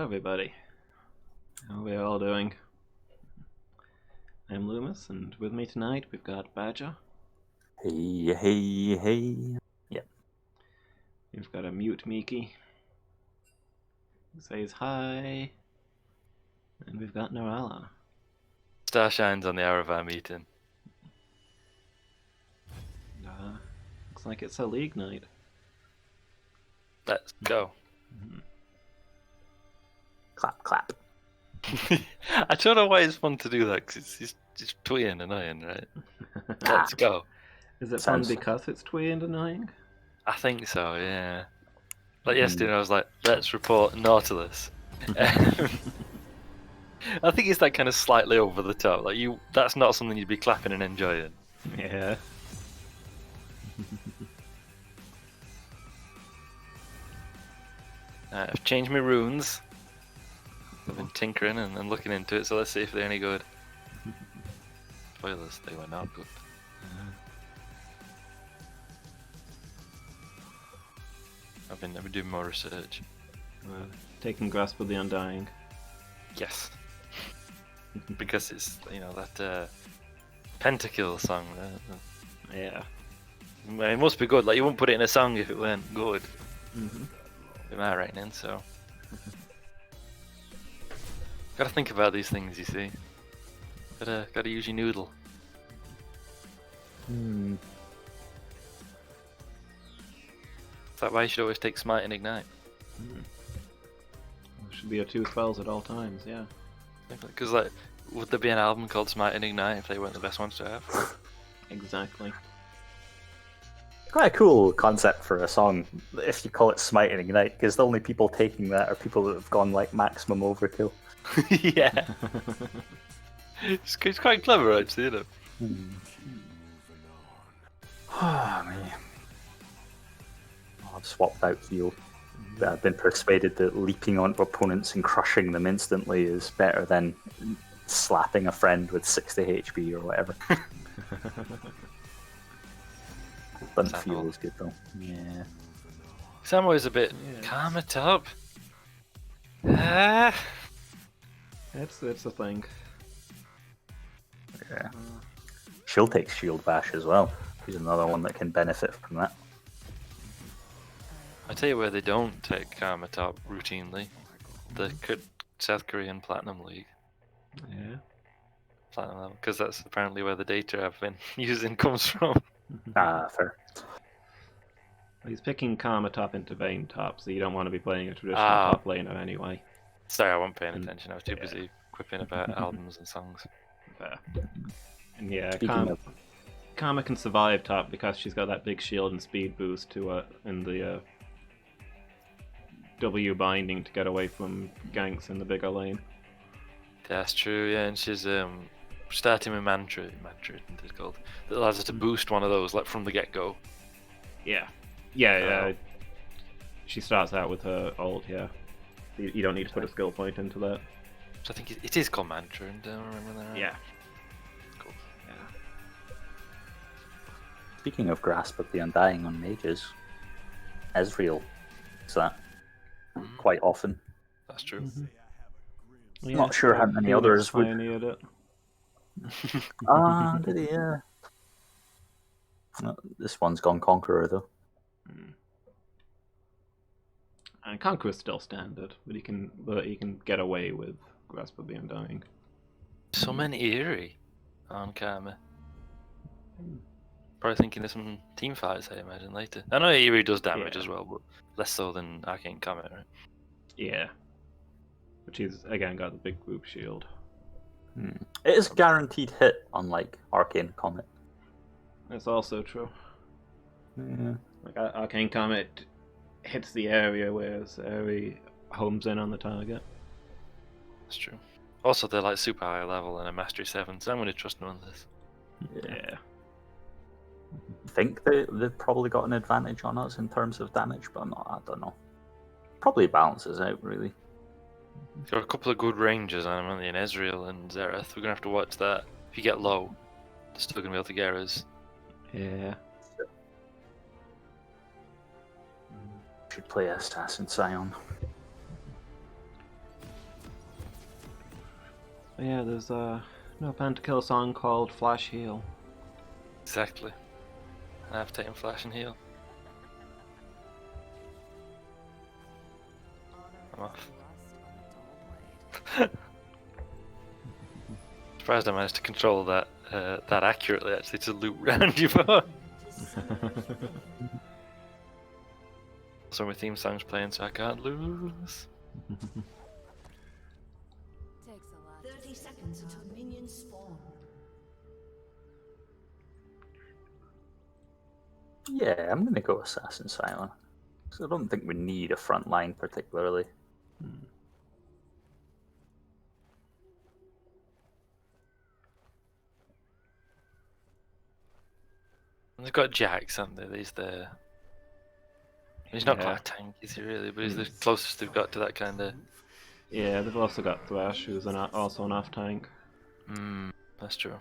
everybody. How are we all doing? I'm Loomis, and with me tonight we've got Badger. Hey. Yep. We've got a mute Miki, who says hi. And we've got Norala. Star shines on the hour of our meeting. Looks like it's a league night. Let's go. Clap. I don't know why it's fun to do that, because it's just twee and annoying, right? Let's go. Is it Sounds- fun because it's twee and annoying? I think so, yeah. Like yesterday, I was like, let's report Nautilus. I think it's that kind of slightly over the top. Like that's not something you'd be clapping and enjoying. Yeah. I've changed my runes. I've been tinkering and looking into it, so let's see if they're any good. Spoilers, they were not good. I've been doing more research. Taking Grasp of the Undying. Yes. Because it's, that Pentakill song, right? Yeah. It must be good. Like, you wouldn't put it in a song if it weren't good. Mm-hmm. Am I right then? So. Gotta think about these things, you see. Gotta use your noodle. Is that why you should always take Smite and Ignite? Should be your two spells at all times, yeah. Because, like, would there be an album called Smite and Ignite if they weren't the best ones to have? Exactly. Quite a cool concept for a song if you call it Smite and Ignite, because the only people taking that are people that have gone like maximum overkill. Yeah. It's quite clever, actually, isn't it? Oh, man. I've swapped out heal. I've been persuaded that leaping onto opponents and crushing them instantly is better than slapping a friend with 60 HP or whatever. Doesn't feel as good though. Yeah. Sam always a bit calm it up. Ah. It's a thing. Yeah. She'll take Shield Bash as well. He's another one that can benefit from that. I tell you where they don't take Karma Top routinely. The South Korean Platinum League. Yeah. Platinum level, because that's apparently where the data I've been using comes from. Fair. He's picking Karma top into Vayne top, so you don't want to be playing a traditional Ah. top laner anyway. Sorry, I wasn't paying attention. I was too busy quipping about albums and songs. Fair. And yeah, Speaking of- Karma can survive top because she's got that big shield and speed boost to in the W binding to get away from ganks in the bigger lane. That's true, yeah, and she's starting with mantra, isn't it called? That allows her to boost one of those like from the get-go. Yeah. Yeah. She starts out with her ult, yeah. You don't need to put a skill point into that. So I think it is called mantra, and I don't remember that. Yeah. Cool. Yeah. Speaking of Grasp of the Undying on mages, Ezreal is that quite often. That's true. Yeah, Not sure how many Felix others would. pioneered it. Did he? Yeah. This one's gone Conqueror though. And Conqueror's still standard, but he can get away with Grasp of the Undying. So many Eerie on Karma. Probably thinking of some team fights, I imagine, later. I know Eerie does damage as well, but less so than Arcane Comet, right? Yeah. But she's again got the big group shield. It is guaranteed hit, unlike Arcane Comet. That's also true. Yeah. Like Arcane Comet hits the area, whereas Aerie homes in on the target. That's true. Also, they're like super high level and a Mastery 7, so I'm going to trust them on this. Yeah. I think they've probably got an advantage on us in terms of damage, but I don't know. Probably balances out, really. Got a couple of good rangers on them, in Ezreal and Zereth. We're going to have to watch that. If you get low, they're still going to be able to get us. Yeah. Should play Assassin Scion. But yeah, there's no Pentakill song called Flash Heal. Exactly. And I've taken flash and heal. I'm off. Surprised I managed to control that that accurately, actually, to loop round you for. So my theme song's playing, so I can't lose. 30 seconds until minions spawn. Yeah, I'm gonna go Assassin Silent. So I don't think we need a front line particularly. And they've got Jax, haven't they? He's not Yeah. quite a tank, is he really? But he's the He's- closest they've got to that kind of. Yeah, they've also got Thresh, who's also an off tank. That's true.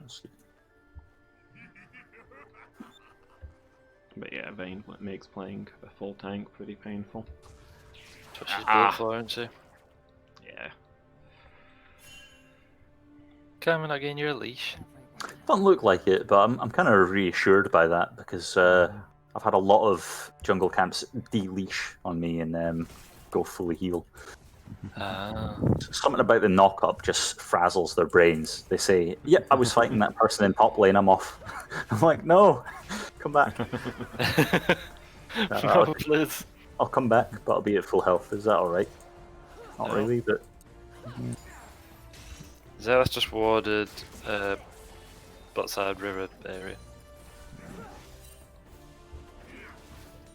Let's see. But yeah, Vayne makes playing a full tank pretty painful. That's what she's built for, isn't she? Yeah. Come on, again, you're a leash. Don't look like it, but I'm kind of reassured by that because I've had a lot of jungle camps de-leash on me and go fully heal. Ah. Something about the knock-up just frazzles their brains. They say, "Yep, I was fighting that person in top lane. I'm off." I'm like, "No, come back." No, please. I'll come back, but I'll be at full health. Is that all right? Not No. really, but Zealous just warded Buttside River area.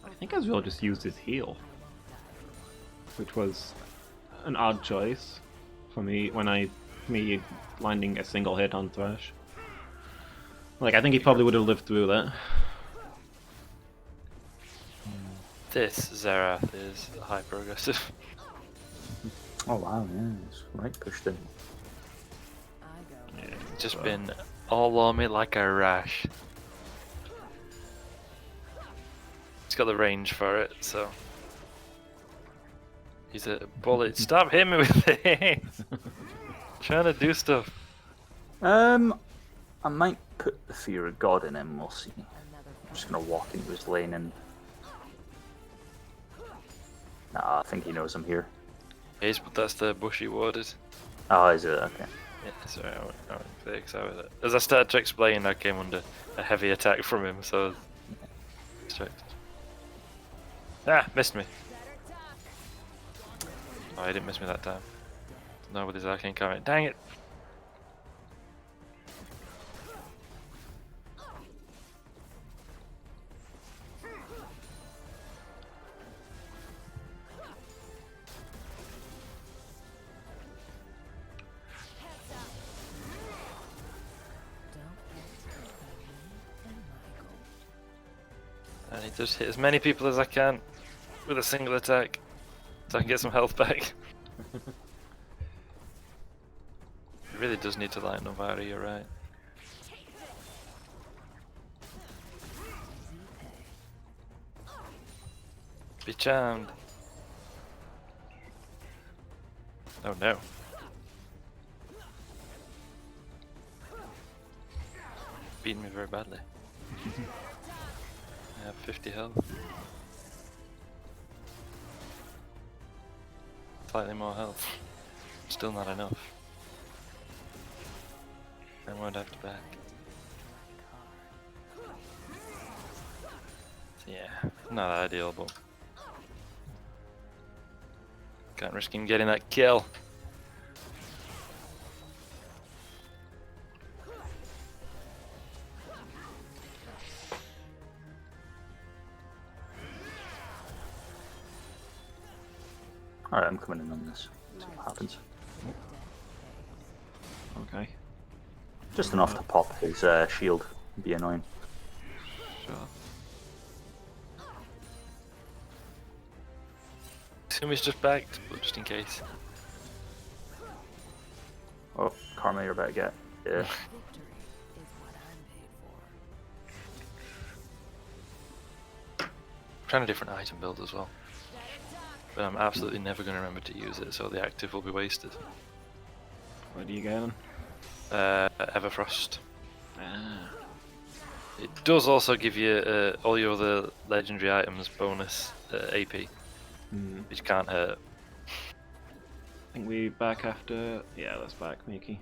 I think Ezreal just used his heal, which was an odd choice for me me landing a single hit on Thresh. Like, I think he probably would have lived through that. This Zerath is hyper aggressive. oh wow, yeah, it's right pushed in. Yeah, Just been all on me like a rash. He's got the range for it, so. He's a bullet. Stop hitting me with it! Trying to do stuff. I might put the Fear of God in him. We'll see. I'm just gonna walk into his lane and. Nah, I think he knows I'm here. But that's the bushy warded. Oh, is it? Okay. Yeah, sorry, I went fix out with it. As I started to explain, I came under a heavy attack from him, so. Distracted. Ah, missed me. Oh, he didn't miss me that time. No, with his arcane current. Dang it! I need to just hit as many people as I can with a single attack so I can get some health back. It really does need to light Novara, you're right. Be charmed. Oh no. Beating me very badly. I have 50 health. Slightly more health. Still not enough. I won't have to back. Yeah, not ideal, but can't risk him getting that kill. Alright, I'm coming in on this. See what happens. Okay. Just enough to pop his shield. Be annoying. Sure. Sumi's just backed, but just in case. Oh, Karma, you're about to get. Yeah. Trying a different item build as well. but I'm absolutely never going to remember to use it, so the active will be wasted. What are you getting? Everfrost. Ah. It does also give you all your other legendary items bonus AP, which can't hurt. I think we back after. Yeah, let's back, Mickey.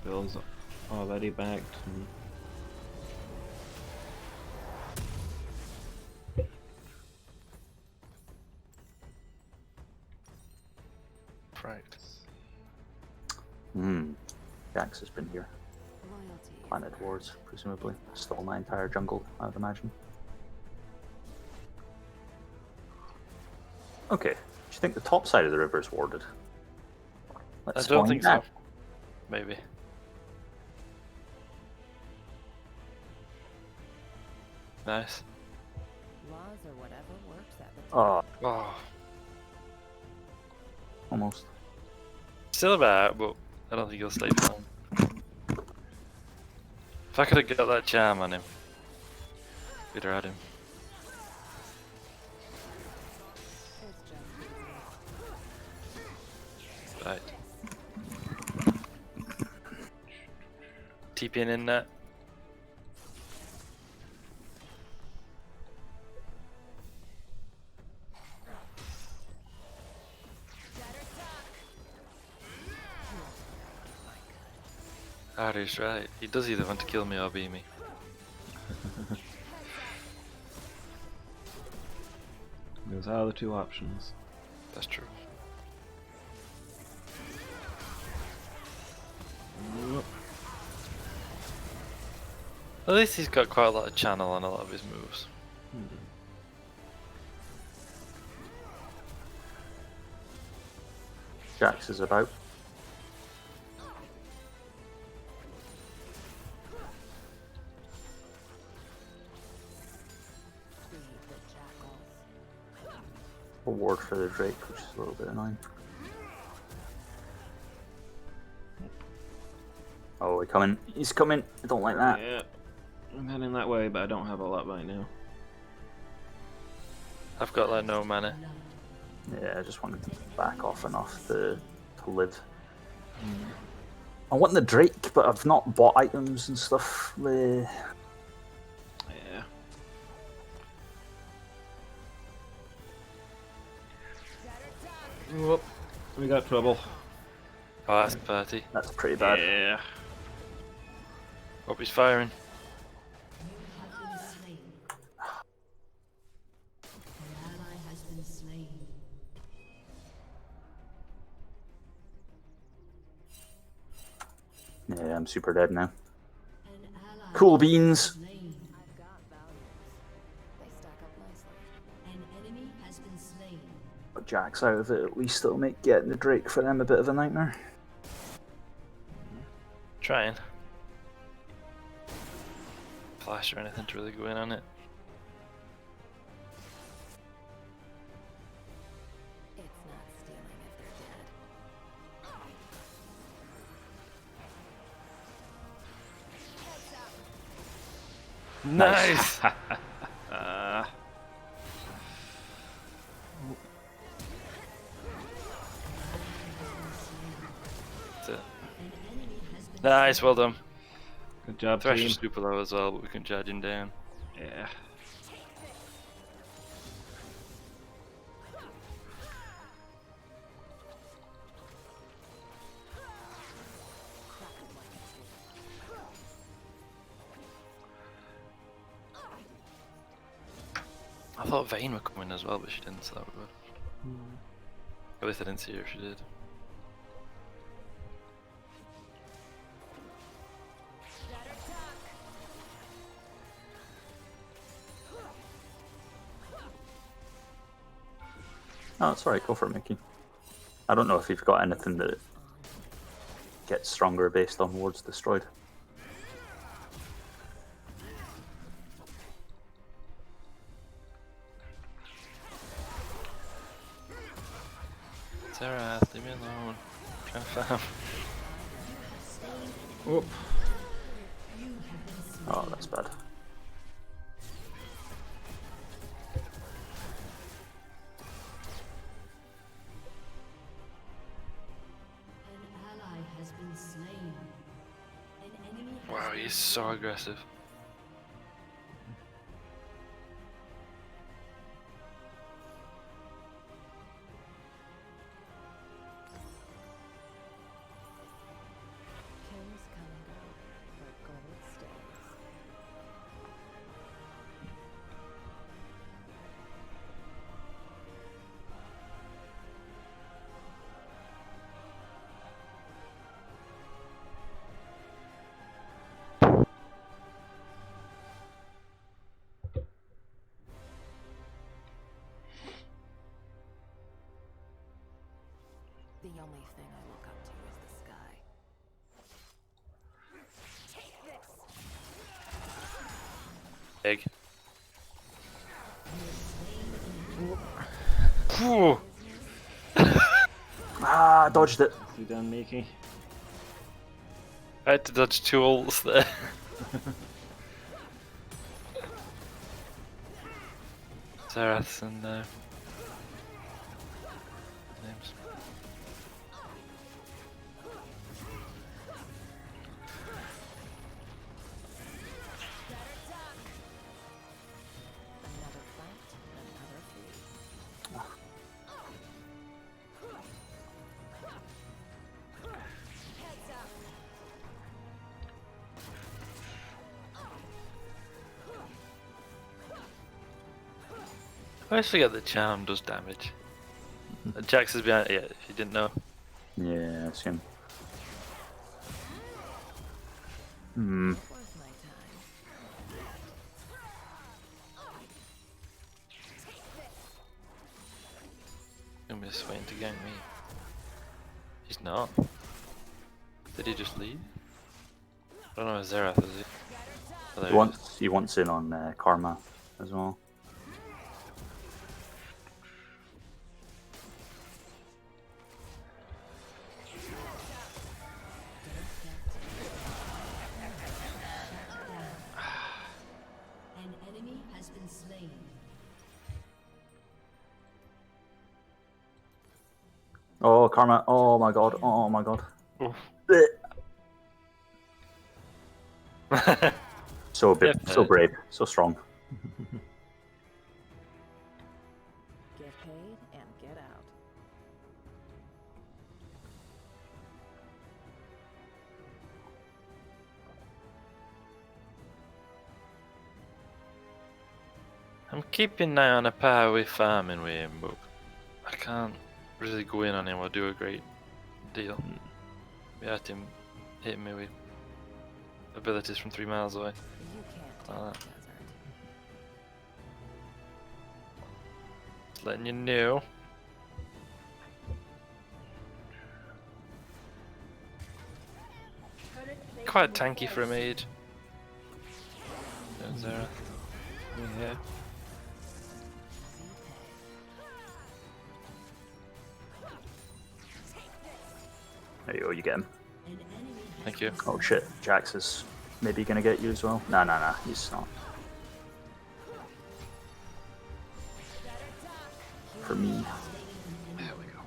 Bill's already backed. Right. Jax has been here. Planet Wars, presumably. Stole my entire jungle, I would imagine. Okay. Do you think the top side of the river is warded? Let's I don't find think so. out. Maybe. Nice. Laws or whatever works at the Oh, Oh, almost. still about, but I don't think he'll stay for long. If I could have got that charm on him, we'd have had him. Right. TPing in that. Ari's right. He does either want to kill me or be me. Those are the two options. That's true. At least he's got quite a lot of channel on a lot of his moves. Jax is about. A ward for the Drake, which is a little bit annoying. Oh, he's coming. He's coming. I don't like that. Yeah, I'm heading that way, but I don't have a lot right now. I've got like no mana. Yeah, I just wanted to back off enough to live. I want the Drake, but I've not bought items and stuff. Yeah. Whoop. We got trouble. Oh, that's party. That's pretty bad. Yeah. Hope he's firing. You have been slain. An ally has been slain. Yeah, I'm super dead now. An ally Cool has been beans. slain. I've got values. They stack up nicely. An enemy has been slain. But Jax out of it, at least it'll make getting the Drake for them a bit of a nightmare. Trying. Flash or anything to really go in on it. It's not stealing if they're dead. Nice! That's it. Nice, well done. Good job, Thresh team. is super low as well, but we can charge him down. Yeah. I thought Vayne would come in as well, but she didn't, so that would work. At least I didn't see her if she did. Oh, it's alright, go for it, Mickey. I don't know if you've got anything that gets stronger based on wards destroyed. Sarah, leave me alone. I'm trying to farm. Whoop. Oh, that's bad. he's so aggressive. Kills come and go, but gold stays. The only thing I look up to is the sky. Egg. Phew. Ah, dodged it. You done, Miki? I had to dodge 2 ults there. Zerath's and names. Another fight, another fleet. I always forget that charm does damage. Jax is behind. Yeah, if you didn't know. Yeah, it's him. Hmm. Worth my time. He'll be just waiting to gank me. He's not. Did he just leave? I don't know if Zerath is he. Oh, there he is. He wants in on Karma as well. An enemy has been slain. Oh, Karma. Oh my god. Oh my god. Oof. So big, Yep. so brave, so strong. Get paid and get out. I'm keeping an eye on a power with farming with him, but I can't really go in on him or do a great deal. Without him hitting me with abilities from 3 miles away. You can't take Ah. the desert. Just letting you know. Quite tanky for a mage. There's Zerath. Yeah. There you go, you get him. Thank you. Oh shit, Jax is maybe gonna get you as well. Nah, he's not. For me. There we go.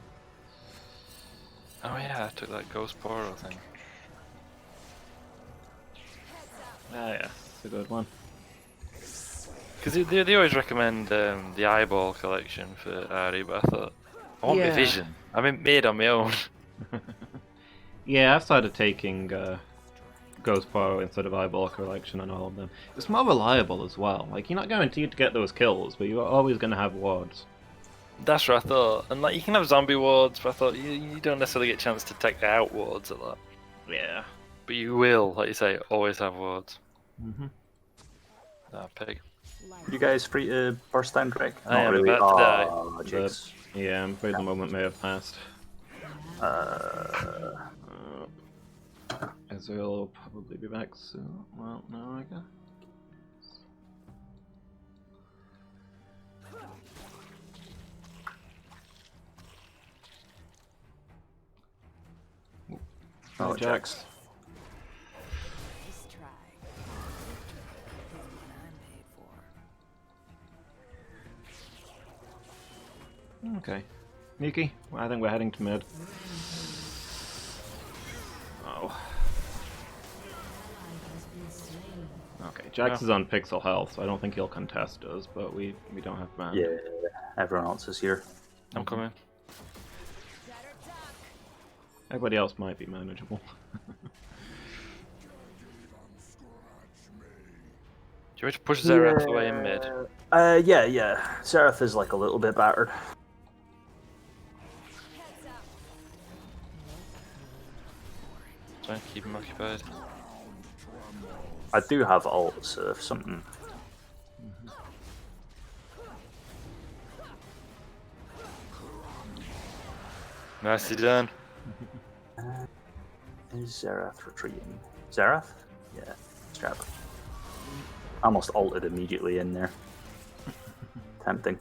Oh yeah, I took that ghost portal thing. Ah, yeah, it's a good one. Because they always recommend the eyeball collection for Ari, but I thought, I want my Yeah. vision. I mean, made on my own. Yeah, I've started taking Ghost Power instead of Eyeball Collection on all of them. It's more reliable as well. Like, you're not guaranteed to get those kills, but you're always going to have wards. That's what I thought. And like, you can have zombie wards, but I thought you don't necessarily get a chance to take out wards a lot. Yeah. But you will, like you say, always have wards. Mm-hmm. Ah, pig. You guys free to burst down Drake? I am really. about to die. Oh, jeez. Yeah, I'm afraid the moment may have passed. Ezreal will probably be back soon. Well, no, I guess. Oh, Jax. Nice try. Here's what I'm paid for. Okay. Miki, I think we're heading to mid. Oh. Okay, Jax is on pixel health, so I don't think he'll contest us, but we don't have mana. Yeah, everyone else is here. I'm coming. Everybody else might be manageable. Do you want to push Zerath away in mid? Yeah. Seraph is like a little bit battered. Try and keep him occupied. I do have ult, so if something. Nicely done. Is Zerath retreating? Zerath? Yeah, Zerath. Almost ulted immediately in there. Tempting.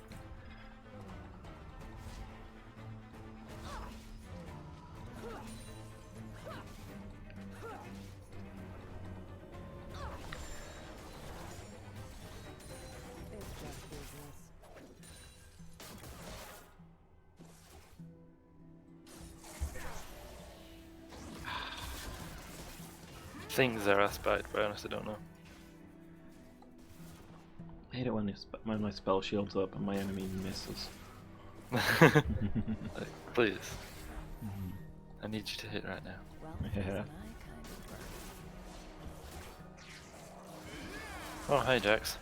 It's just business. I think Zerath's back, but I honestly don't know. I hate it when, when my spell shields up and my enemy misses. Like, please. I need you to hit right now. Well, Yeah. that's my kind of work. Oh, hey Jax.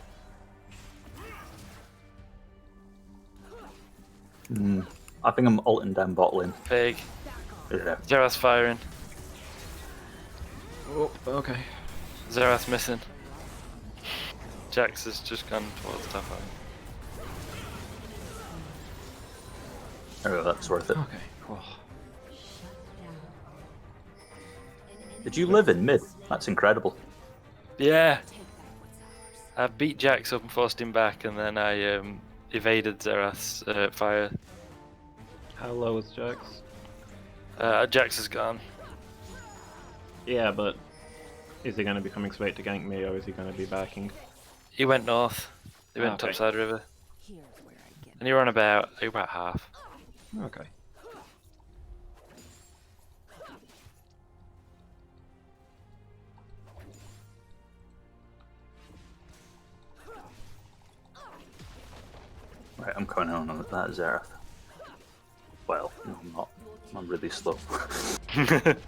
I think I'm ulting down bot lane. Big. Yeah. Zerath's firing. Oh, okay. Zerath's missing. Jax has just gone towards top lane. Oh, that's worth it. Okay, cool. Did you live in mid? That's incredible. Yeah! I beat Jax up and forced him back, and then I evaded Zerath's fire. How low is Jax? Jax is gone. Yeah, but is he going to be coming straight to gank me, or is he going to be backing? He went north. He went Okay. topside river. Here's where I get And you're on about half. Okay. Right, I'm coming on with that Zerath. Well, no, I'm not. I'm really slow.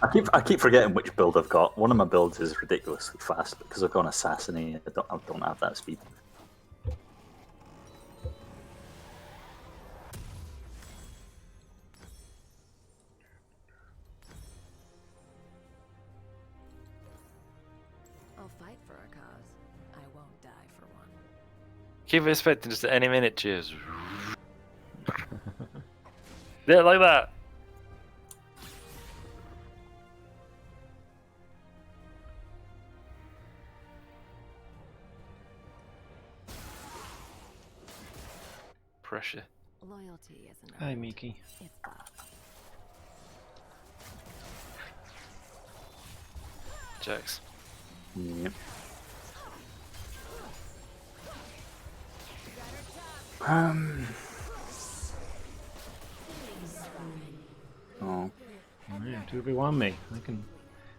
I keep forgetting which build I've got. One of my builds is ridiculously fast because I've gone assassinate. I don't have that speed. I'll fight for a cause. I won't die for one. Keep expecting just at any minute, cheers. Yeah, like that. Pressure. Loyalty isn't Hi, earned. Miki. It's bought. Jax. Yep. Um. Oh. Yeah, 2v1 me. I can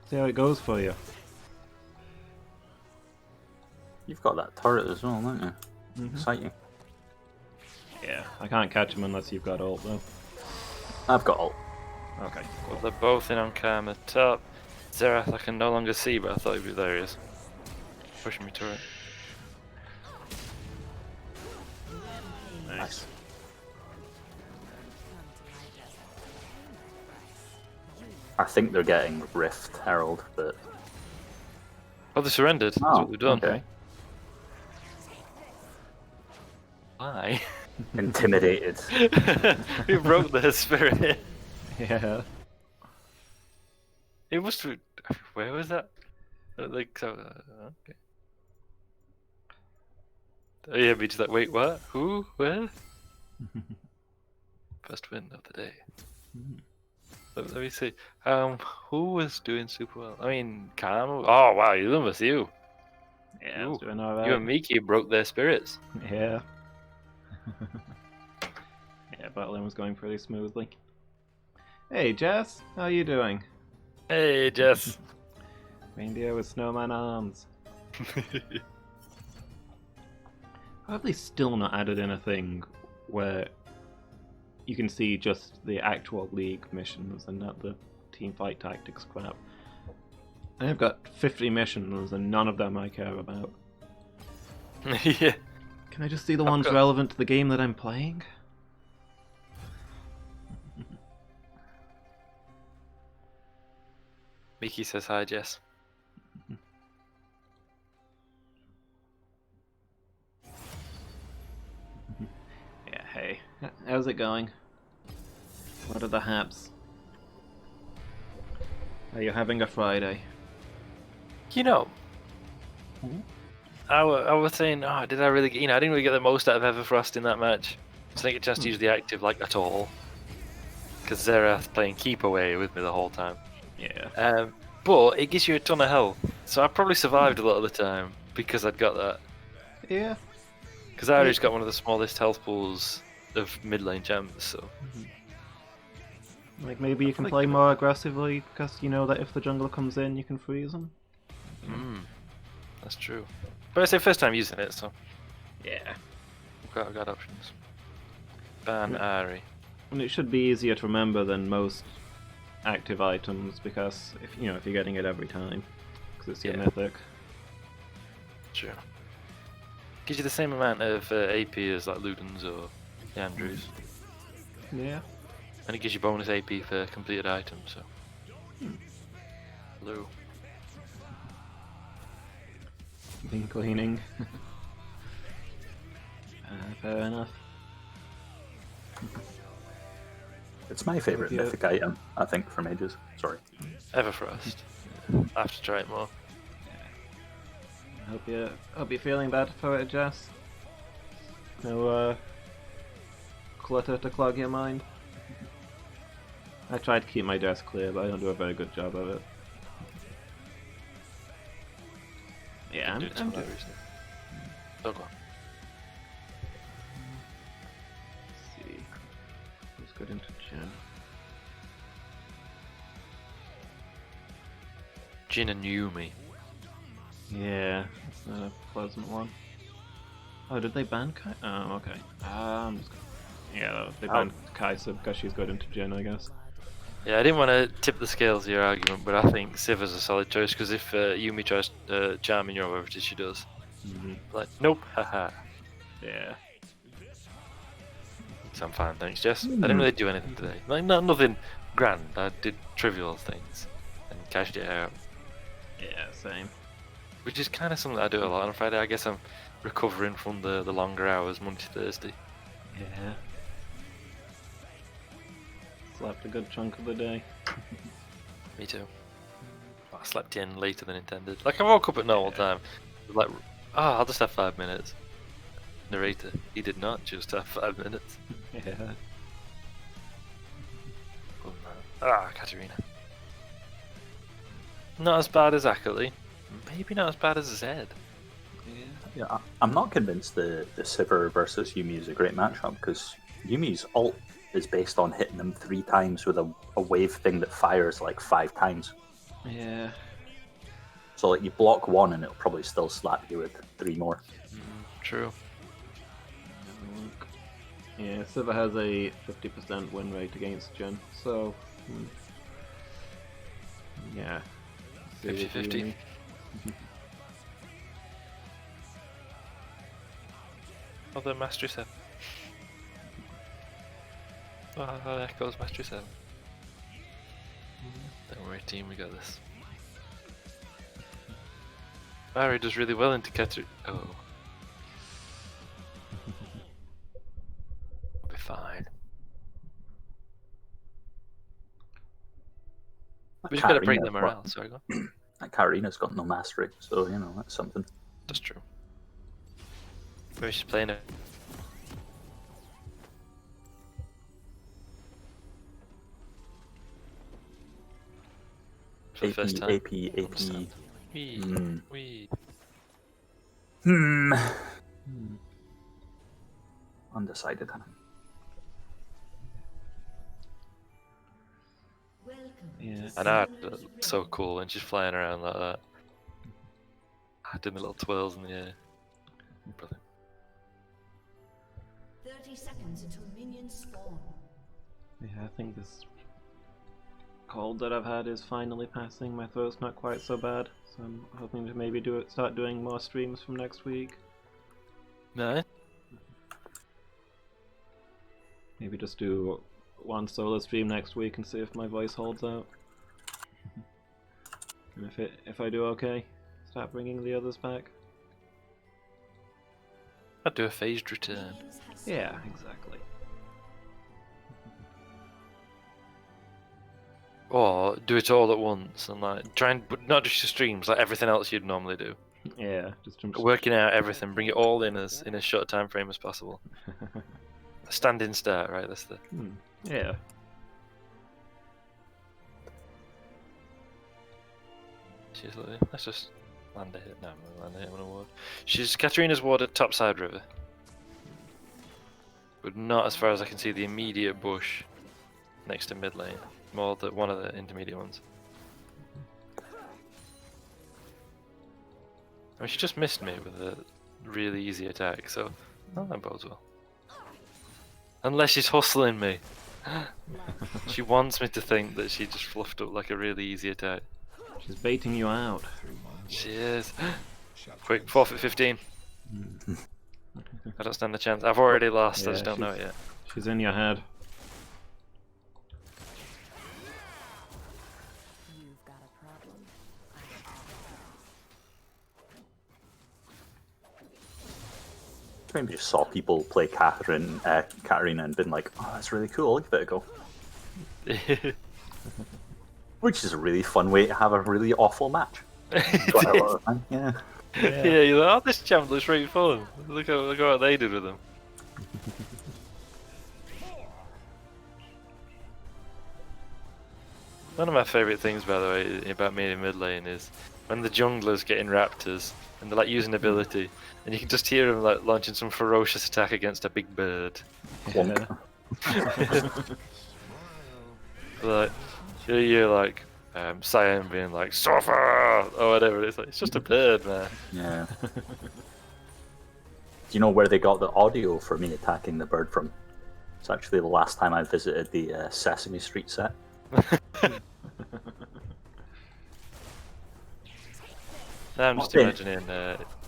see how it goes for you. You've got that turret as well, don't you? Mhm. Exciting. Yeah, I can't catch him unless you've got ult, though. I've got ult. Okay, cool. They're both in on Karma. Top. Zerath I can no longer see, but I thought he'd be there. He is. Pushing me to it. Nice. I think they're getting Rift Herald, but Oh, they surrendered. That's what they've done. okay. Why? Intimidated. We broke their spirit. Yeah. It must have. Where was that? Like, so, okay. Oh, yeah, me just like, wait, what? Who? Where? First win of the day. Let me see. Who was doing super well? I mean, Cam. Oh wow, you them was you. Yeah, Ooh, it's doing alright. You and Miki broke their spirits. Yeah. Yeah, battling was going pretty smoothly. Hey, Jess, how you doing? Hey, Jess. Reindeer with snowman arms. Probably still not added in a thing where you can see just the actual League missions and not the team fight tactics crap. I've got 50 missions and none of them I care about. Yeah. Can I just see the ones got- relevant to the game that I'm playing? Mickey says hi, Jess. Yeah, hey. How's it going? What are the haps? Are you having a Friday? You know, Hmm? I was saying, oh, did I really get, I didn't really get the most out of Everfrost in that match. So I didn't get a chance to use the active, like, at all. Because Zerath playing keep away with me the whole time. Yeah. But it gives you a ton of health. So I probably survived a lot of the time because I'd got that. Yeah. Because I already got one of the smallest health pools of mid lane champs, so. Like maybe you can like play it. more aggressively because you know that if the jungler comes in, you can freeze them. That's true. But it's the first time using it, so Yeah. I've got options. Ban Ari. And it should be easier to remember than most active items because if if you're getting it every time, because it's your Yeah. mythic. Sure. Gives you the same amount of AP as like Ludens or the Andrews. Yeah. And it gives you bonus AP for completed items, so. Hello. Been cleaning. Fair enough. It's my favourite Yeah. mythic item, I think, from ages. Sorry. Everfrost. I have to try it more. Hope you're feeling better for it, Jess. No clutter to clog your mind. I tried to keep my desk clear, but I don't do a very good job of it. Yeah, Do it I'm tomorrow, doing. isn't it? Oh, go on. Let's see. Let's get into Jen. Jin and Yumi. Yeah, it's not a pleasant one. Oh, did they ban Kai? Oh, okay. Yeah, they banned Kaisa because she's good into Jin, I guess. Yeah, I didn't want to tip the scales of your argument, but I think Siva's a solid choice because if Yumi tries charming you or whatever it is she does, like, nope, haha. Yeah. So I'm fine, thanks, Jess. I didn't really do anything today. Like, nothing grand. I did trivial things and cashed it out, Yeah, same. which is kind of something I do a lot on Friday. I guess I'm recovering from the longer hours Monday to Thursday. Yeah. Slept a good chunk of the day. Me too. I slept in later than intended. Like, I woke up at normal time. Like, I'll just have 5 minutes. Narrator, he did not just have 5 minutes. Yeah. Oh, no. Katarina. Not as bad as Akali. Maybe not as bad as Zed. Yeah, I'm not convinced the Sivir versus Yumi is a great matchup because Yumi's ult is based on hitting them 3 times with a wave thing that fires like 5 times. Yeah. So like you block 1 and it'll probably still slap you with 3 more. True. Look. Yeah, Siva has a 50% win rate against Jin, so yeah. 50-50. Other Mastery 7. There goes Mastery 7. Don't worry, team, we got this. Barry does really well into Katarina. Oh. I'll be fine. We just gotta break the morale, sorry, go on. That Katarina's got no mastery, so you know that's something. That's true. Maybe she's playing it. For the first time. AP. Wee. Mm. Wee. Undecided. Welcome. Yeah. And I so cool when she's flying around like that. I did my little twirls in the air. Brilliant. 30 seconds until minions spawn. Yeah, I think this cold that I've had is finally passing. My throat's not quite so bad, so I'm hoping to maybe start doing more streams from next week. No. Maybe just do one solo stream next week and see if my voice holds out. And if I do okay, start bringing the others back. I'd do a phased return. Minions have Yeah, spawned. exactly. Or do it all at once and like try and, but not just your streams, like everything else you'd normally do. Yeah, just Working out everything, bring it all in as in as short a time frame as possible. A stand-in start, right? That's the. Yeah. She's like, let's just land a hit. No, I'm gonna land a hit on a ward. She's Katarina's ward at topside river, but not as far as I can see the immediate bush next to mid lane. More one of the intermediate ones. I mean, she just missed me with a really easy attack, so that bodes well. Unless she's hustling me. She wants me to think that she just fluffed up like a really easy attack. She's baiting you out. She is. Quick, forfeit 15. I don't stand a chance. I've already lost, I Yeah, just don't know it yet. She's in your head. You've got a problem. Maybe just saw people play Katarina and been like, oh, that's really cool, I'll give it a go. Which is a really fun way to have a really awful match. Quite a lot of time, yeah. Yeah, you're like, oh, this champ looks really fun. Look at what they did with them. One of my favourite things, by the way, about me in mid lane is when the junglers get in raptors and they're like using ability, and you can just hear them like launching some ferocious attack against a big bird. Yeah. Like you're like Cyan being like suffer or whatever. It's like it's just a bird, man. Yeah. Do you know where they got the audio for me attacking the bird from? It's actually the last time I visited the Sesame Street set. Now I'm just Okay. imagining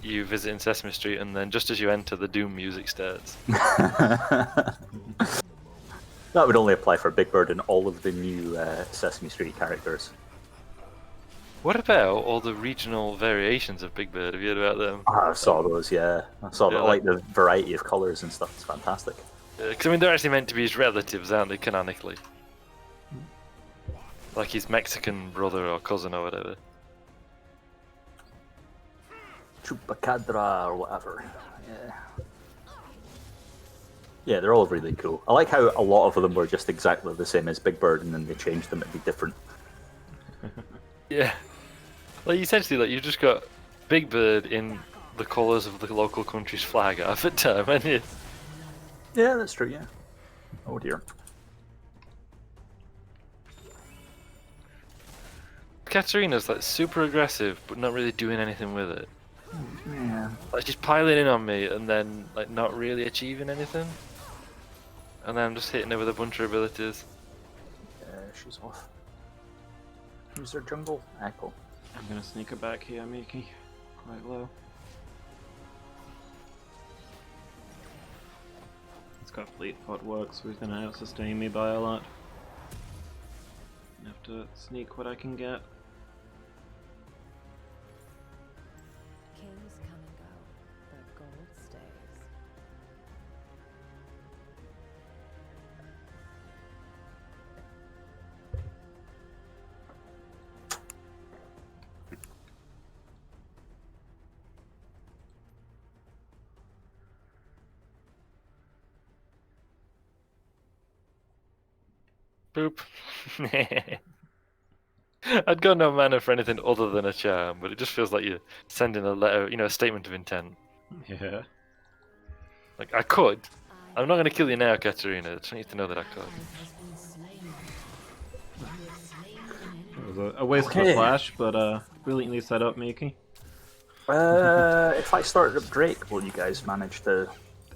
you visiting Sesame Street and then just as you enter, the Doom music starts. That would only apply for Big Bird and all of the new Sesame Street characters. What about all the regional variations of Big Bird? Have you heard about them? I saw those, yeah. I saw Yeah, that, like the variety of colours and stuff. It's fantastic. Because I mean, they're actually meant to be his relatives, aren't they, canonically? Like his Mexican brother or cousin or whatever. Chupacabra or whatever. Yeah. Yeah, they're all really cool. I like how a lot of them were just exactly the same as Big Bird, and then they changed them to be different. Yeah. Like essentially, like you've just got Big Bird in the colours of the local country's flag half the time, haven't you? Yeah, that's true. Yeah. Oh dear. Katarina's like super aggressive, but not really doing anything with it. Yeah. Like she's piling in on me and then like not really achieving anything. And then I'm just hitting her with a bunch of abilities. She's off. Who's their jungle? Echo. I'm gonna sneak her back here, Miki. Quite low. It's got fleet pot work, so he's gonna out-sustain me by a lot. I have to sneak what I can get. Kings come and go, but gold stays. Boop. I'd got no mana for anything other than a charm, but it just feels like you're sending a letter, you know, a statement of intent. Yeah. Like, I could. I'm not going to kill you now, Katarina. I just need you to know that I could. Has been slain. You have slain an It enemy. was a waste of Okay. a flash, but brilliantly set up, Miki. If I started up Drake, will you guys manage to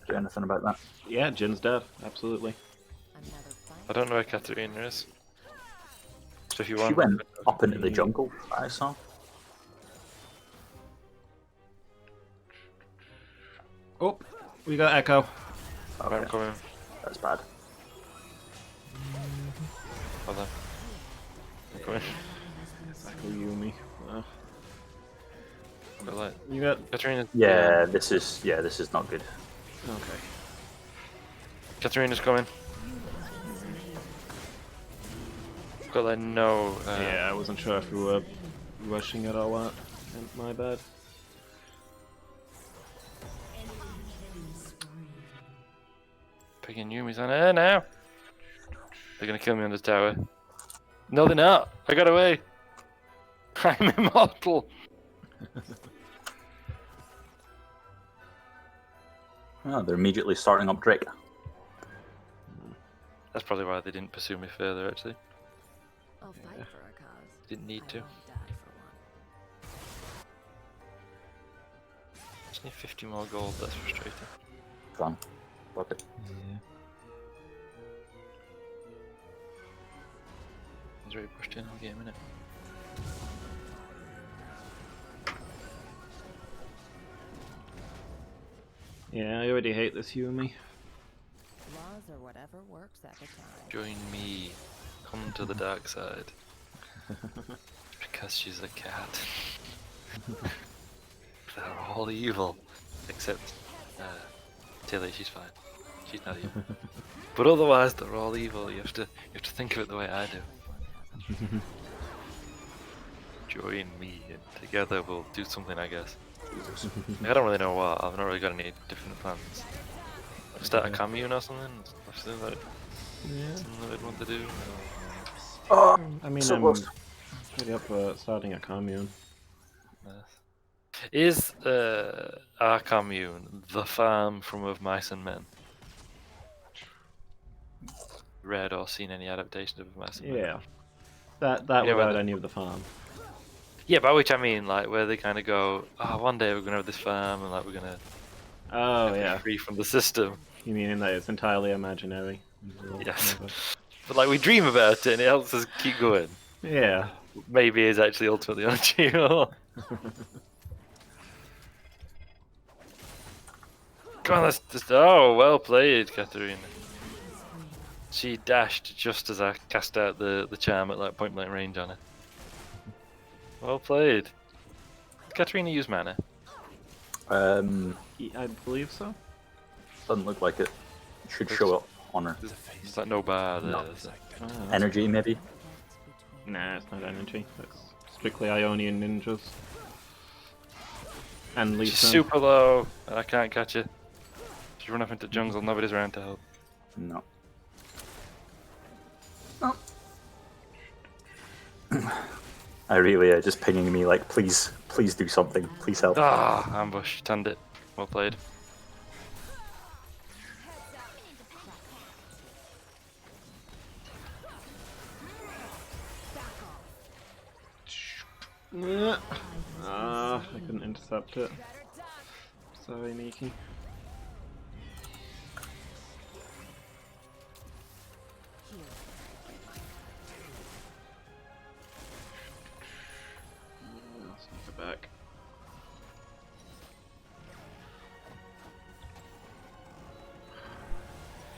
Do anything about that? Yeah, Jin's dead. Absolutely. Another fight. I don't know where Katarina is. So if you She want, went up into the jungle, I saw. Oh, we got Echo. I'm Okay, coming. that's bad. Hold on. I'm coming. Echo Yumi. Got light. You got. Katarina. Yeah, this is not good. Okay. Katarina's coming. Got like no. Yeah, I wasn't sure if we were rushing it or what. My bad. Picking Yumi's on air now. They're gonna kill me on the tower. No, they're not. I got away. I'm immortal. Oh, they're immediately starting up Drake. That's probably why they didn't pursue me further. Actually, I'll fight for a cause. didn't need I to. won't die for one. Just need 50 more gold. That's frustrating. Fun. Fuck it. He's already pushed in all game, innit? Yeah, I already hate this Yumi. Laws or whatever works at the time. Join me. Come to the dark side. Because she's a cat. They're all evil. Except Tilly, she's fine. She's not evil. But otherwise they're all evil. You have to think of it the way I do. Join me and together we'll do something, I guess. I don't really know what. I've not really got any different plans. Start a commune or something? Something that I'd want to do? Oh, I mean, so I'm close. pretty up for starting a commune. Is our commune the farm from Of Mice and Men? Read or seen any adaptation of Of Mice and Men? Yeah. That You know, without when any of the farm. Yeah, by which I mean like where they kind of go, oh, one day we're gonna have this farm and like we're gonna Oh be yeah. free from the system. You mean that it's entirely imaginary? Yes. But like we dream about it and it helps us keep going. Yeah. Maybe it's actually ultimately unachievable. Come on, let's just. Oh, well played, Katarina. She dashed just as I cast out the charm at like point blank range on her. Well played. Did Katarina use mana? I believe so. Doesn't look like it. Should show up on her. It's like no bar there. No. Is it? Oh, that's- Energy, maybe? Nah, it's not energy. That's strictly Ionian ninjas. And She's Lisa. super low, and I can't catch her. She's run off into jungle, nobody's around to help. No. I really just pinging me like, please do something, please help. Ah, ambush, tanned it. Well played. I couldn't intercept it. Sorry, Miki. I'll sneak it back.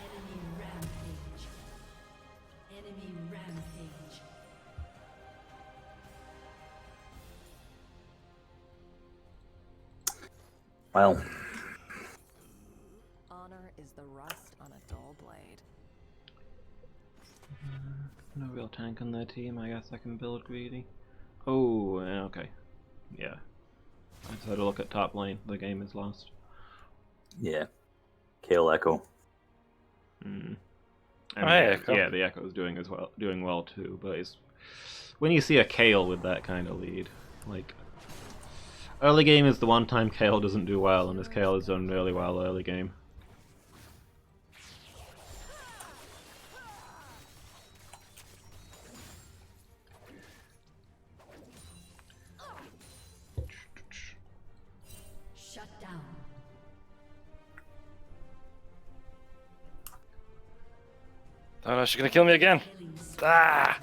Enemy rampage. Enemy rampage. Well, Honor is the rust on a dull blade. No real tank on their team. I guess I can build greedy. Oh, okay. Yeah. I just had to look at top lane. The game is lost. yeah. Kale Echo. And Oh, hey, Echo. yeah, the Echo's doing well too. But it's when you see a Kale with that kind of lead, like early game is the one time Kale doesn't do well, and this Kale has done really well early game. Shut down. Oh no, she's gonna kill me again! Ah!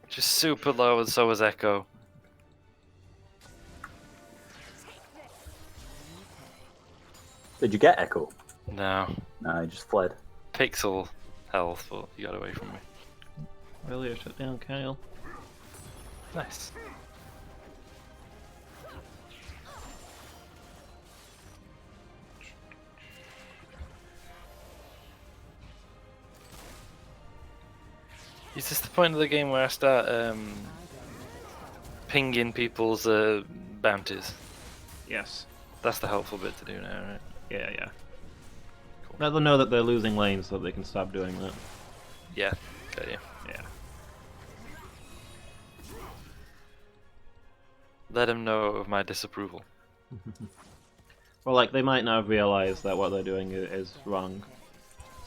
She's super low, and so is Echo. Did you get Echo? No. No, he just fled. Pixel health, but he got away from me. Earlier shut down Kale. Nice. Is this the point of the game where I start pinging people's bounties? Yes. That's the helpful bit to do now, right? Yeah, yeah. Let them know that they're losing lanes so that they can stop doing that. Yeah, got you. Yeah. Let them know of my disapproval. Well, like, they might not have realized that what they're doing is wrong.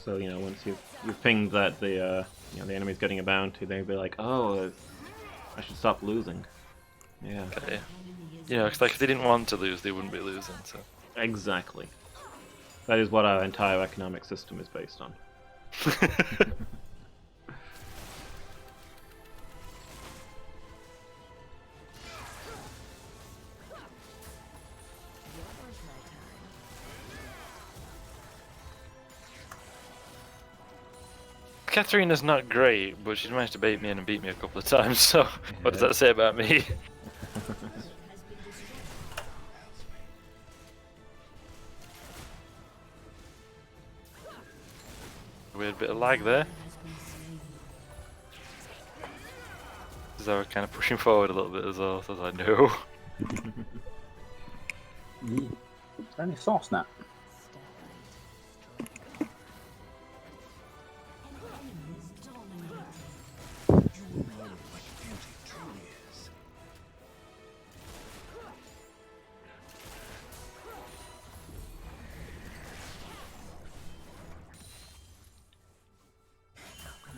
So, you know, once you've pinged that the enemy's getting a bounty, they'll be like, oh, I should stop losing. Yeah. Got you. You know, 'cause, like, if they didn't want to lose, they wouldn't be losing, so... Exactly. That is what our entire economic system is based on. Katarina's not great, but she's managed to bait me in and beat me a couple of times, so what does that say about me? Weird bit of lag there. Because I was kind of pushing forward a little bit as well, so I was like, no. Is there any sauce now?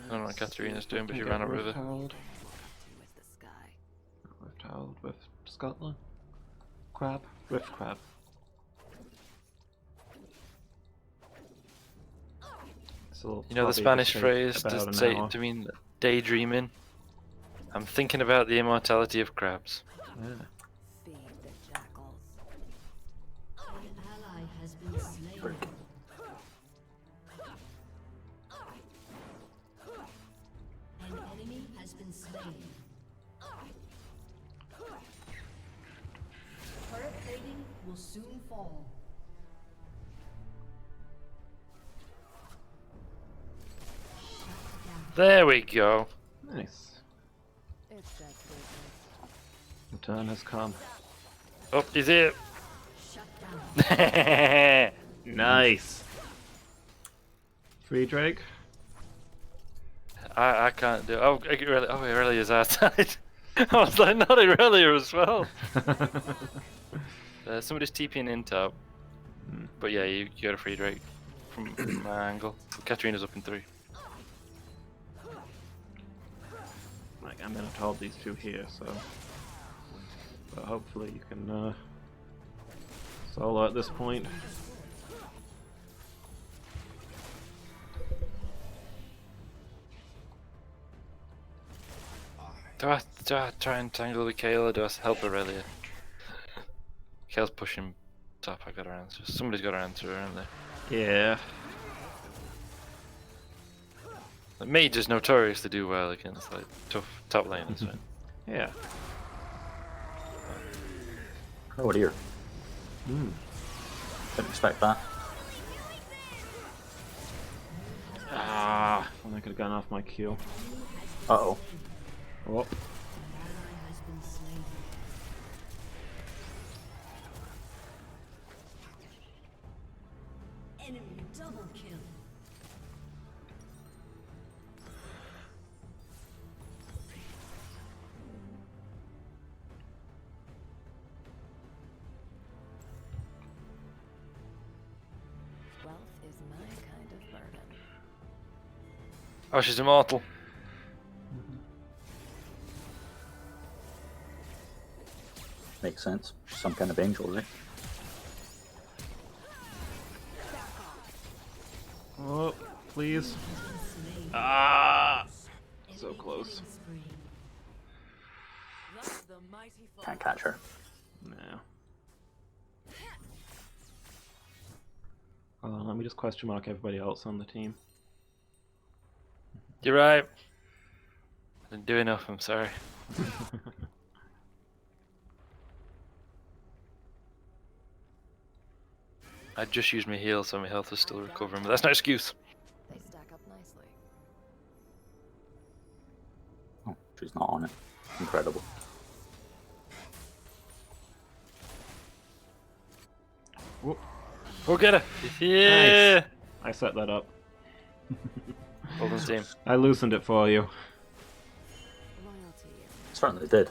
I don't know what Katarina's doing, but she ran a river. With the sky. Rift Howled with Scotland. Crab. Rift Crab. So You know the Spanish phrase to mean daydreaming? I'm thinking about the immortality of crabs. Yeah. Feed the jackals. An ally has been slain. An enemy has been slain. Turret plating will soon fall. There we go. Nice. It's that business. The turn has come. Oh, is it? Shut down. Nice. Free Drake. I can't do it. Oh, it really is outside. I was like, not earlier as well. Somebody's TPing in top. But yeah, you got a free Drake from my angle. Katarina's up in 3. Like, I'm gonna hold these two here, so. But hopefully you can solo at this point. Do I try and tangle with Kale or do I help Aurelia? Kale's pushing top, I got her answer. Somebody's got her answer, haven't they? Yeah. Like, Mage is notorious to do well against like tough top laners, right? Yeah. Oh dear. Didn't expect that. Ah, I could have gone off my Q. Uh-oh. Oh. An ally has been slain. Enemy double kill. Wealth is my kind of burden. Oh, she's immortal. Makes sense. Some kind of angel, right? Oh, please. Slain. Ah! So close. Can't catch her. No. Hold on, let me just question mark everybody else on the team. You're right. I didn't do enough, I'm sorry. I just used my heal, so my health is still recovering, but that's no excuse. They stack up nicely. Oh, she's not on it. Incredible. Whoop. We'll get her! Yeah! Nice. I set that up. Well done, team. I loosened it for you. Loyalty is Certainly did.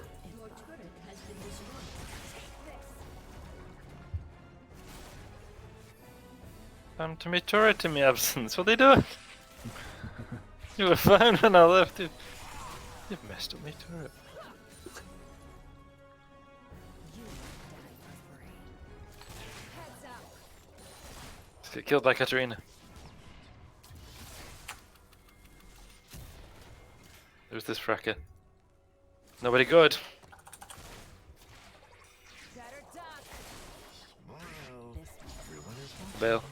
Come to me turret in my absence. What are they doing? You were fine when I left. You've messed up my turret. Let's get killed by Katarina. Who's this fracker? Nobody good. Bail.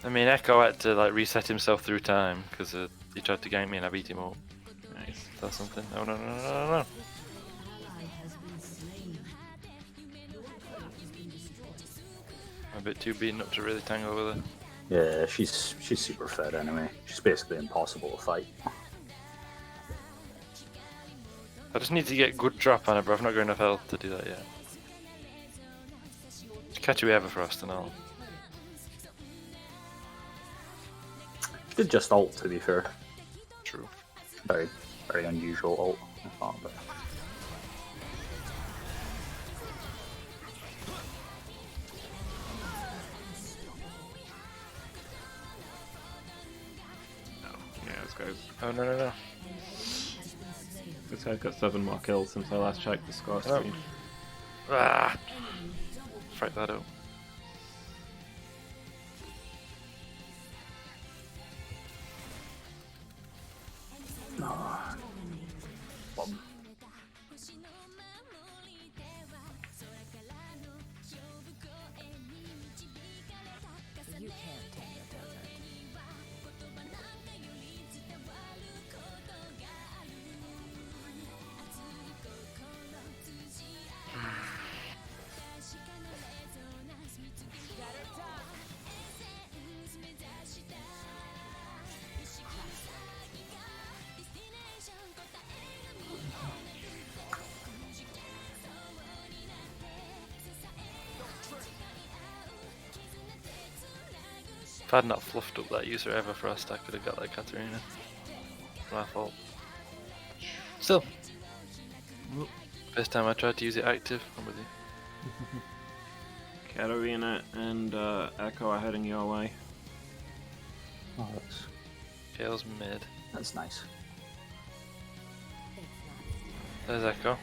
I mean, Echo had to like reset himself through time because he tried to gank me and I beat him up. Nice. That's something. No, no, no, no, no, no. I'm a bit too beaten up to really tangle with her. Yeah, she's super fed anyway. She's basically impossible to fight. I just need to get good drop on her, but I've not got enough health to do that yet. Just catch a Everfrost and I'll. She did just ult, to be fair. True. Very, very unusual ult. I thought, but Yeah, this guy's. Oh no no no. This guy's got 7 more kills since I last checked the score Oh. screen. Ah! Fight that out. Bum. you can't tame the desert. If I'd not fluffed up that user Everfrost, I could have got that Katarina. My fault. Still. First time I tried to use it active, I'm with you. Katarina and Echo are heading your way. Oh, Kale's mid. that's nice. There's Echo.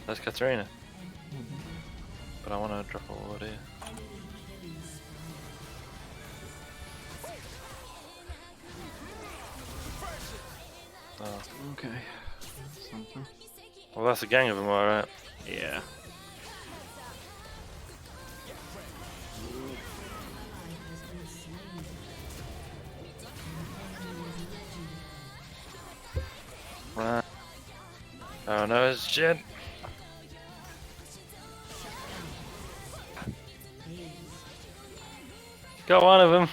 There's Katarina. But I want to drop a ward here. Oh. Okay. Something. Well, that's a gang of them, alright. Yeah. Right. Oh no, it's Jin. Got one of them.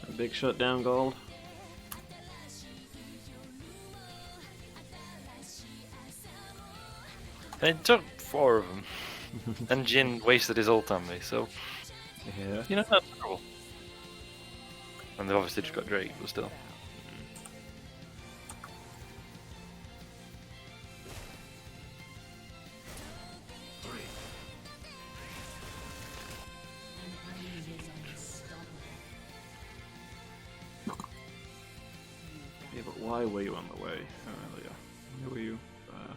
A big shutdown gold. It took 4 of them. And Jin wasted his ult on me, so, Yeah. you know, that's cool. And they've obviously just got Drake, but still. Why were you on the way earlier? Why were you there?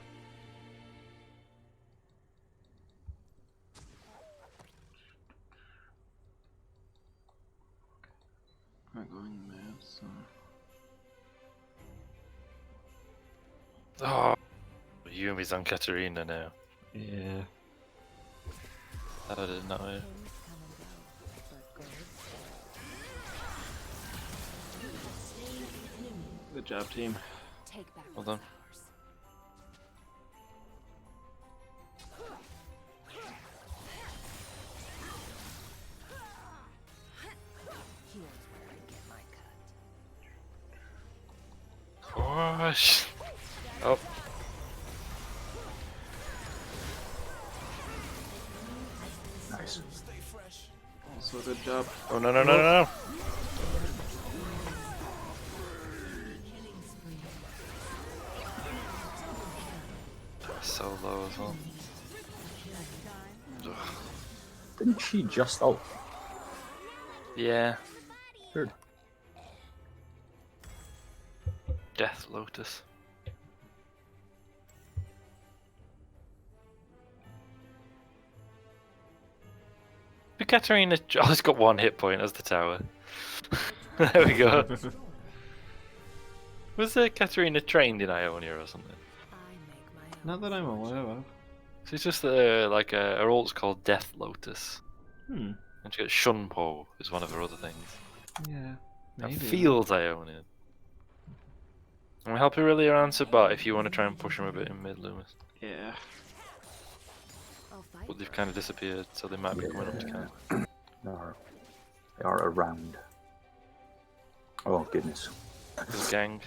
I'm going there, so... Oh, Yumi's on Katarina now. Yeah. That I didn't know. Things come and go, but gold stays. Good job, team. Take back Well what's done. ours. Here's where I get my cut. Gosh. Oh, Nice. Also, good job. oh no no no no no! So low as well. Ugh. Didn't she just ult? Yeah, Weird. Death Lotus. But Katarina, oh, it's got one hit point as the tower. There we go. Was Katarina trained in Ionia or something? I make my own. Not that I'm aware of. She's just like her ult's called Death Lotus, Hmm. and she got Shunpo is one of her other things. Yeah. And Maybe. Fields Ionian. And we'll help you really answer bot if you want to try and push him a bit in mid, Loomis. Yeah. I'll fight. But they've kind of disappeared, so they might be coming up to camp. They are around. Oh goodness. There's a gang.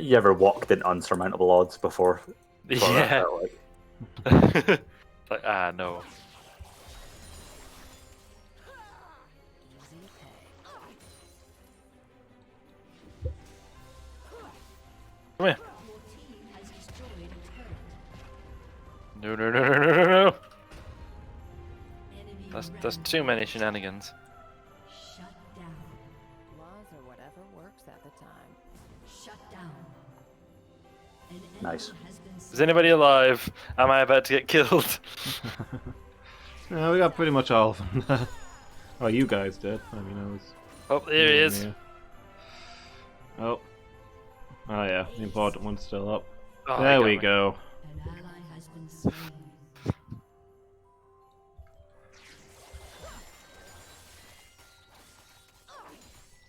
You ever walked in unsurmountable odds before? Before that Yeah. felt like? Like, ah, no. Easy pay. Come here. Your team has destroyed a turret. No, no, no, no, no, no, no. Enemy That's too many shenanigans. shut down. Laws or whatever works at the time. Shut down. An enemy Nice. has been Is anybody alive? Am I about to get killed? No, we got pretty much all of them there. Oh, you guys did. I mean, I was... Oh, there he is. Yeah. Oh. Oh yeah, the important one's still up. Oh, There he we got me. go. An ally has been slain.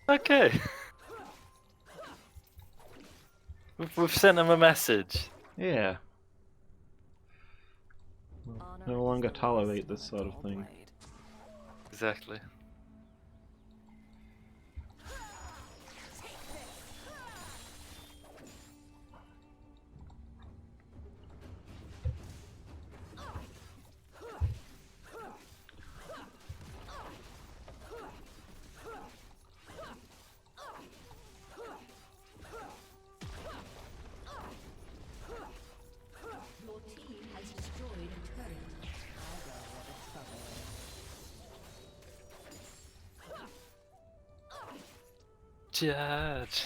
Okay. We've sent him a message. Yeah. Honor No is longer the tolerate lowest this sort of gold thing. blade. Exactly. Your team has destroyed a turret. I'll go where the trouble is. Judge.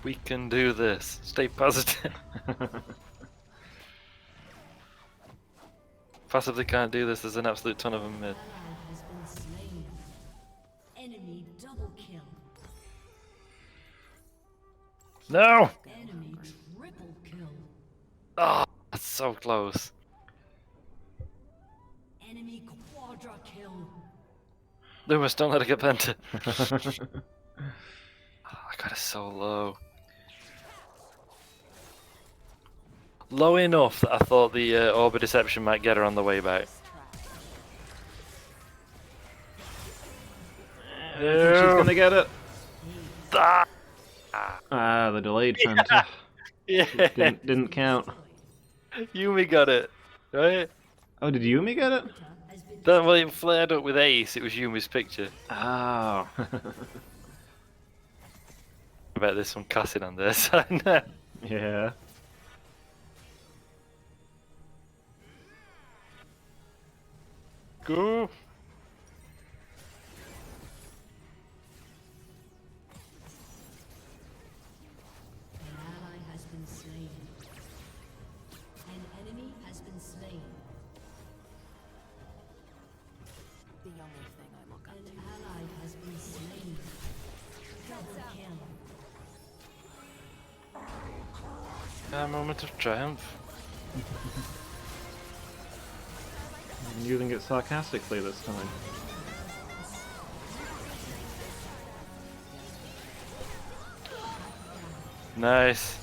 We can do this. Stay positive. Possibly can't do this. There's an absolute ton of them mid. Ally has been slain. Enemy double kill. No! Enemy triple kill. Oh, that's so close. Enemy quadra kill. Loomis, don't let it get Penta. I got it so low. Low enough that I thought the Orb of Deception might get her on the way back. This track. I think she's gonna get it. Ah! Ah, the delayed Fanta. Yeah, Didn't count. Yumi got it, right? Oh, did Yumi get it? Has been That when it flared up with Ace, it was Yumi's picture. Oh. I bet there's some cussing on their side now. Yeah. Go. the only thing I look up An to. ally has been slain. Double kill. A moment of triumph. I'm using it sarcastically this time. Nice.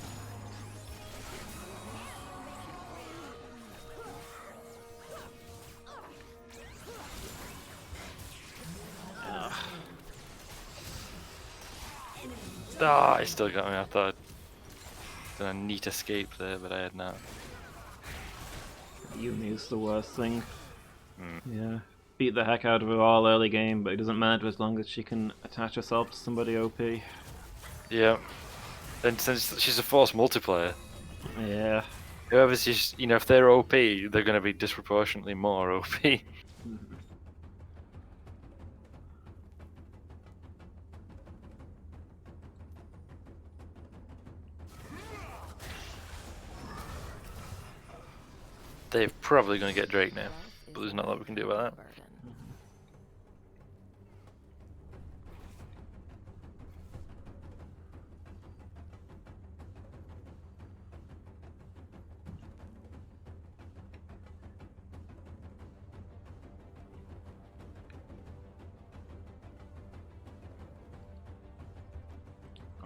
Ah, he still got me. I thought I'd done a neat escape there, but I had not. Yumi's the worst thing. Mm. Yeah. Beat the heck out of her all early game, but it doesn't matter as long as she can attach herself to somebody OP. Yeah. And since she's a force multiplayer, Yeah. whoever's just, you know, if they're OP, they're going to be disproportionately more OP. They're probably going to get Drake now, but there's not a lot we can do about that. Burden.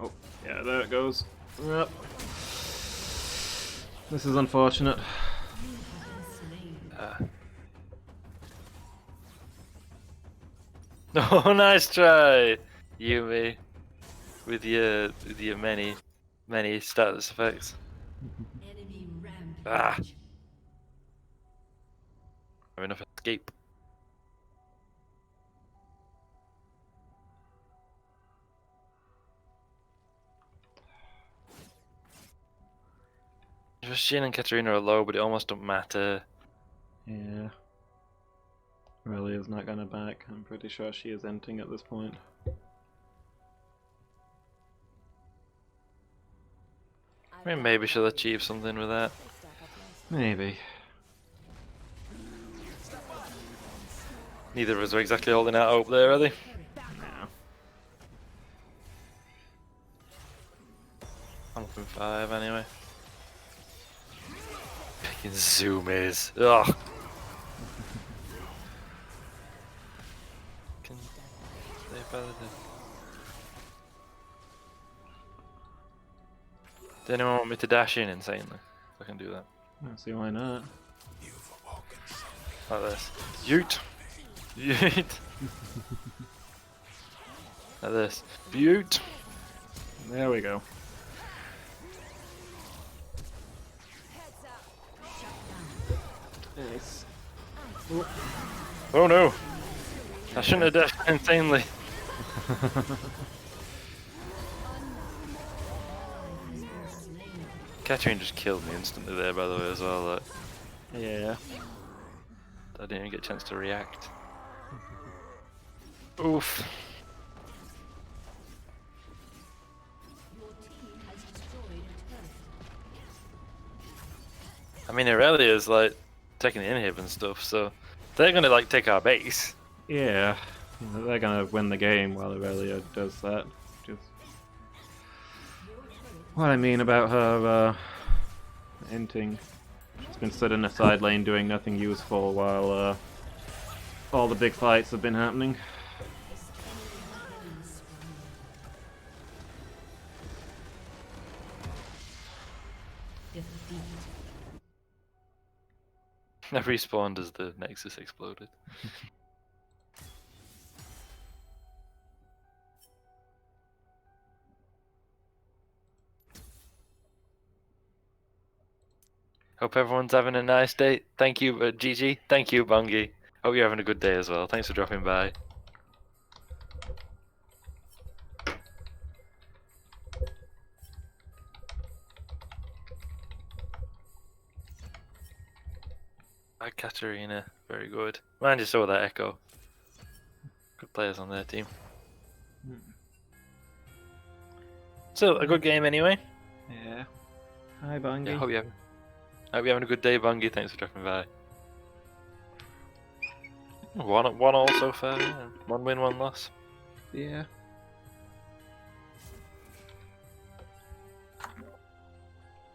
Oh, yeah, there it goes. Yep. This is unfortunate. Oh, nice try, Yumi, with your many status effects. Enemy rampage. Ah. Have enough escape. Just Shin and Katarina are low, but it almost don't matter. Yeah. Really is not gonna back. I'm pretty sure she is ending at this point. I mean, maybe she'll achieve something with that. Maybe. Neither of us are exactly holding out hope there, are they? No. I'm up in 5 anyway. Picking zoomies. Ugh. Can they better do? Does anyone want me to dash in insanely? I can do that. I don't see why not. Like this. Ute! Ute! Like this. Butte! There we go. Nice. Oh no! I shouldn't have dashed insanely. Katarina just killed me instantly there, by the way, as well. Like, Yeah. I didn't even get a chance to react. Oof. Your team has destroyed a turret. I mean, Aurelia's like taking the inhib and stuff, so they're gonna like take our base. Yeah. They're gonna win the game while Aurelia does that. Just what I mean about her inting. She's been stood in a side lane doing nothing useful while all the big fights have been happening. Defeat. I respawned as the Nexus exploded. Hope everyone's having a nice day. Thank you, GG. Thank you, Bungie. Hope you're having a good day as well. Thanks for dropping by. Hi, Katarina. Very good. Man, you saw that Echo. Good players on their team. So, a good game anyway. Yeah. Hi, Bungie. Yeah, hope you're having a good day, Bungie. Thanks for dropping by. One also fair. Yeah. One win, one loss. Yeah.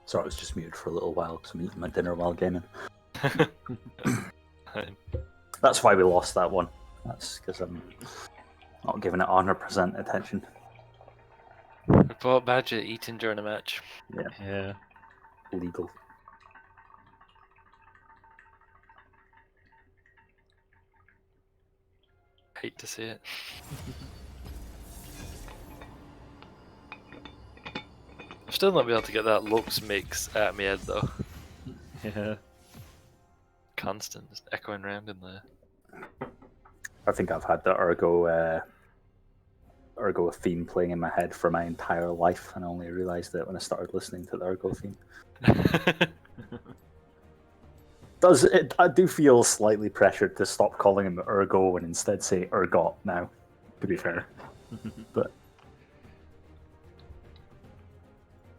Sorry, I was just muted for a little while because I'm eating my dinner while gaming. That's why we lost that one. That's because I'm not giving it 100% attention. Report Badger eating during a match. Yeah, Yeah. legal. Hate to see it. I've still not been able to get that Lux mix out of my head though. Yeah. Constant, just echoing around in there. I think I've had the Ergo theme playing in my head for my entire life, and I only realised it when I started listening to the Ergo theme. I do feel slightly pressured to stop calling him Ergo and instead say Ergot now, to be fair. But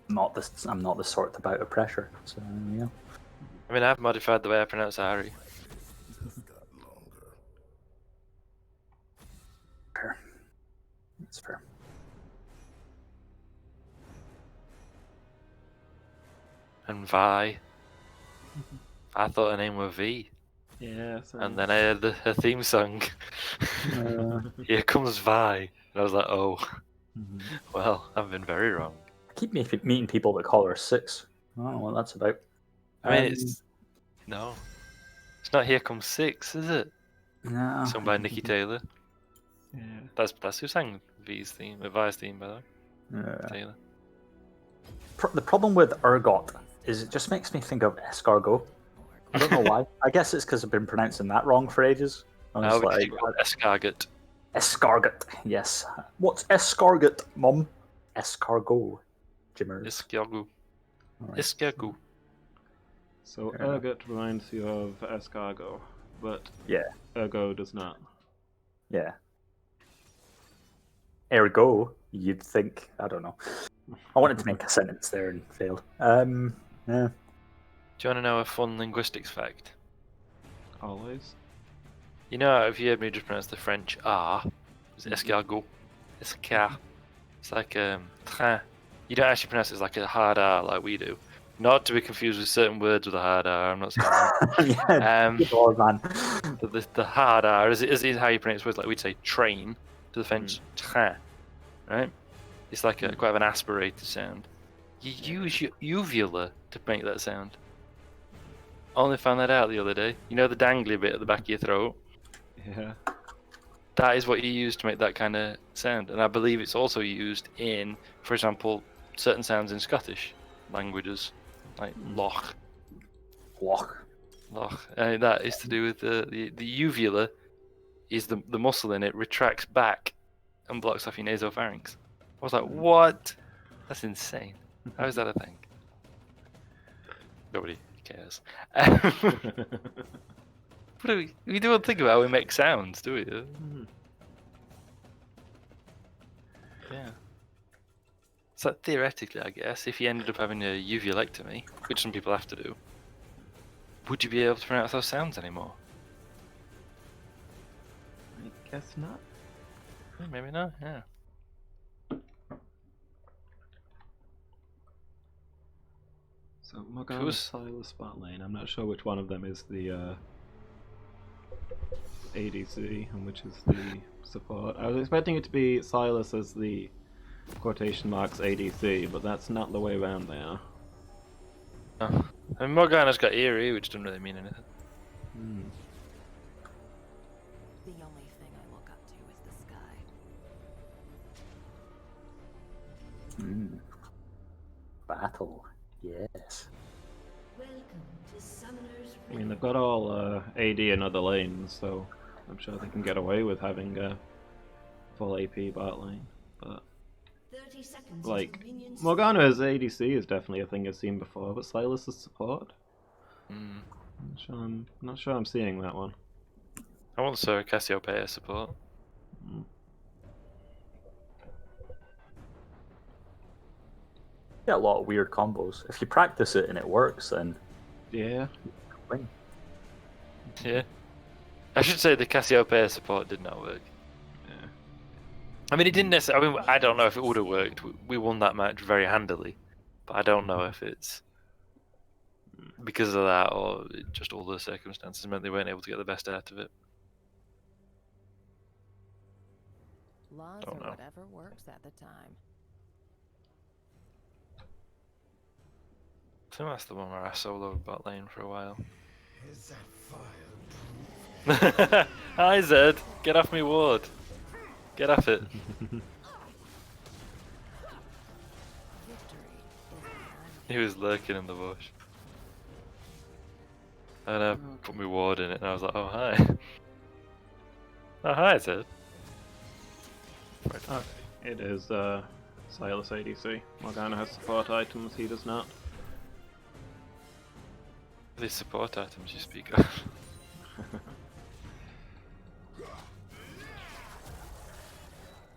I'm not the sort to bout of pressure, so yeah. I mean, I've modified the way I pronounce Ari. Fair. That's fair. And Vi. I thought her name was V. Yeah. So... And then I heard her theme song. Here comes Vi. And I was like, oh, well, I've been very wrong. I keep meeting people that call her Six. I don't know what that's about. I mean, it's... No. It's not Here Comes Six, is it? No. Sung by Nikki Taylor. Yeah. That's who sang Vi's theme, Vi's theme, by the way. Yeah. Taylor. The problem with Ergot is it just makes me think of escargot. I don't know why. I guess it's because I've been pronouncing that wrong for ages. I was like, Escargot. escargot, yes. What's escargot, Mum? Escargot, Jimmers. Escargot. Alright. Escargot. So Fair enough. ergot reminds you of escargot, but Yeah, ergo does not. yeah. Ergo, you'd think. I don't know. I wanted to make a sentence there and failed. Yeah. Do you want to know a fun linguistics fact? Always. You know, if you heard me just pronounce the French R, it's escargot. Escar. It's like train. You don't actually pronounce it as like a hard R like we do. Not to be confused with certain words with a hard R. I'm not saying that. Yeah, good lord, man. The hard R is how you pronounce words. Like we'd say train to the French train, right? It's like quite of an aspirated sound. You use your uvula to make that sound. Only found that out the other day. You know the dangly bit at the back of your throat? Yeah. That is what you use to make that kind of sound. And I believe it's also used in, for example, certain sounds in Scottish languages, like loch. Loch. Loch. That is to do with the uvula is the muscle in it retracts back and blocks off your nasopharynx. I was like, what? That's insane. How is that a thing? Nobody cares. But we don't think about how we make sounds, do we? Yeah. So theoretically, I guess, if you ended up having a uvulectomy, which some people have to do, would you be able to pronounce those sounds anymore? I guess not. Yeah, maybe not, yeah. So Morgana, Silas, bot lane. I'm not sure which one of them is the ADC and which is the support. I was expecting it to be Silas as the quotation marks ADC, but that's not the way around there. Oh. And Morgana's got Eerie, which doesn't really mean anything. The only thing I look up to is the sky. Battle. Yes. Welcome to Summoner's I mean, they've got all AD in other lanes, so I'm sure they can get away with having a full AP bot lane. But 30 seconds like, until minions Morgana as ADC is definitely a thing I've seen before, but Silas as support? Not sure I'm seeing that one. I want Sir Cassiopeia support. Yeah, a lot of weird combos. If you practice it and it works, then Yeah. win. Yeah. I should say the Cassiopeia support did not work. Yeah. I mean, it didn't necessarily. I mean, I don't know if it would have worked. We won that match very handily, but I don't know if it's because of that or just all the circumstances meant they weren't able to get the best out of it. Laws Don't or know. whatever works at the time. I think that's the one where I soloed bot lane for a while. Is that fire? Hi Zed, get off me ward. Get off it. Victory is behind He was lurking in the bush. And I put my ward in it and I was like, oh hi. Oh hi Zed. Okay, it is Silas ADC. Morgana has support items, he does not. These support items you speak of.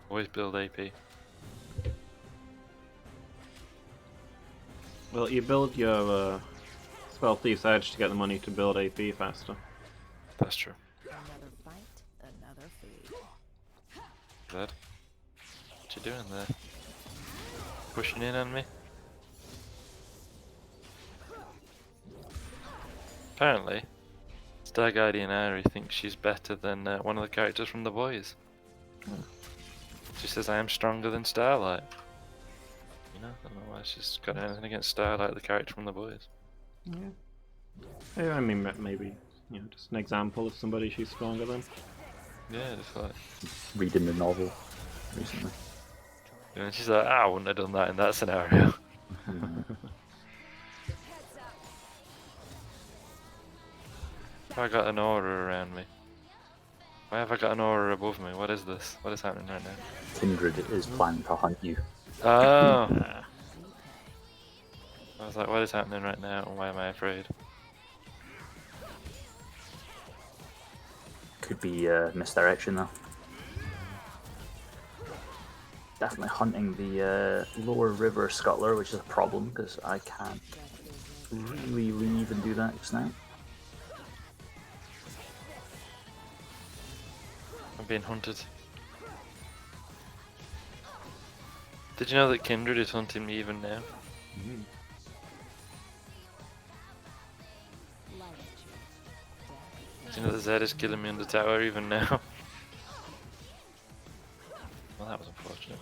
Always build AP. Well, you build your Spell Thief's Edge to get the money to build AP faster. That's true. another fight, another feed. Zed. What you doing there? Pushing in on me? Apparently, Star Guardian Ari thinks she's better than one of the characters from The Boys. She says I am stronger than Starlight. You know, I don't know why she's got anything against Starlight, the character from The Boys. Yeah, I mean, maybe, you know, just an example of somebody she's stronger than. Yeah, just like, Reading the novel recently. and she's like, I wouldn't have done that in that scenario. I got an aura around me. Why have I got an aura above me? What is this? What is happening right now? Kindred is planning to hunt you. Oh! Ah, I was like, what is happening right now and why am I afraid? Could be misdirection though. Definitely hunting the lower river scuttler, which is a problem because I can't really leave and do that just now. I'm being hunted. Did you know that Kindred is hunting me even now? Light at you. Did you know that Zed is killing me in the tower even now? Well, that was unfortunate.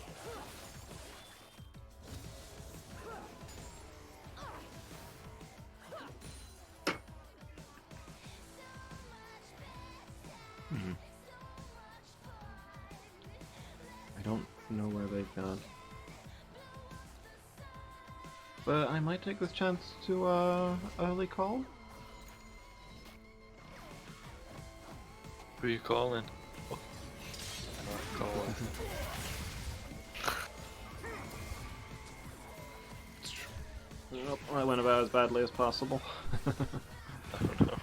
I don't know where they've gone. But I might take this chance to early call. Who are you calling? Oh. Calling. Yep, I went about as badly as possible. I don't know.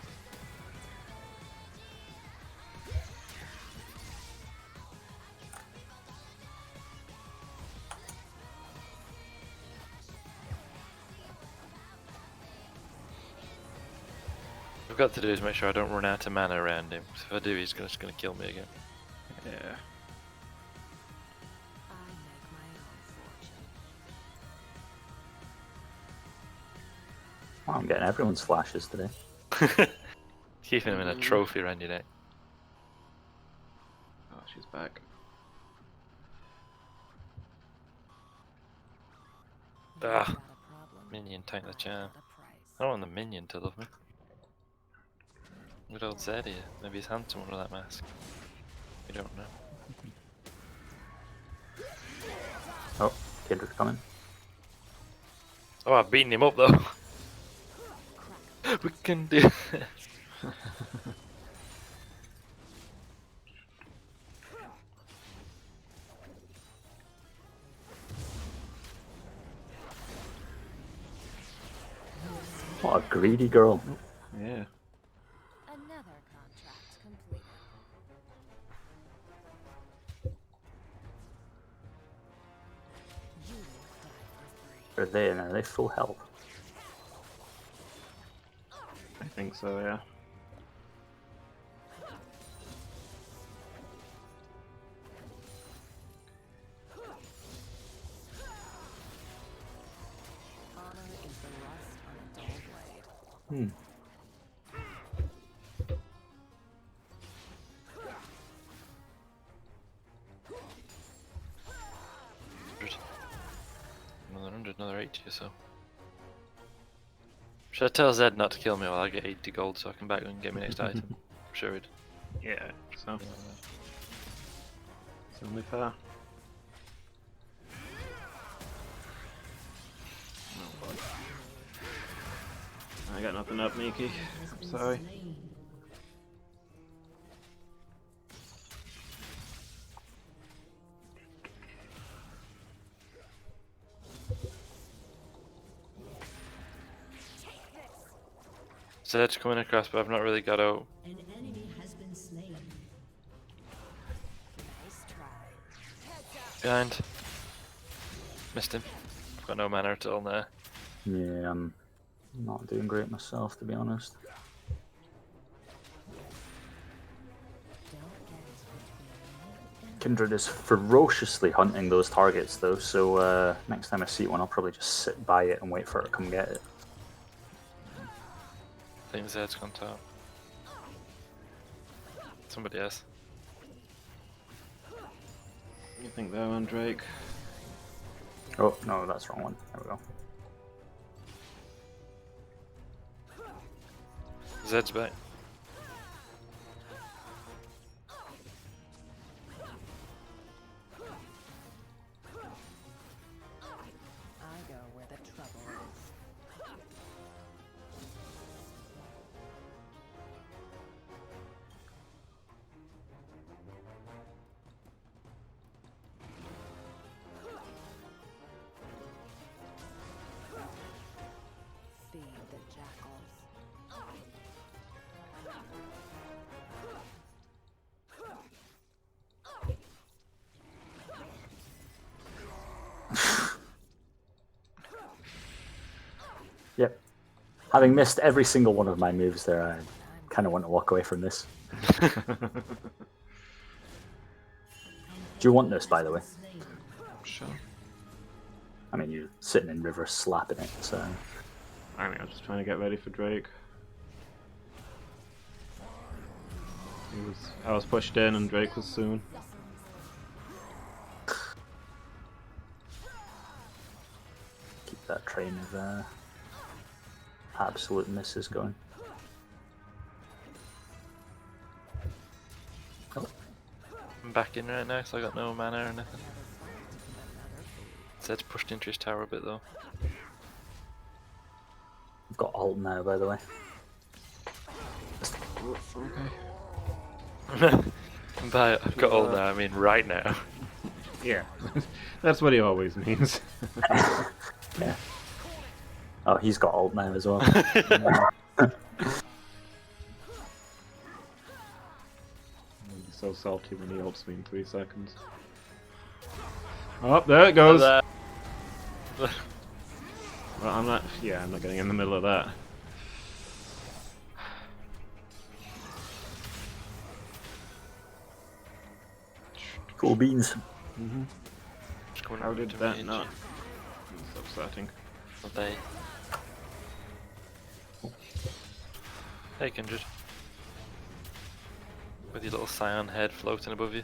What I've got to do is make sure I don't run out of mana around him. If I do, he's just gonna kill me again. Yeah. I make my own fortune. Wow, I'm getting everyone's flashes today. Keeping him in a trophy around your neck. Oh, she's back. Ah, Got a problem, minion tank the I've charm. got a price. I don't want the minion to love me. Good old Zed here. Maybe he's handsome under that mask. We don't know. Oh, Kindred coming. Oh, I've beaten him up though. We can do this. What a greedy girl. Yeah. Another contract completed. You die for free. Are they, and are they full health? I think so, yeah. Hmm. Another 100, another 80 or so. Should I tell Zed not to kill me while I get 80 gold so I can back and get my next item? I'm sure he'd. Yeah, so it's only fair. Oh, God. I got nothing up, Miki. Sorry. Zed's coming across, but I've not really got out. An enemy has been slain. Nice try. Behind. Missed him. I've got no mana at all there. Yeah, I'm not doing great myself, to be honest. Kindred is ferociously hunting those targets, though, so next time I see one, I'll probably just sit by it and wait for her to come get it. I think Zed's gone top. Somebody else. You think they're on Drake? Oh, no, that's the wrong one. There we go. Zed's back. I go where the trouble is. Feed the jackals. Yep. Having missed every single one of my moves there, I kind of want to walk away from this. Do you want this, by the way? Sure. I mean, you're sitting in river slapping it, so... I mean, I was just trying to get ready for Drake. I was pushed in and Drake was soon. Keep that train of absolute misses going. Oh, I'm back in right now, so I got no mana or anything. Zed's pushed into his tower a bit though. I've got ult now, by the way. By I've got all now, I mean right now. Yeah, that's what he always means. Yeah. Oh, he's got ult now as well. I'd be so salty when he ults me in 3 seconds. Oh, there it goes! Well, I'm not. Yeah, I'm not getting in the middle of that. Cool beans. Just going How over did to that mid. not? It's upsetting. Well, they. Hey, Kindred. With your little scion head floating above you.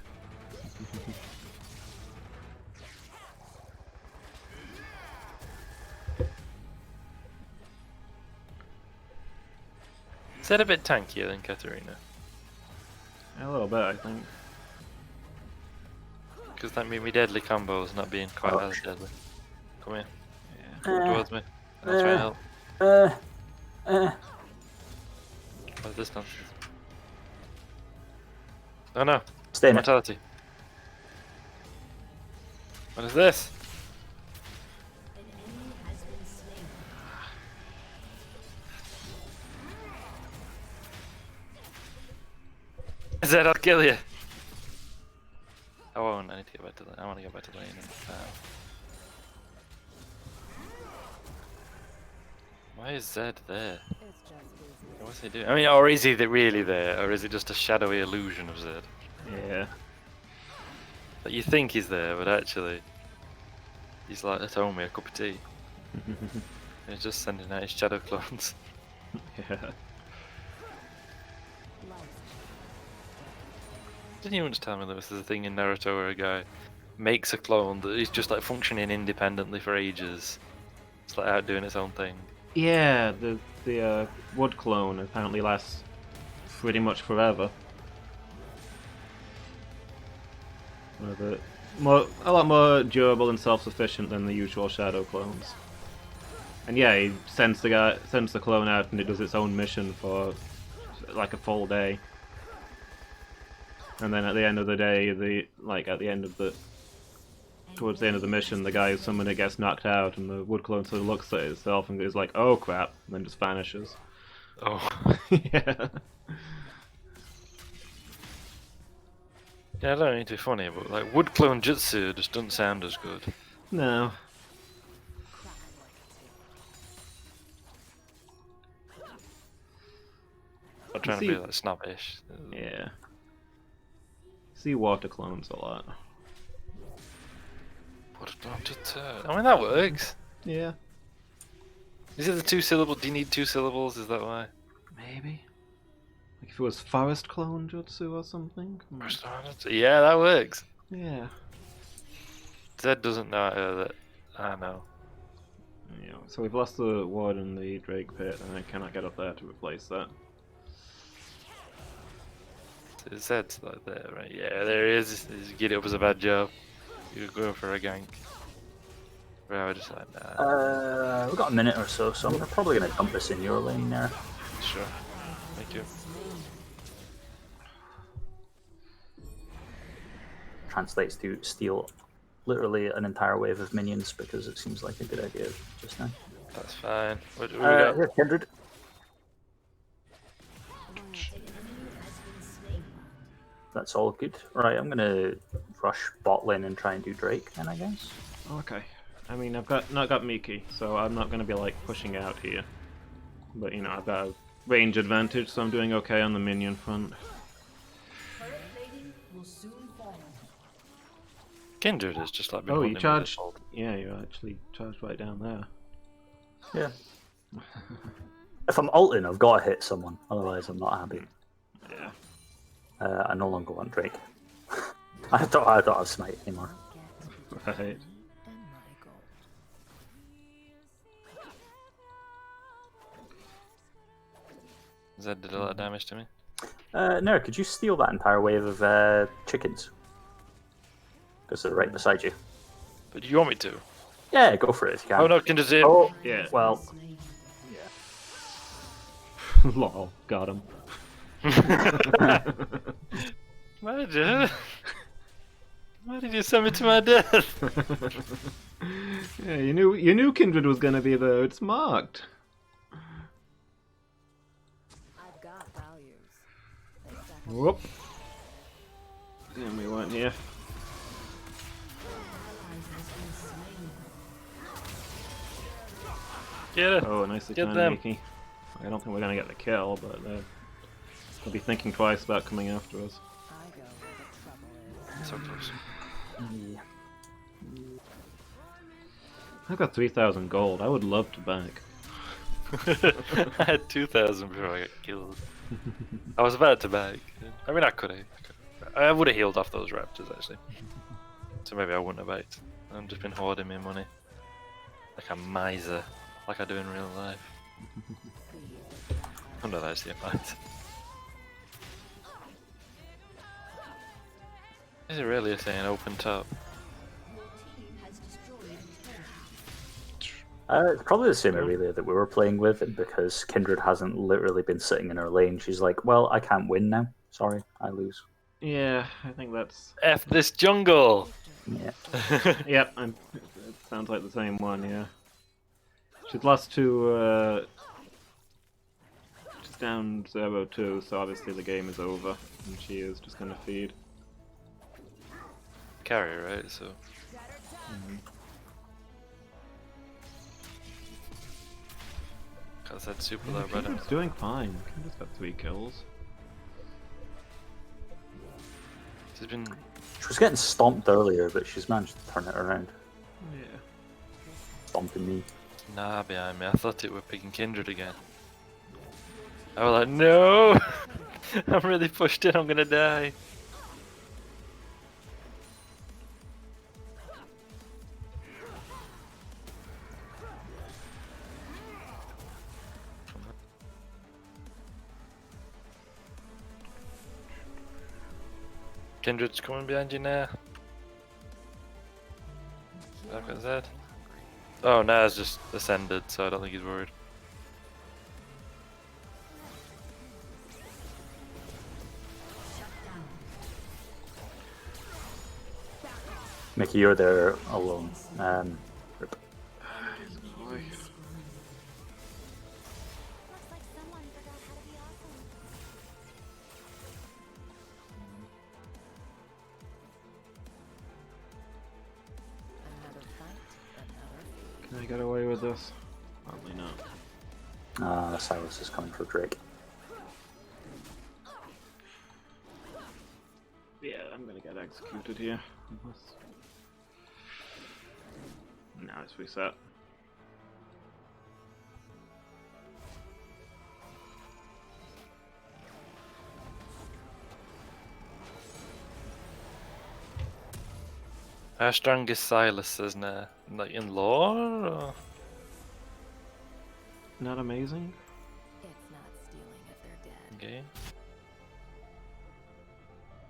Is that a bit tankier than Katarina? A little bit, I think. Because that means me deadly combos not being quite Oh. as deadly. Come here. Yeah. Come towards me. I'll try and help. What's this nonsense? Oh no! Stay in it. Mortality. What is this? An enemy has been slain. Zed, I'll kill you! I won't, I need to get back to the I want to get back to the lane. Why is Zed there? It's just easier. What's he doing? I mean, or is he really there? Or is it just a shadowy illusion of Zed? Yeah. Like, you think he's there, but actually, he's like at home with a cup of tea. And he's just sending out his shadow clones. Yeah. Didn't you once tell me there was a thing in Naruto where a guy makes a clone that is just like functioning independently for ages? It's like out doing its own thing. Yeah, the wood clone apparently lasts pretty much forever. A lot more durable and self-sufficient than the usual shadow clones. And yeah, he sends the clone out and it does its own mission for like a full day. And then at the end of the day, towards the end of the mission, the guy who summoned it gets knocked out, and the wood clone sort of looks at itself and is like, "Oh crap," and then just vanishes. Oh. Yeah. Yeah, I don't need to be funny, but like wood clone jutsu just doesn't sound as good. No. I'm trying to see- be like snobbish. Yeah. See water clones a lot. Wood clone jutsu. I mean that works. Yeah. Is it the 2 syllables? Do you need 2 syllables? Is that why? Maybe. Like if it was forest clone jutsu or something. Yeah, that works. Yeah. Zed doesn't know that. I know. Yeah. So we've lost the ward in the Drake pit, and I cannot get up there to replace that. Zed's like there, right? Yeah, there he is. Get it up as a bad job. You go for a gank. Right, just like nah. We've got a minute or so, so I'm probably going to dump this in your lane there. Sure. Thank you. Translates to steal literally an entire wave of minions because it seems like a good idea just now. That's fine. What do we got? Here's Kindred. That's all good. Right, I'm gonna rush bot lane and try and do Drake then, I guess. Okay. I mean, I've not got Miki, so I'm not gonna be like pushing out here. But you know, I've got a range advantage, so I'm doing okay on the minion front. Turret plating will soon fall. Kindred is just like. Been Oh, hunting you me charged? this whole- Yeah, you actually charged right down there. Yeah. If I'm ulting, I've got to hit someone, otherwise I'm not happy. Yeah. I no longer want Drake. I thought I'd smite anymore. Right. And my goal. Zed did a lot of damage to me. Nera, could you steal that entire wave of chickens? Because they're right beside you. But you want me to? Yeah, go for it if you can. Oh no, Kindred's in. Oh, Yeah. well, Lol. Got him. Imagine. Why did you send me to my death? Yeah, you knew Kindred was gonna be there. It's marked. I've got values. They stack up. Whoop. Damn, we weren't here. Get it. Oh, nicely Get done, them. Miki. I don't think we're gonna get the kill, but they'll be thinking twice about coming after us. I go where the trouble is. So close. yeah. I've got 3,000 gold. I would love to back. I had 2,000 before I got killed. I was about to back. I mean, I could have. I would have healed off those raptors actually. So maybe I wouldn't have backed. I've just been hoarding my money like a miser, like I do in real life. Oh no, that's the impact. Is it really a saying open top? Your team has destroyed a turret. It's probably the same Aurelia that we were playing with, and because Kindred hasn't literally been sitting in her lane, she's like, well, I can't win now. Sorry, I lose. Yeah, I think that's. F this jungle! Yeah. Yep, it sounds like the same one. Yeah. She's lost to. She's down 0-2, so obviously the game is over, and she is just gonna feed. Carrier, right? So. Cause that's super low, but Kindred's doing fine. Kindred's got 3 kills. she's been. She was getting stomped earlier, but she's managed to turn it around. Yeah. Stomping me. Nah, behind me. I thought it were picking Kindred again. I was like, no! I'm really pushed in, I'm gonna die. Kindred's coming behind you now. Back at Z. Oh, Naz just ascended, so I don't think he's worried. Mickey, you're there alone. Rip. Looks like someone forgot how to be awesome. Another fight, another feat. Can I get away with this? Probably not. Silas is coming for Drake. Yeah, I'm gonna get executed here. Now it's reset. How strong is Silas as now? Like in lore? Or? Not amazing. It's not stealing if they're dead. Okay.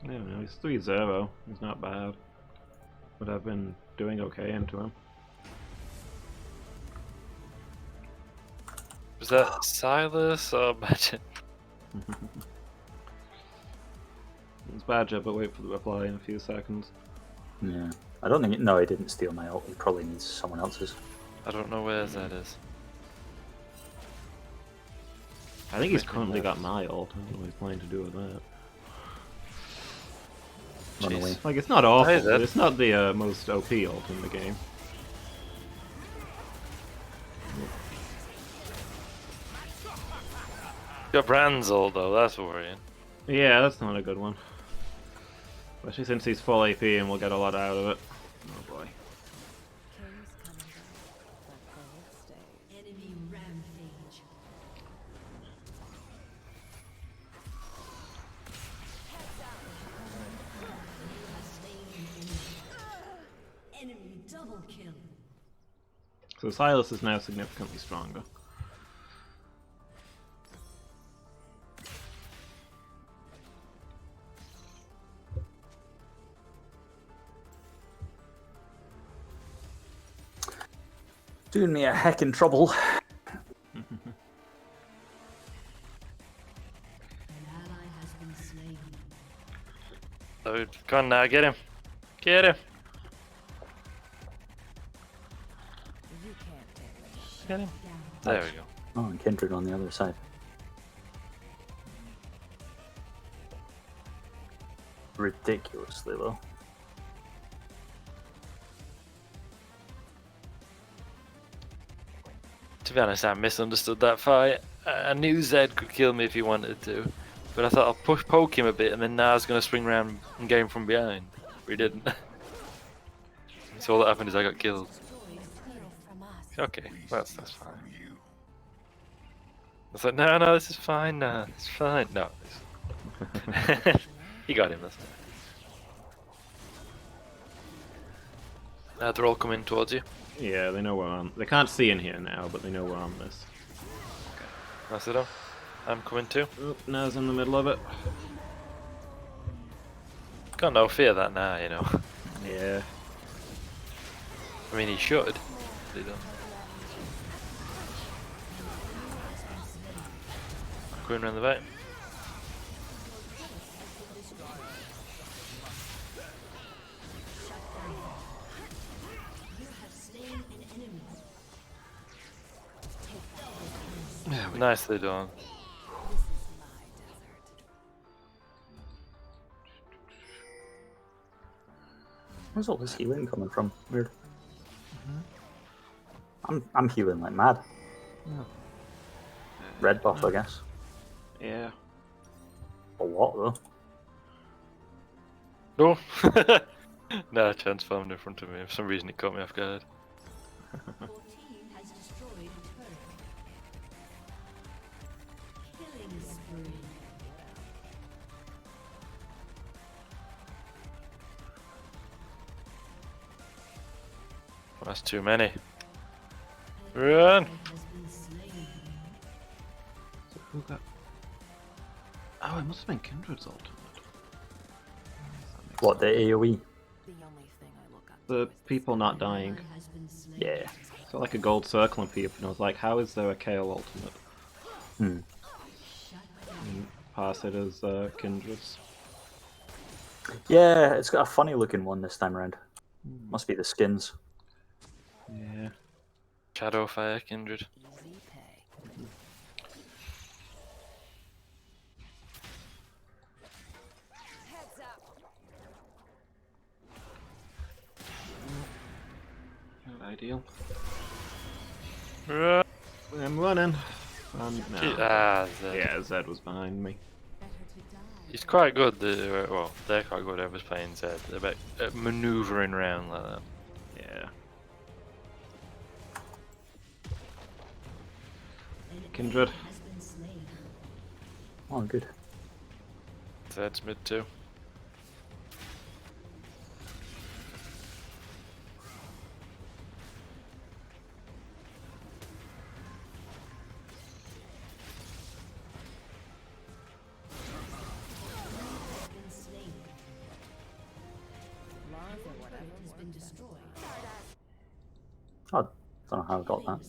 I don't know, he's 3-0. He's not bad. But I've been doing okay into him. Was that Silas or Badger? It's Badger, but wait for the reply in a few seconds. Yeah. I don't think. No, he didn't steal my ult. He probably needs someone else's. I don't know where that is. I think he's currently got my ult. I don't know what he's planning to do with that. Run Jeez. away. Like, it's not awful, is it? but it's not the most OP ult in the game. Got Brand's ult though, that's worrying. Yeah, that's not a good one. Especially since he's full AP and we'll get a lot out of it. Oh boy. King's coming back, but gold stays. Enemy rampage. You have slain an enemy. Enemy double kill. So Silas is now significantly stronger. Doing me a heckin' trouble. An ally has been slain. So, come on now, get him. Get him. You can't take me. Get him. Down. There we go. Oh, and Kindred on the other side. Ridiculously low. To be honest, I misunderstood that fight. I knew Zed could kill me if he wanted to, but I thought I'll poke him a bit and then Nars gonna swing around and get him from behind. But he didn't. So all that happened is I got killed. Steal from us. Okay, that's fine. I was like, no, this is fine, no, it's fine. No. He got him, that's fine. They're all coming towards you. Yeah, they know we're on. They can't see in here now, but they know we're on this. That's it. I'm coming too. Oh, Now's in the middle of it. Got no fear that now, you know. Yeah. I mean, he should. But he don't. Going around the back. You have slain an enemy. Nicely done. This is my desert. Where's all this healing coming from? Weird. I'm healing like mad. Red buff, I guess. Yeah. A lot though. No. No, transformed in front of me. For some reason, it caught me off guard. Your team has destroyed a turret. Killing That's too many. Run! So who got... Oh, it must have been Kindred's ultimate. What, the AoE? The only thing I look up to The is people not dying. Yeah. So like a gold circle and people, and I was like, how is there a KO ultimate? Hmm. And pass it as Kindred's. Yeah, it's got a funny looking one this time around. Must be the skins. Yeah. Shadowfire Kindred. easy pay. Not ideal. Run! I'm running. No. Zed. Yeah, Zed was behind me. He's quite good. Well, they're quite good. Whoever's playing Zed. They're about manoeuvring around like that. Yeah. Kindred. Oh, good. Zed's mid too. Laws or whatever work best. I don't know how I got that.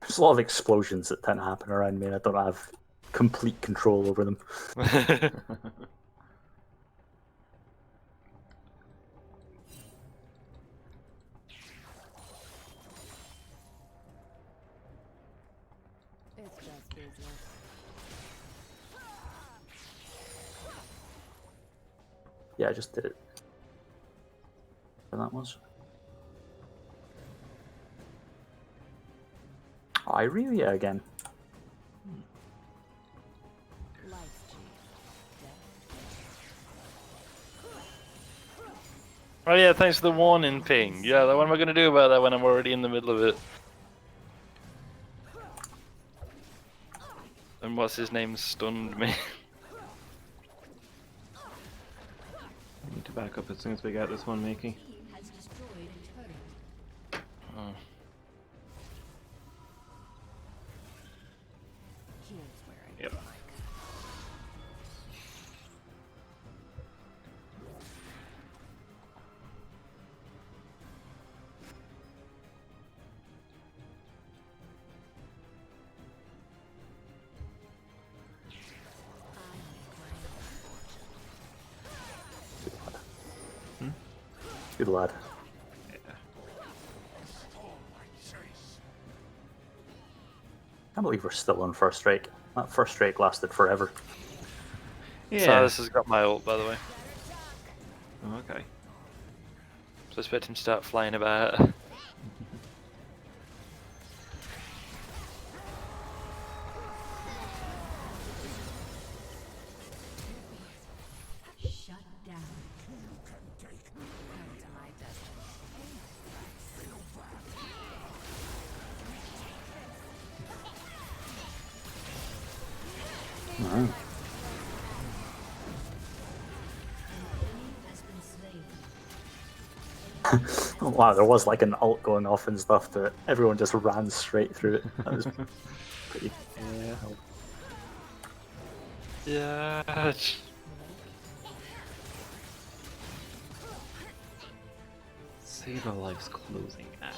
There's a lot of explosions that tend to happen around me, and I don't have complete control over them. It's just business. Yeah, I just did it. And that was. Oh, Irelia again. Life's cheap. Oh yeah, thanks for the warning ping. Yeah, what am I going to do about that when I'm already in the middle of it? And what's his name stunned me. I need to back up as soon as we get this one, Mickey. Oh. Here's where I Yep. get my cut. Good lad. I can't believe we're still on first strike. That first strike lasted forever. Yeah. Silas has got my ult, by the way. Oh, okay. So I expect him to start flying about. Shut down. Come to my destiny. Alright. Oh, wow, there was like an ult going off and stuff that everyone just ran straight through it. That was pretty. Yeah. Yeah. Saber life's closing out.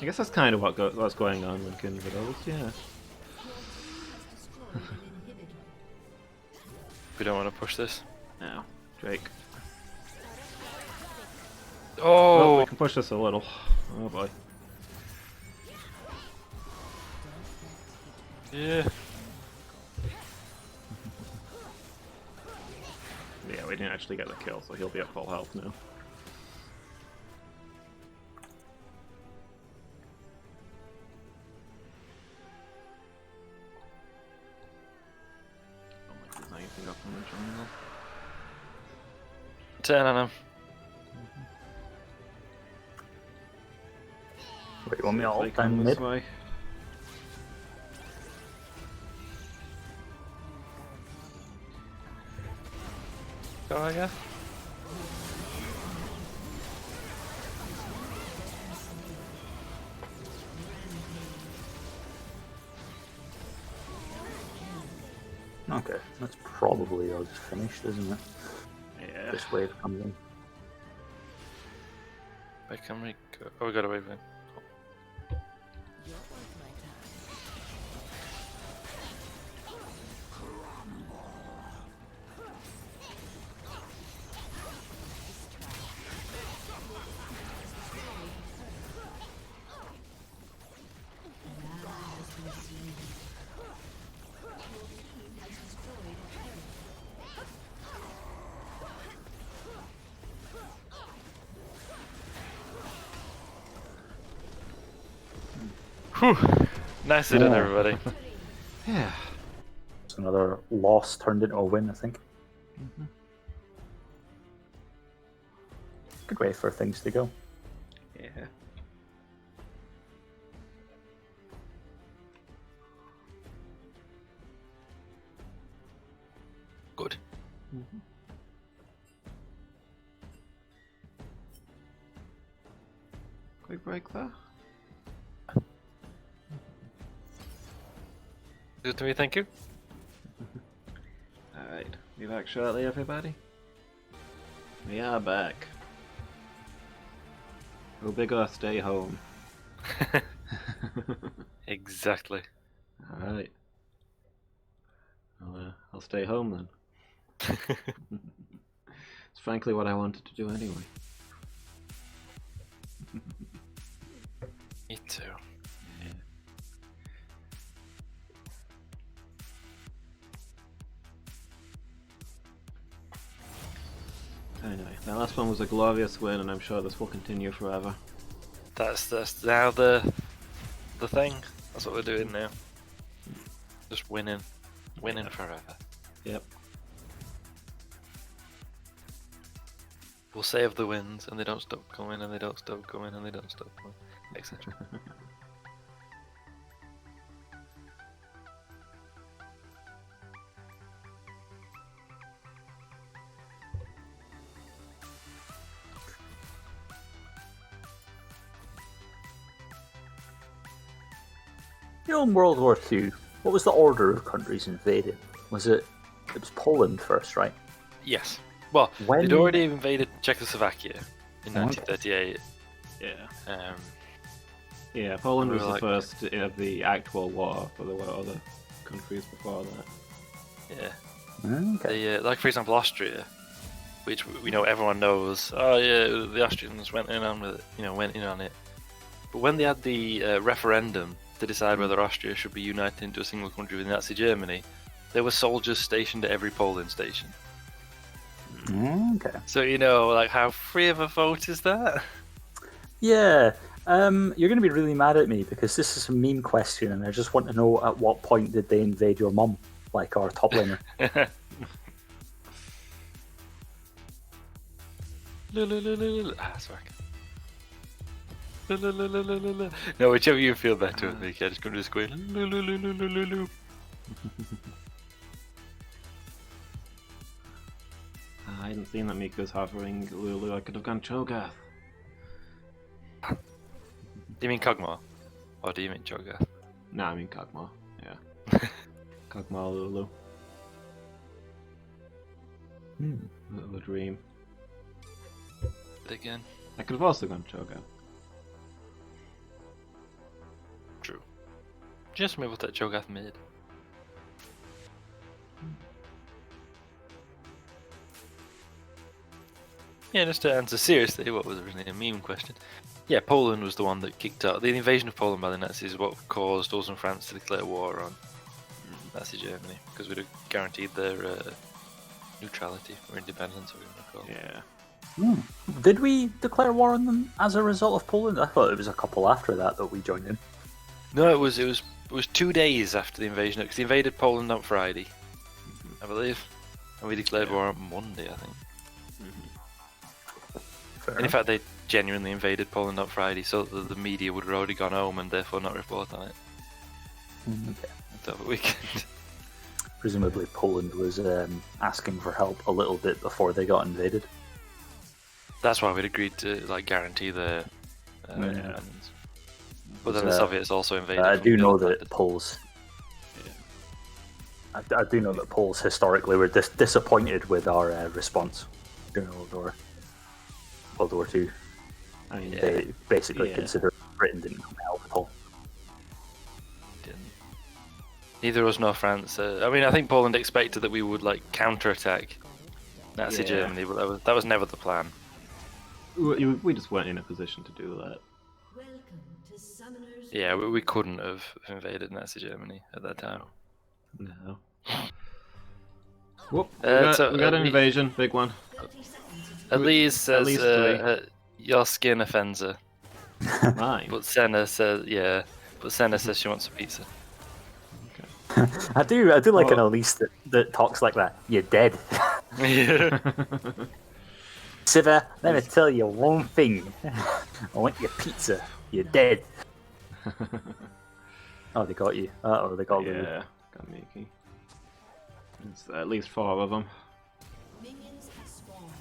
I guess that's kind of what's going on with Kindred Oaths, yeah. We don't want to push this. Now, Drake. Oh! We can push this a little. Oh boy. Yeah. Yeah, we didn't actually get the kill, so he'll be at full health now. Don't like there's anything up in the jungle. 10 on him. Wait, you want me all They down come mid? this way. Go, I guess. Okay, that's probably all just finished, isn't it? Yeah. This wave comes in. I can make. Oh, we got away with it. You're worth my time. Whew. Nicely done, Yeah. everybody. Yeah. It's another loss turned into a win, I think. Good way for things to go. Yeah. Good. Quick break there. Good to me, thank you. Alright, be back shortly, everybody. We are back. Go big or stay home. Exactly. Alright. I'll stay home then. It's frankly what I wanted to do anyway. Me too. Anyway, that last one was a glorious win, and I'm sure this will continue forever. That's now the thing. That's what we're doing now. Just winning forever. Yep. We'll save the wins, and they don't stop coming, and they don't stop coming, and they don't stop coming, etc. You know, in World War II, what was the order of countries invaded? Was it was Poland first, right? Yes. Well, When- they'd already invaded Czechoslovakia in Okay. 1938. Yeah. Yeah, Poland We was were the like- first of the actual war, but there were other countries before that. Yeah. Okay. Like for example, Austria, which we know everyone knows. Oh yeah, the Austrians went in on with it. Went in on it. But when they had the referendum to decide whether Austria should be united into a single country with Nazi Germany, there were soldiers stationed at every polling station. Okay. So like how free of a vote is that? Yeah. You're going to be really mad at me because this is a meme question, and I just want to know at what point did they invade your mum, like our top laner? Sorry. No, whichever you feel better with me, just come to square. I hadn't seen that Miko's hovering Lulu. I could have gone Cho'Gath. Do you mean Kog'Maw? Or do you mean Cho'Gath? Nah, I mean Kog'Maw. Yeah. Kog'Maw Lulu. Little dream. Again? I could have also gone Cho'Gath. True. Just maybe we'll take Cho'Gath mid. Yeah, just to answer seriously, what was originally a meme question? Yeah, Poland was the one that kicked out. The invasion of Poland by the Nazis is what caused us and France to declare war on Nazi Germany, because we'd have guaranteed their neutrality or independence, or whatever you want to call it. Yeah. Did we declare war on them as a result of Poland? I thought it was a couple after that we joined in. No, it was 2 days after the invasion, because they invaded Poland on Friday, I believe, and we declared war on Monday, I think. Fair And in enough. fact, they genuinely invaded Poland on Friday, so that the media would have already gone home and therefore not report on it. Okay. Over the weekend. Presumably Poland was asking for help a little bit before they got invaded. That's why we'd agreed to guarantee their independence. But then the Uh, Soviets also invaded. I from do know Finland. that Poles. I do know that Poles historically were disappointed with our response during World War II. I mean, They basically Yeah. considered Britain didn't help at all. Didn't. Neither us nor France. I mean, I think Poland expected that we would like counterattack Nazi Yeah. Germany, but that was never the plan. we just weren't in a position to do that. Welcome to Summoner's Yeah, we couldn't have invaded Nazi Germany at that time. No. Whoop! So, we got an we- invasion, big one. 30 seconds until At least says least three. your skin offends her, Mine. but Senna says But Senna says she wants a pizza. I do like Oh. an Elise that talks like that. You're dead. Yeah. Siva, let me tell you one thing. I want your pizza. You're dead. Oh, they got you. Oh, they got you. Yeah, got Mickey. It's at least 4 of them. minions have spawned.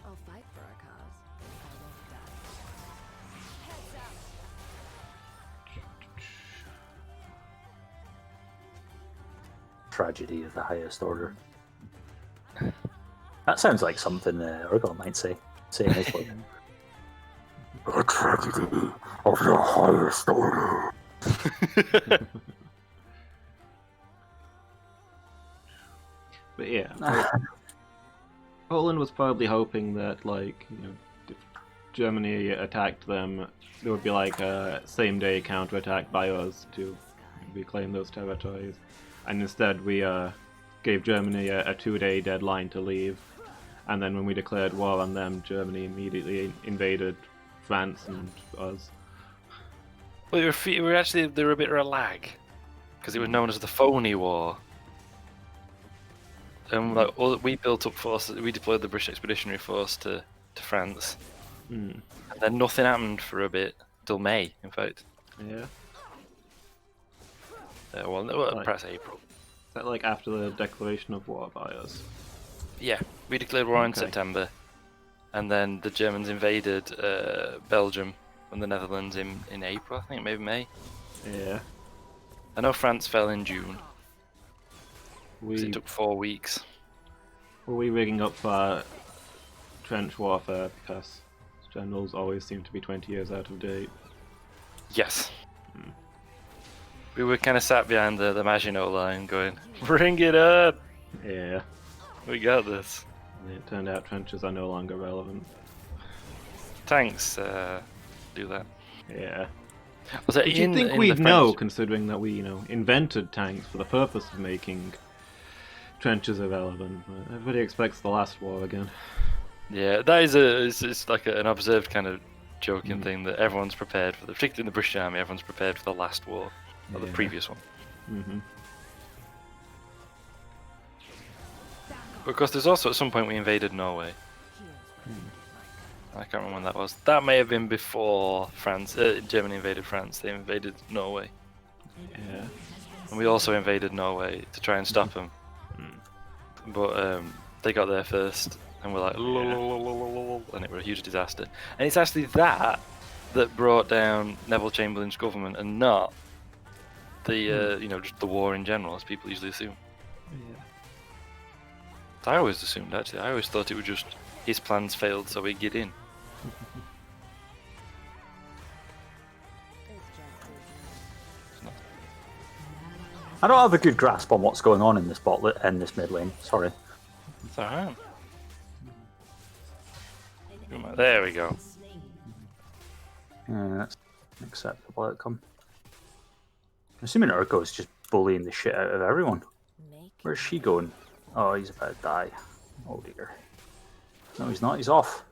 I'll fight for our cause. I won't die. Heads up. Tragedy of the highest order. That sounds like something Urgot might say. Saying his like, a tragedy of the highest order. But yeah, Poland was probably hoping that, like, you know, if Germany attacked them, there would be like a same-day counterattack by us to reclaim those territories. And instead, we gave Germany a 2-day deadline to leave. And then when we declared war on them, Germany immediately invaded France and us. Well, they were a bit of a lag because it was known as the Phony War. And like we built up forces, we deployed the British Expeditionary Force to France, Mm. and then nothing happened for a bit till May, in fact. Yeah. Well, Right. perhaps April. Is that like after the declaration of war by us? Yeah, we declared war in Okay. September, and then the Germans invaded Belgium and the Netherlands in April, I think, maybe May. Yeah. I know France fell in June, 'cause We it took 4 weeks. were we rigging up for trench warfare because generals always seem to be 20 years out of date. Yes. We were kind of sat behind the Maginot Line going, bring it up! Yeah. We got this. And it turned out trenches are no longer relevant. Tanks do that. Yeah. Was it But you'd think in we'd the know, French- considering that we, invented tanks for the purpose of making trenches irrelevant. But everybody expects the last war again. Yeah, that is it's like an observed kind of joking thing that everyone's prepared for, particularly in the British Army, everyone's prepared for the last war, or the Yeah. previous one. Mm-hmm. But of course, there's also at some point we invaded Norway. I can't remember when that was. That may have been before France. Germany invaded France. They invaded Norway, Yeah. and we also invaded Norway to try and stop them. But they got there first, and we're like, "Lololololol," and it was a huge disaster. And it's actually that brought down Neville Chamberlain's government, and not the just the war in general, as people usually assume. Yeah. I always assumed, actually. I always thought it was just his plans failed, so he'd get in. It's just business. I don't have a good grasp on what's going on in this mid lane. Sorry. It's alright. There we go. Yeah, that's an acceptable outcome. I'm assuming Urko is just bullying the shit out of everyone. Make Where's she going? Oh, he's about to die. Oh dear. No, he's not. He's off.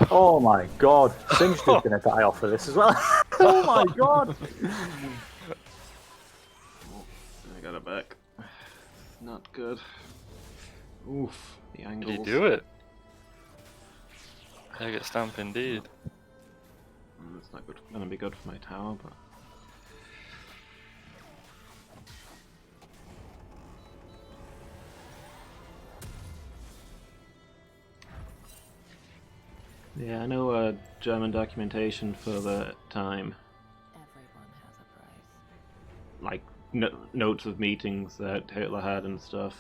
Oh my god. Sing's just gonna die off of this as well. Oh my god. I got it back. Not good. Oof. The Did angles. you do it? I get stamp indeed. It's not good. Gonna be good for my tower, but. Yeah, I know German documentation for the time notes of meetings that Hitler had and stuff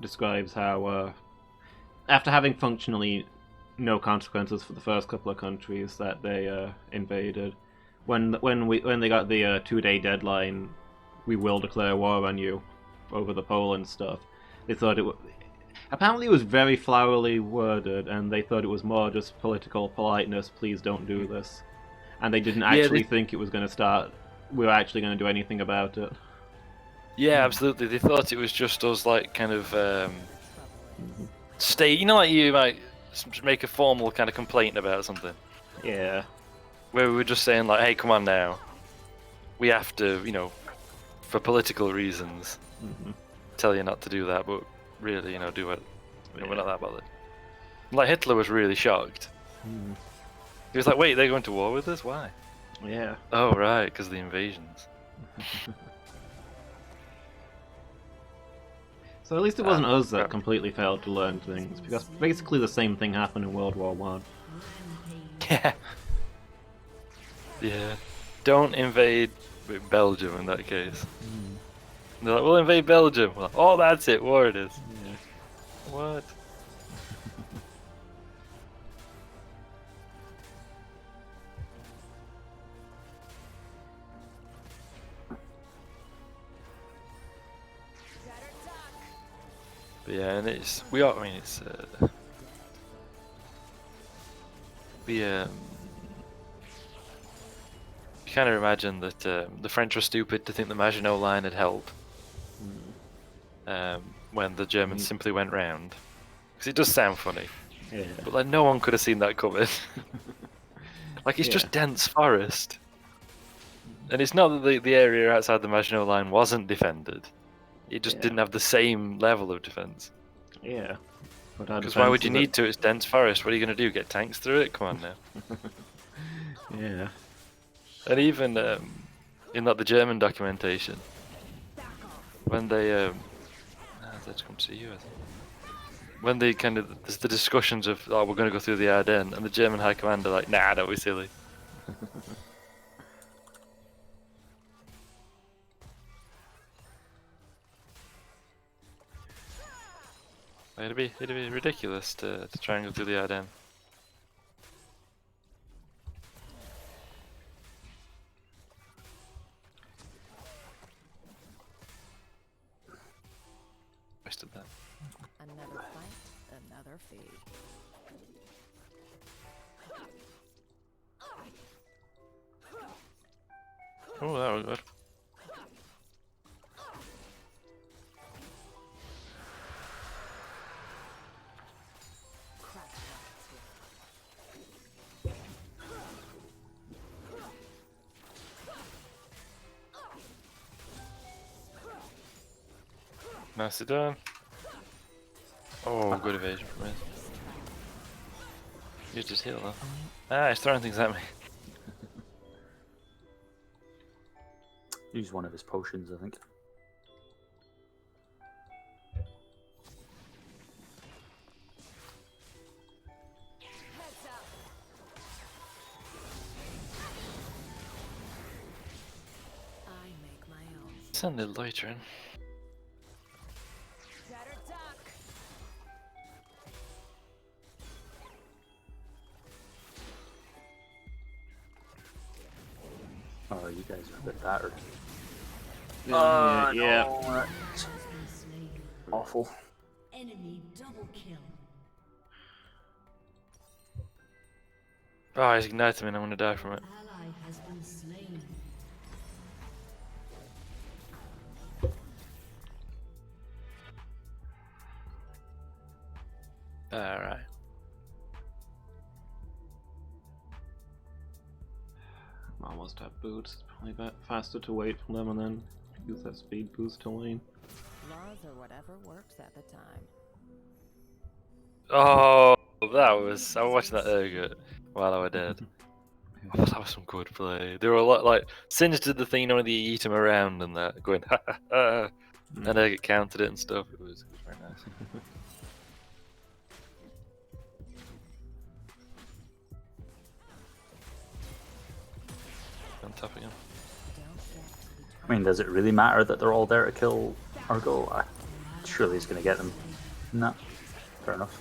describes how after having functionally no consequences for the first couple of countries that they invaded, when they got the 2-day deadline, we will declare war on you over the Poland stuff. They thought it apparently it was very flowery worded, and they thought it was more just political politeness. Please don't do this, and they didn't actually think it was going to start. We were actually going to do anything about it. Yeah, absolutely. They thought it was just us, like, kind of state. You know, like you might make a formal kind of complaint about something. Yeah. Where we were just saying, like, hey, come on now. We have to, you know, for political reasons, tell you not to do that, but really, you know, do it. You know, we're not that bothered. Like, Hitler was really shocked. He was like, wait, they're going to war with us? Why? Yeah. Oh, right, because of the invasions. So at least it wasn't us that completely failed to learn things, because basically the same thing happened in World War One. Yeah. Yeah. Don't invade Belgium in that case. They're like, we'll invade Belgium. We're like, oh, that's it. War it is. Yeah. What? But yeah, and it's I mean, it's you kind of imagine that the French were stupid to think the Maginot Line had held when the Germans simply went round. Because it does sound funny, Yeah. but like no one could have seen that coming. Like it's just dense forest, and it's not that the area outside the Maginot Line wasn't defended. It just didn't have the same level of defense. Yeah. Because why would you need to? It's dense forest. What are you going to do? Get tanks through it? Come on now. Yeah. And even in like the German documentation, when they let's come see you. I think. When they kind of there's the discussions of we're going to go through the Ardennes, and the German High Commander like, nah, don't be silly. It'd be ridiculous to try and go through the Ardennes. Wasted that. Another fight, another fee. Oh, that was good. Nicely done. Oh, good evasion from it. Used his heal though. Ah, he's throwing things at me. Use one of his potions, I think. I make my own. Send the loitering. Oh, you guys are a bit battered. Yeah. No, that's awful. Enemy double kill. Oh, he's ignited me and I'm gonna die from it. Ally has been slain. Alright. Almost have boots. It's probably a bit faster to wait for them and then use that speed boost to lane. Laws or whatever works at the time. Oh, that was. I was watching that Urgot while I was dead. Oh, that was some good play. They were a lot like Singe did the thing, you know, when they eat him around and that, going ha ha ha, and Urgot countered it and stuff. It was very nice. On top again. Don't get to be I mean, does it really matter that they're all there to kill Argo? Surely he's going to get them. No. Fair enough.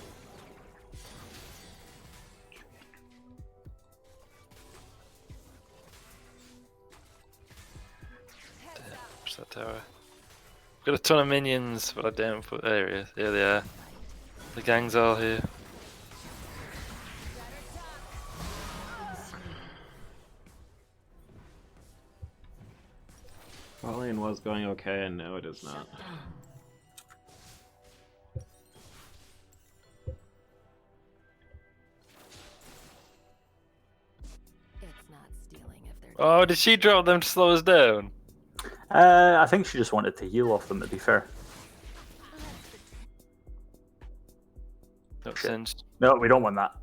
Push that tower. Got a ton of minions, but I don't put. There he is. Here they are. The gang's all here. Bot lane was going okay, and now it is not. It's not stealing if they're. Oh, did she drop them to slow us down? I think she just wanted to heal off them, to be fair. Not Shit. singed. No, we don't want that.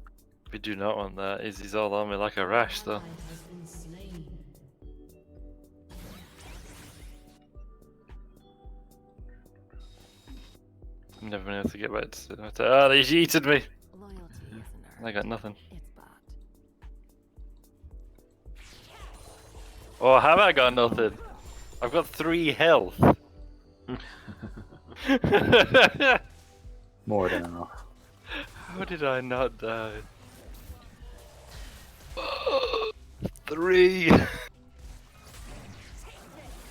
We do not want that. He's all on me like a rash, though. has been slain. I've never been able to get back to. Oh, they yeeted me. Loyalty isn't earned. I got nothing. It's bought. Oh, have I got nothing? I've got 3 health. More than enough. How did I not die? 3.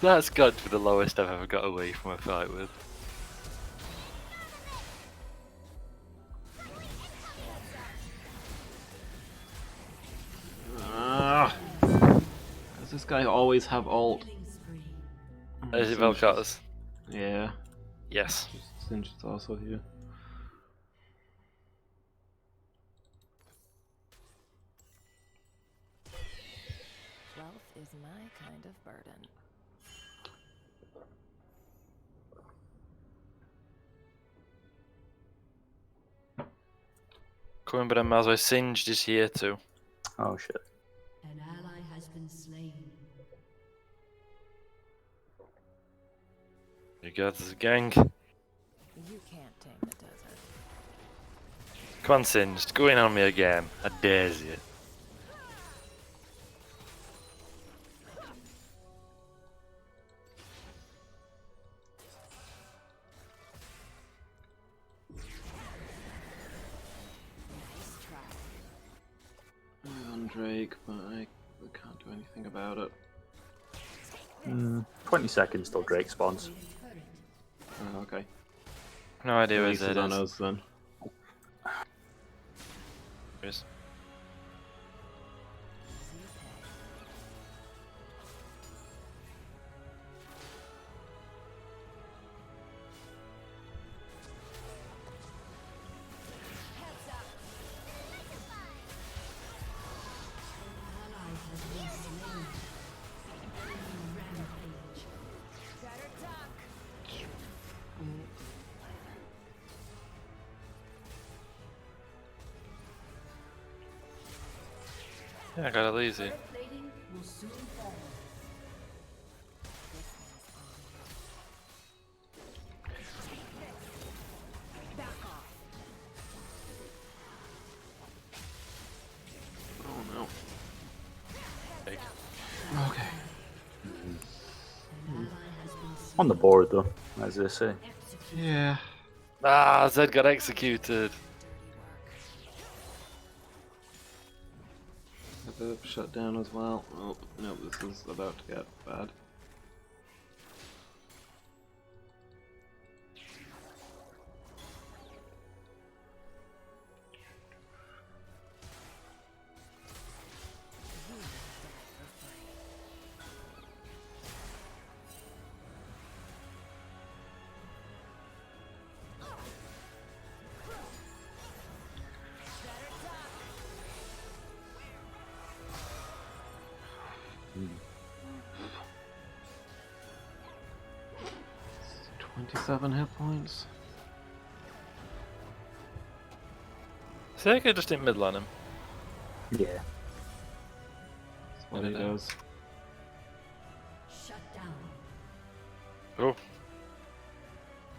That's got to be the lowest I've ever got away from a fight with. Does this guy always have ult? Killing spree. Is it Vel'Koz? Yeah. Yes. Singe is also here. Wealth is my kind of burden. Coming, but I might as well Singed is here too. Oh shit. An ally has been slain. You got this gang. You can't tame the desert. Come on, Singed. Go in on me again. I dare you. Nice try. I'm on Drake, but I can't do anything about it. 20 seconds till Drake spawns. Oh, okay. No idea At where least Zed it's on is. us then. There is. Ally has been slain. Rampage. Yeah, I got it easy. Plating will soon fall. Oh no. Big. Okay. An ally has been slain. On the board though, as they say. Yeah. Ah, Zed got executed. The shut down as well. Oh no, this is about to get bad. It's 27 hit points. So I could just hit middle on him. Yeah. That's what he I don't know. does. Shut down. Oh.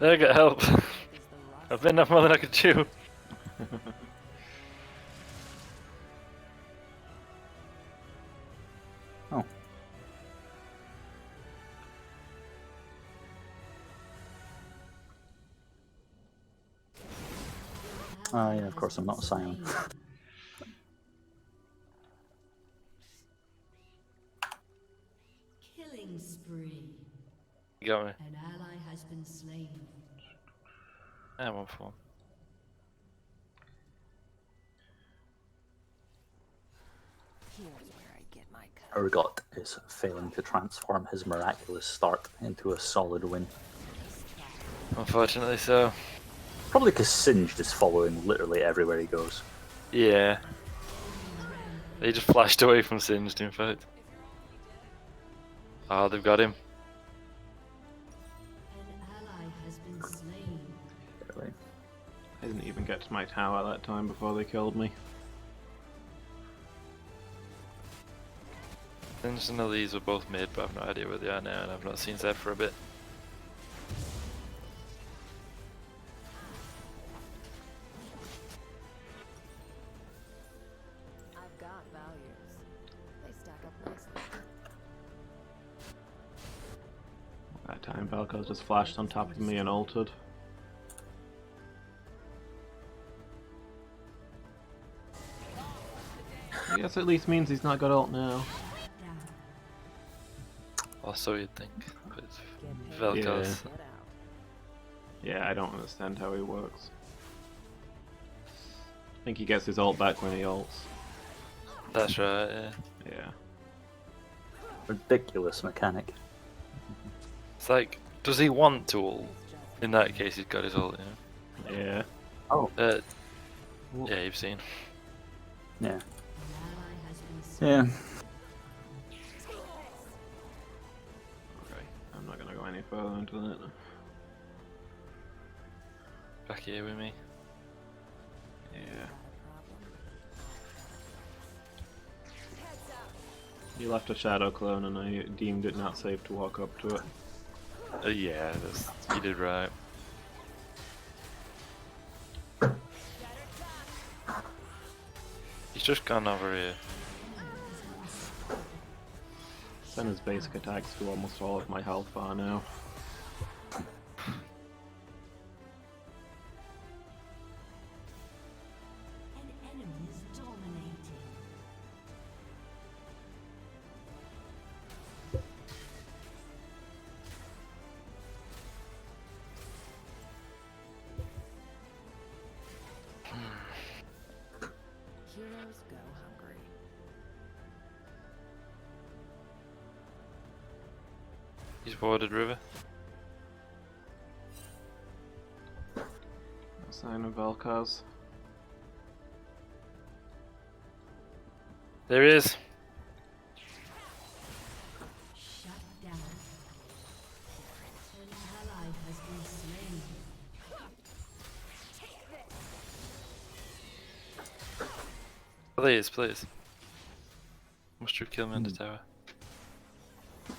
There, get help. Is the I've been enough more than I could chew. Oh. Ah, yeah, of course I'm not a Scion. Killing spree. You got me. An ally has been slain. I have one for him. Here's where I get my cut. Urgot is failing to transform his miraculous start into a solid win. Unfortunately, so. Probably because Singed is following literally everywhere he goes. Yeah. He just flashed away from Singed, in fact. Oh, they've got him. An ally has been slain. Really. I didn't even get to my tower that time before they killed me. Singed and Elise were both mid, but I've no idea where they are now, and I've not seen Zed for a bit. I've got values. They stack up nicely. That time Velcro just flashed on top of me and ulted. I guess at least means he's not got ult now. Or so you'd think. But Vel'Koz. Get out. Yeah, I don't understand how he works. I think he gets his ult back when he ults. That's right, yeah. Yeah. Ridiculous mechanic. It's like, does he want to ult? In that case, he's got his ult, you know? Yeah. Oh, Yeah, you've seen. yeah. An ally has been slain. Yeah. Okay. I'm not gonna go any further into that. Back here with me. Yeah. You left a shadow clone and I deemed it not safe to walk up to it. Yeah, you did right. He's just gone over here. Send his basic attacks to almost all of my health bar now. An enemy is dominating. Heroes go hungry. He's boarded river. No sign of Vel'Koz. There he is. Shut down. An ally has been slain. Please, please. Must you kill me in the tower? An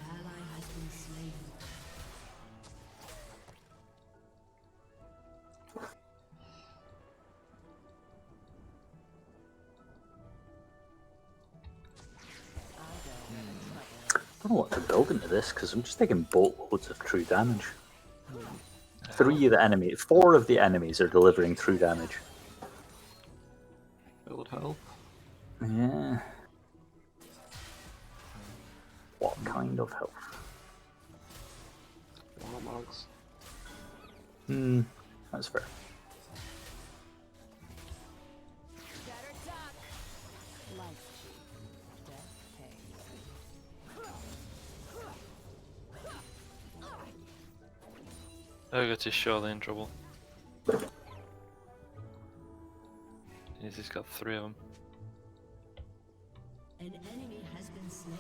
ally has been slain. I don't know what to build into this because I'm just taking boatloads of true damage. 4 of the enemies are delivering true damage. Build health. Yeah. What kind of health? Warlogs. That's fair. Life's cheap. Death pays. Urgot is surely in trouble. He's got 3 of them. An enemy has been slain.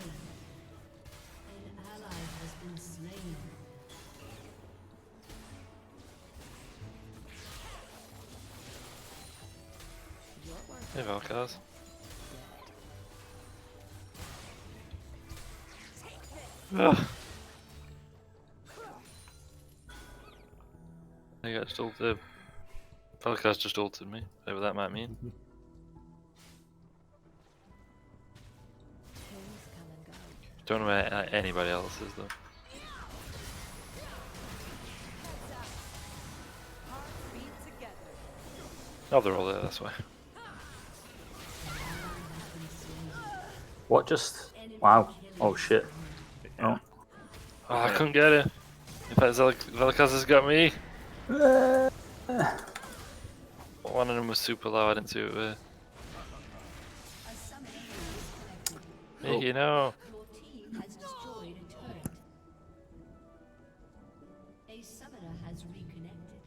An ally has been slain. Your work Hey Vel'Koz. Ugh. I got just ulted. Vel'Koz just ulted me, whatever that might mean. things come and go. Don't know where anybody else is though. Oh, they're all there, that's why. What just? Wow. Oh shit. Yeah. Oh, I couldn't get it. In fact, Vel'Kaz's got me. One of them was super low, I didn't see it with. You know. Your team has destroyed a turret. A summoner has reconnected.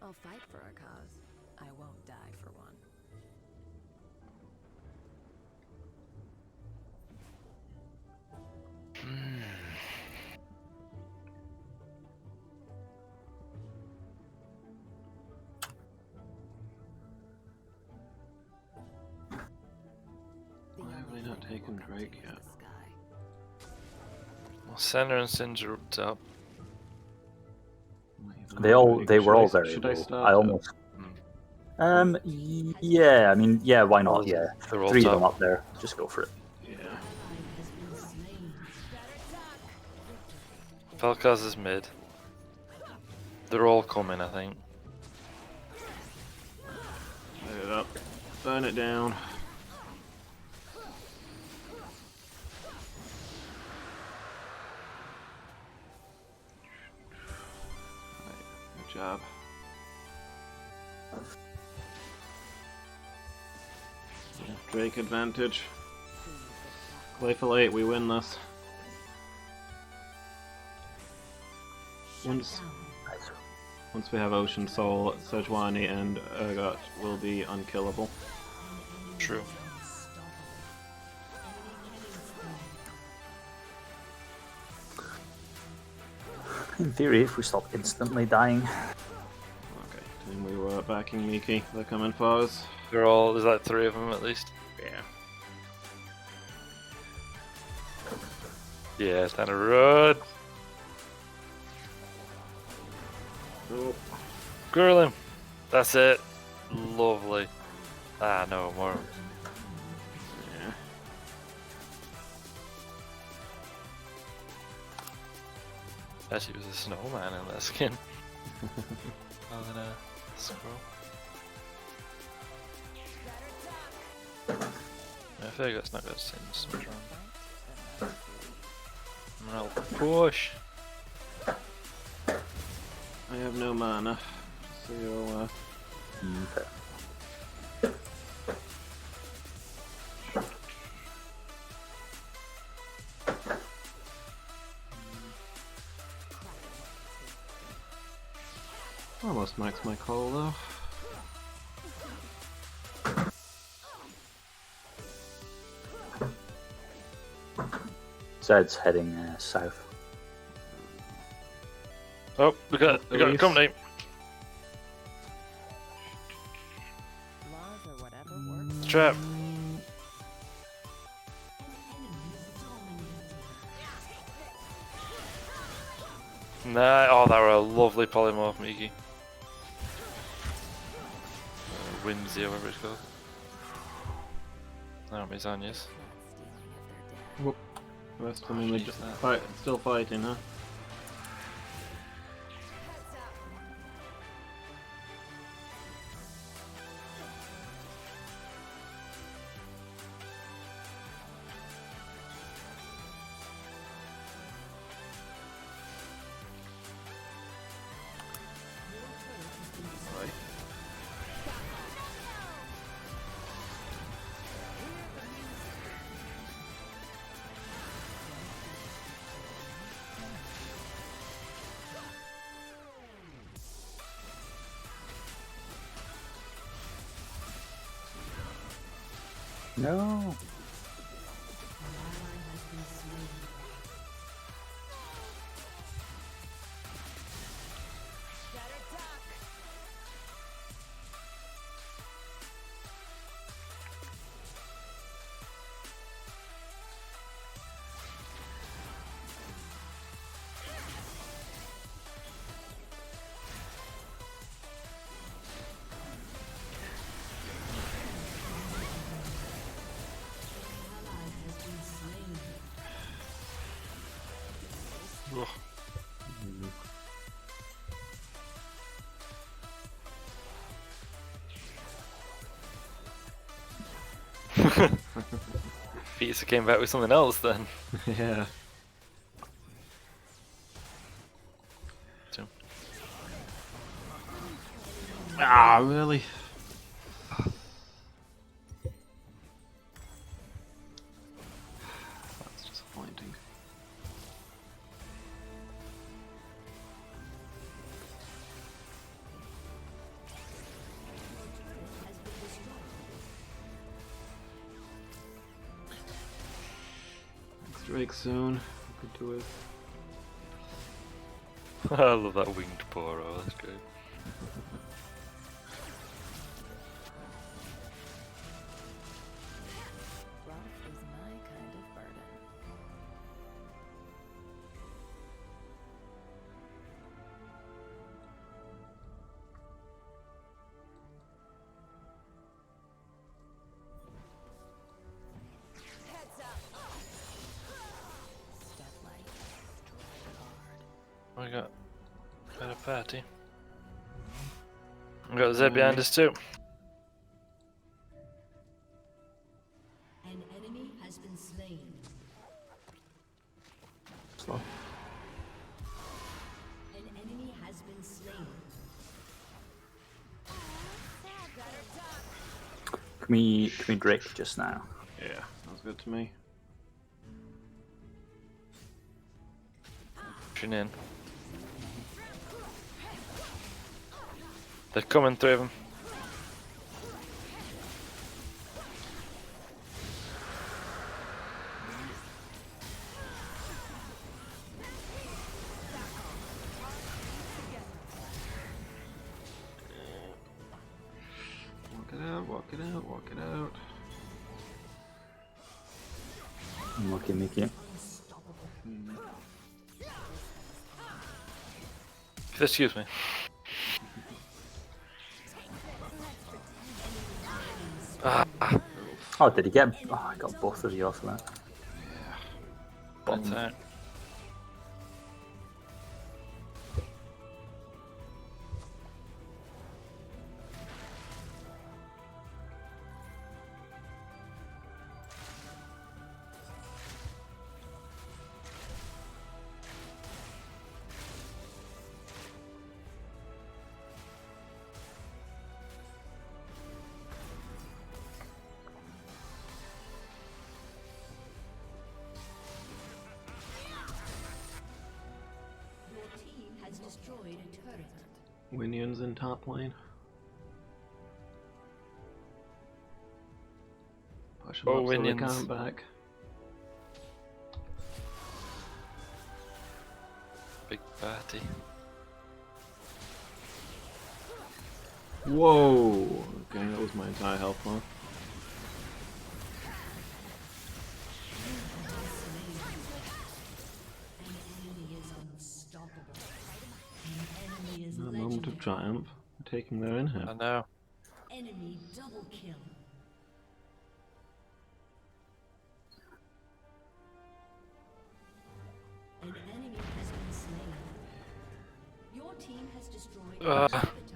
I'll fight for a cause. I won't die for one. The Why have only we not thing taken will Drake continue yet? the sky. Well, Senna and Sindra are up top. They were all very Should low. I start? I almost. Yeah. I mean, yeah. Why not? Yeah. They're all 3 of top. them up there. Just go for it. Yeah. Has been slain. Vel'Kaz is mid. They're all coming, I think. Light it up. Burn it down. Right, good job. Yeah, Drake advantage. Play for 8, we win this. Once once we have Ocean Soul, Sejuani and Urgot will be unkillable. True. In theory, if we stop instantly dying. Okay, team, we were backing Miki. They're coming for us. They're all, there's like 3 of them at least. Yeah. Yeah, it's down the road. Oh. Girl him. That's it. Lovely. Ah, no more. Yeah. Actually, it was a snowman in that skin. Rather than a squirrel. I feel like that's not gonna send some drone. I'll push. I have no mana, so you'll, Okay. almost max my coal though. Zed's heading south. Oh, we got Elise. company. Laws or whatever works. Trap. Nah, oh, that were a lovely polymorph, Miki. Whimsy, or whatever it's called. No, Mizanya's. Not stealing if they're dead. The rest of them only just fight, still fighting, huh? Right. No. Pizza came back with something else then. Yeah. So, Ah, really? That's disappointing. Next Drake soon. We could do it. I love that winged Poro, that's great. Rough is my kind of burden. Step light, strike hard. We got a party. We got Zed behind us too. An enemy has been slain. Slow. An enemy has been slain. Can we Drake just now? Yeah, sounds good to me. Pushing in. They're coming, three of them. Walk it out, walk it out, walk it out. Okay, Mickey. Excuse me. Oh, did he get? Oh, I got both of you off of that. That's out. Your team has destroyed a turret. Winion's in top lane. Push him Oh, up so they Winion's. can't back. Big party. Whoa! Okay, that was my entire health bar. An enemy is unstoppable. An enemy is A moment of legendary. triumph. Taking their in I here. know. Enemy double kill. An enemy has been slain. Your team has destroyed a Ah. turret.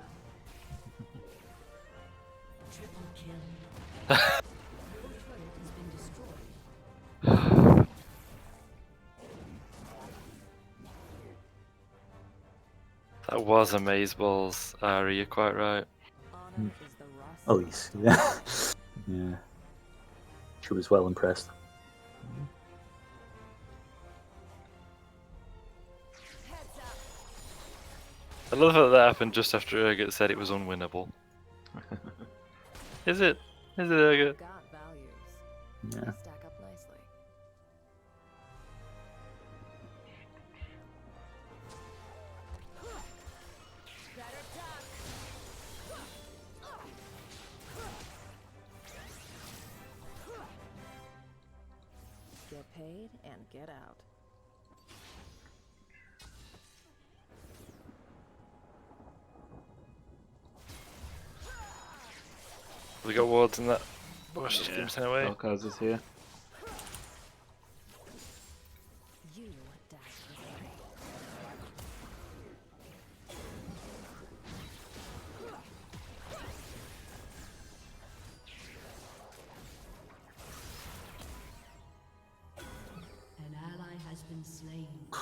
Triple kill. Your turret has been destroyed. That was amazeballs, Ari, you're quite right. Honor is the rust. Elise, yeah. Yeah. She was well impressed. I love that that happened just after Urgot said it was unwinnable. Is it? Is it Urgot? Got values. Yeah. Stack up nicely. Get paid and get out. We got wards in that bush to keep Yeah. us away. Vel'Koz is here. You died for the has been slain. An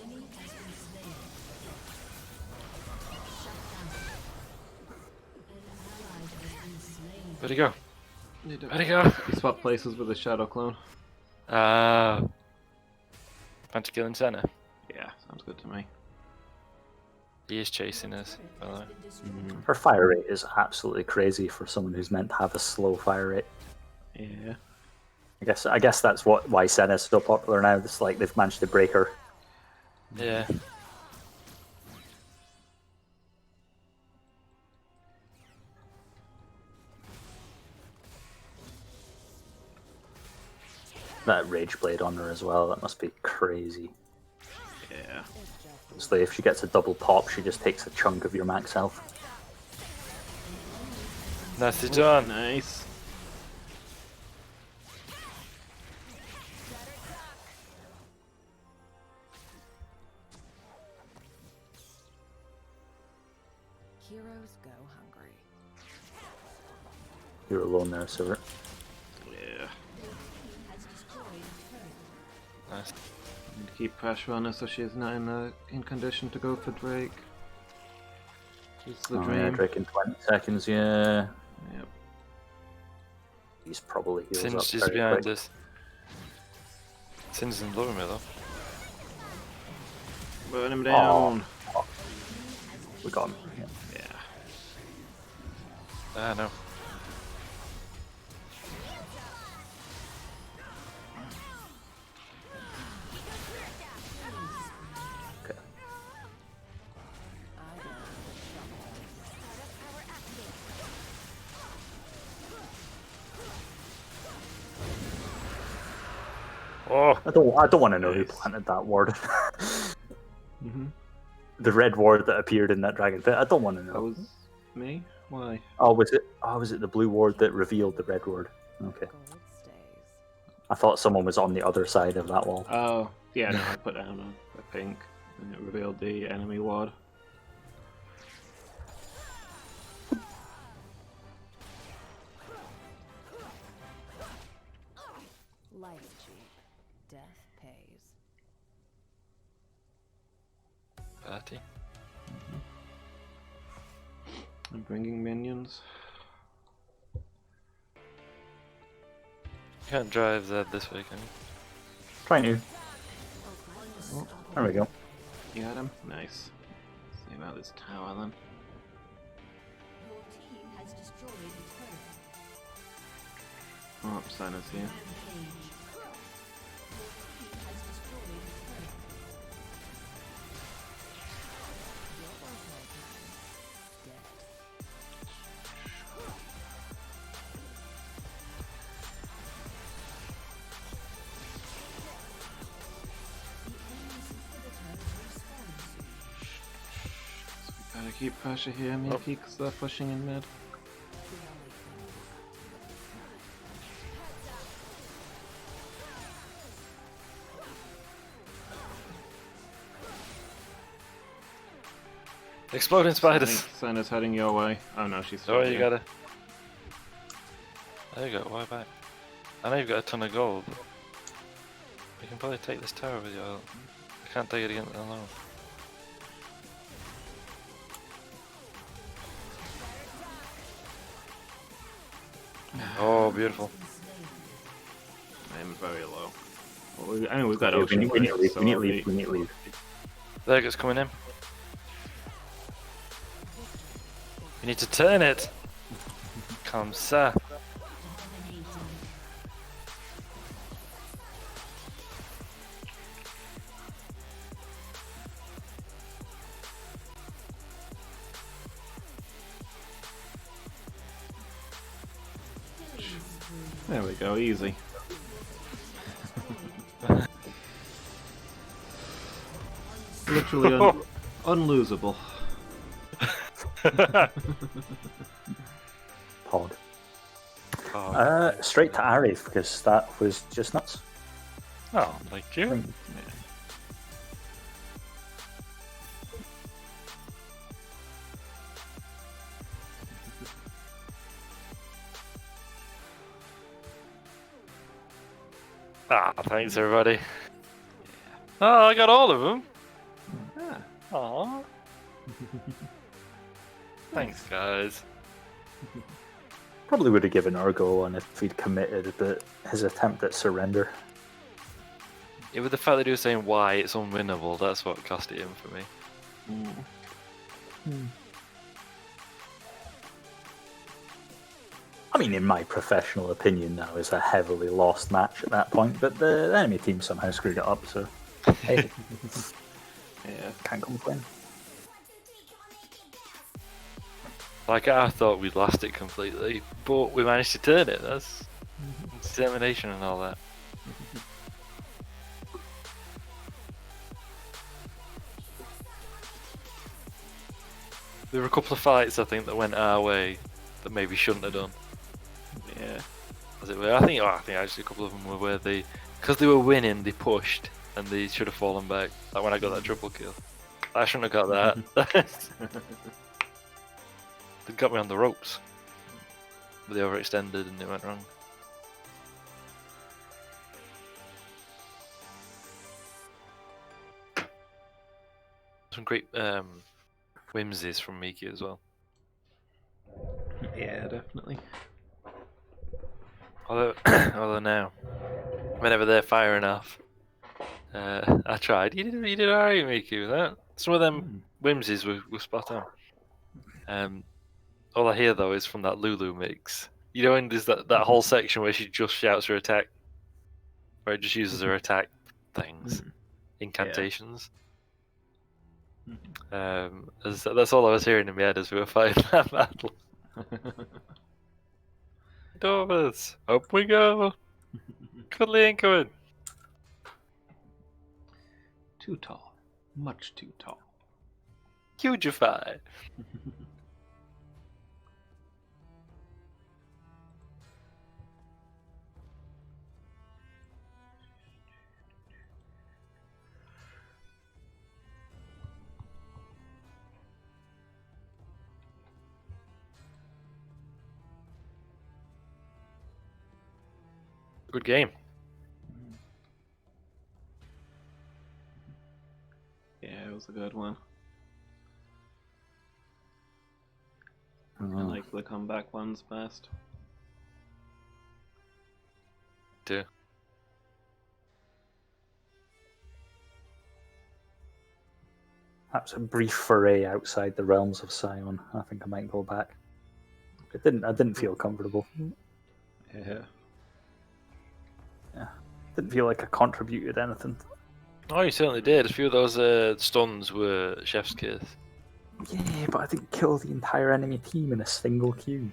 enemy has been slain. Shut down. An ally has been slain. Where'd he go? Need to Where'd he go? swap places with the Shadow Clone. Fancy killing Senna. Yeah, sounds good to me. He is chasing us, by the way. Her fire rate is absolutely crazy for someone who's meant to have a slow fire rate. Yeah. I guess that's why Senna's so popular now. It's like they've managed to break her. Yeah. That Rage Blade on her as well, that must be crazy. Yeah. So if she gets a double pop, she just takes a chunk of your max health. Nicely done. Nice. Heroes go hungry. You're alone there, Sivert. Yeah. Nice. Need to keep pressure on her so she's not in condition to go for Drake. It's the Oh dream. yeah, Drake in 20 seconds, yeah. Yep. He's probably heals up Singed is very behind quick. us. Singed isn't loving me though. Burn him down. We got him. Yeah. Yeah. Ah, no. Okay. Oh! I don't want to know who Nice. planted that ward. Mm-hmm. The red ward that appeared in that dragon pit. I don't want to That know. was me? Why? Oh, was it the blue ward that revealed the red ward? Okay. Gold stays. I thought someone was on the other side of that wall. Oh, yeah, no, I put down a pink and it revealed the enemy ward. Life's cheap. Death pays. Party. I'm bringing minions. Can't drive Zed this weekend. Trying to. There we go. You got him? Nice. See about this tower then. Your team has destroyed a turret. Oh, Sinus here. Rampage. Your team has destroyed a turret. Your orbital time. Dead. Gotta keep pressure here, maybe, because they're pushing in mid. Exploding I spiders! think Sinus heading your way. Oh no, she's Oh, still you here. gotta. There you go, why back? I know you've got a ton of gold, but you can probably take this tower with you. I can't take it again alone. Oh, beautiful. I'm very low. Well, I mean, we've got Okay, ocean. we need to leave. so We need to I'll leave. be- We need to leave. There it goes coming in. You need to turn it! Come, sir. There we go, easy. Literally unlosable. Pod. Oh, Straight to Arif because that was just nuts. oh, thank you. Ah, thanks everybody. Oh, I got all of them. Ah. Aw. Thanks, guys. Probably would have given her a go on if he'd committed, but his attempt at surrender. Yeah, with the fact that he was saying why it's unwinnable, that's what cost it him for me. I mean, in my professional opinion, that was a heavily lost match at that point, but the enemy team somehow screwed it up, so hey, Yeah. can't complain. Like, I thought we'd lost it completely, but we managed to turn it. That's determination and all that. There were a couple of fights, I think, that went our way that maybe shouldn't have done. Yeah. As it were. I think actually a couple of them were where because they were winning, they pushed and they should have fallen back. Like when I got that triple kill. I shouldn't have got that. They got me on the ropes. But they overextended and it went wrong. Some great whimsies from Miki as well. Yeah, definitely. Although now, whenever they're firing off, I tried. You did alright, Miki, with that. Some of them whimsies were spot on. All I hear though is from that Lulu mix. You know, when there's that whole section where she just shouts her attack, where it just uses her attack things, incantations. That's all I was hearing in my head as we were fighting that battle. Dormers, up we go. Cuddly incoming. Too tall. Much too tall. Hugify. Good game. Yeah, it was a good one. I Mm. like the comeback ones best. Do. That was a brief foray outside the realms of Sion. I think I might go back. I didn't feel comfortable. Yeah. Didn't feel like I contributed anything. Oh, you certainly did. A few of those stuns were chef's kiss. Yeah, but I didn't kill the entire enemy team in a single queue.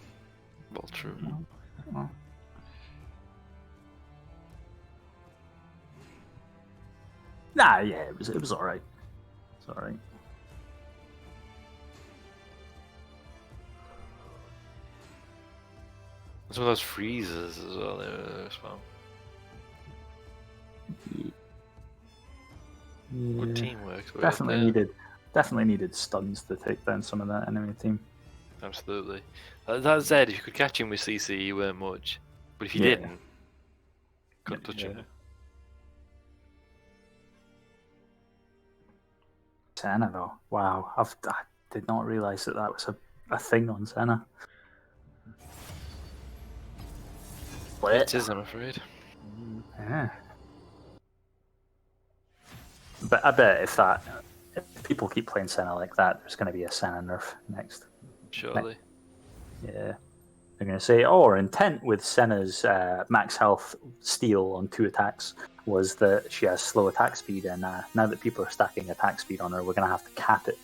Well, true. Oh. Nah, yeah, it was alright. It's alright. Some of those freezes as well. They were fun. Good teamwork. Definitely needed stuns to take down some of that enemy team. Absolutely. That said, if you could catch him with CC, you weren't much. But if you Yeah. didn't, couldn't touch him. Senna though, wow, I did not realise that was a thing on Senna. It is, I'm afraid. Yeah. But I bet if people keep playing Senna like that, there's going to be a Senna nerf next. Surely. Yeah. They're going to say, oh, our intent with Senna's max health steal on 2 attacks was that she has slow attack speed, and now that people are stacking attack speed on her, we're going to have to cap it.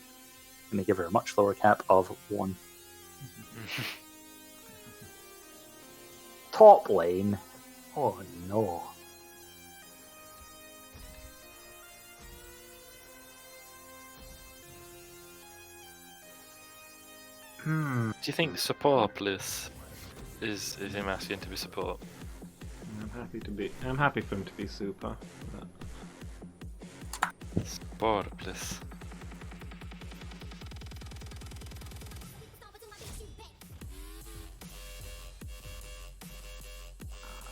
We're going to give her a much lower cap of 1. Top lane. Oh no. Do you think support bliss is him asking to be support? I'm happy for him to be super. But... Support bliss.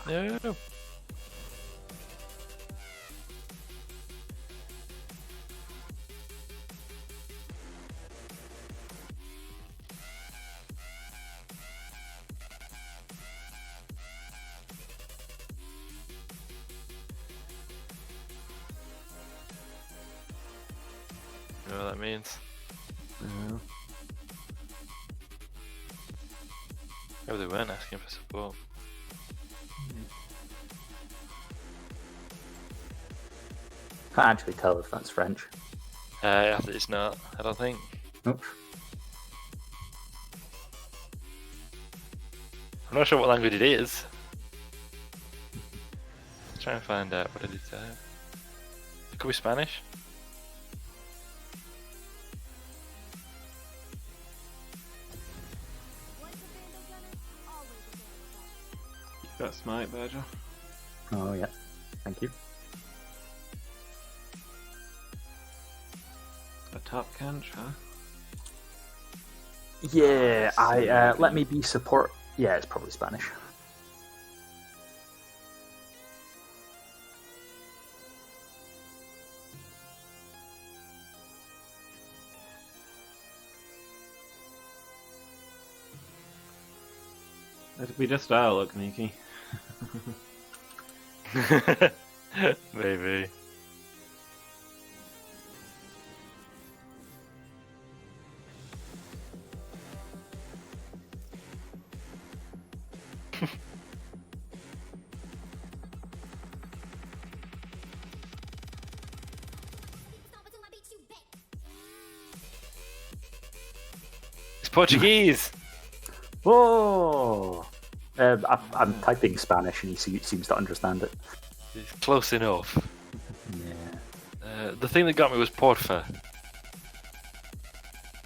No. You know what that means? Yeah. Oh, they weren't asking for support. Can't actually tell if that's French. It's not, I don't think. Nope. I'm not sure what language it is. Let's try and find out. What did it say? It could be Spanish. Once a vandal gunner, always a vandal gunner. Got smite, Badger. Oh yeah. Thank you. A top canch, huh? Yeah, I Spanish. let me be support. Yeah, it's probably Spanish. It'd be just our luck, Nikki. Maybe. It's Portuguese! Whoa! I'm typing Spanish and he seems to understand it. It's close enough. Yeah. The thing that got me was porfa.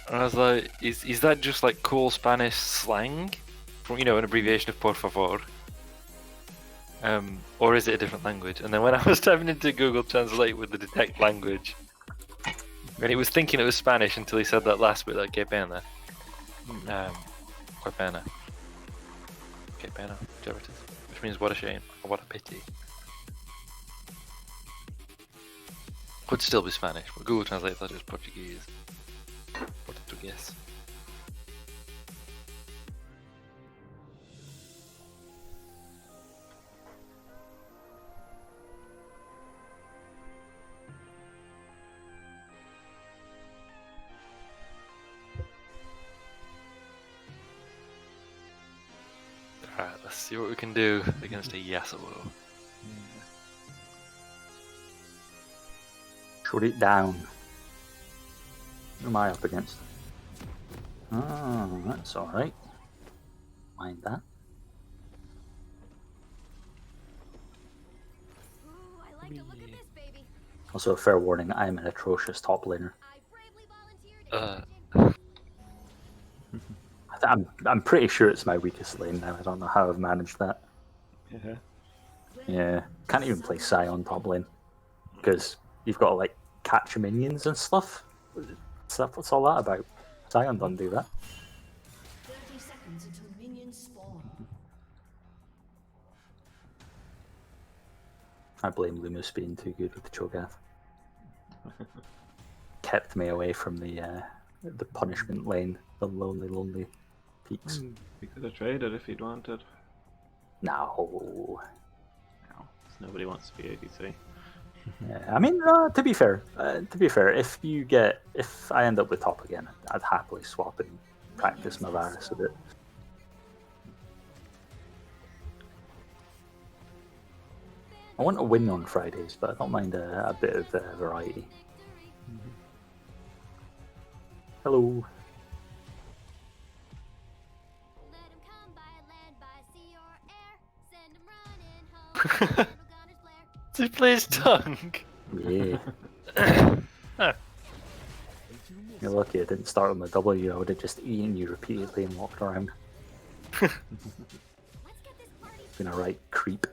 And I was like, is that just like cool Spanish slang? From, you know, an abbreviation of por favor? Or is it a different language? And then when I was typing into Google Translate with the detect language, and it was thinking it was Spanish until he said that last bit, like, que pena. Que pena. Que pena, whichever it is. Which means what a shame, or what a pity. Could still be Spanish, but Google Translate thought it was Portuguese. Portuguese. Alright, let's see what we can do against a Yasuo. Shut it down. Who am I up against? Oh, that's alright. Mind that. Ooh, I like the look of this, baby. Also, a fair warning, I'm an atrocious top laner. I bravely volunteered. I'm pretty sure it's my weakest lane now. I don't know how I've managed that. Yeah. Yeah, can't even play Sion top lane because you've got to like catch minions and stuff. What's all that about? Sion doesn't do that. 30 seconds until minions spawn. I blame Lumus being too good with the Cho'Gath. Kept me away from the punishment lane, the lonely peaks. You could have traded if you'd wanted. No. No, nobody wants to be ADC. Yeah, I mean, to be fair, if I end up with top again, I'd happily swap and practice my Varus a bit. I want to win on Fridays, but I don't mind a bit of variety. Hello. Let 'em come by land, by sea or air. Send 'em running home. Little gunners flare. Did he play his tongue? Yeah. You're lucky I didn't start with my W. I would have just eaten you repeatedly and walked around. Let's get this party Been a right creep.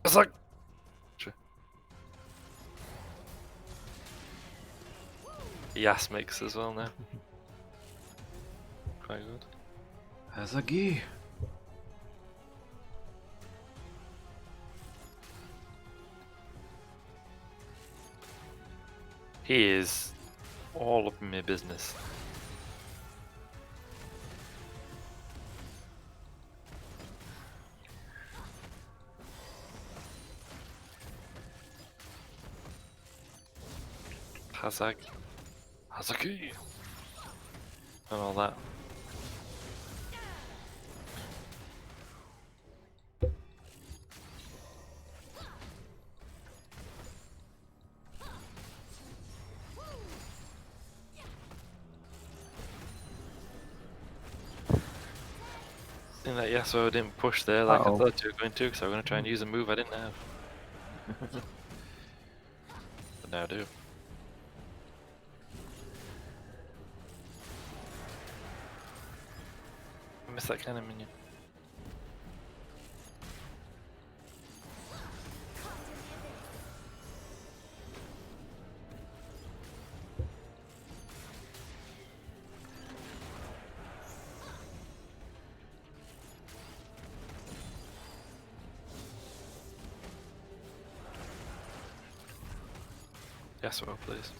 It's like. Yas mix as well now. Quite good. As a gi. He is all up in my business. Hazaki, and all that. I think that Yasuo didn't push there like Uh-oh. I thought you were going to, because I was going to try and use a move I didn't have. But now I do. I miss that kind of minion. Yasuo, please.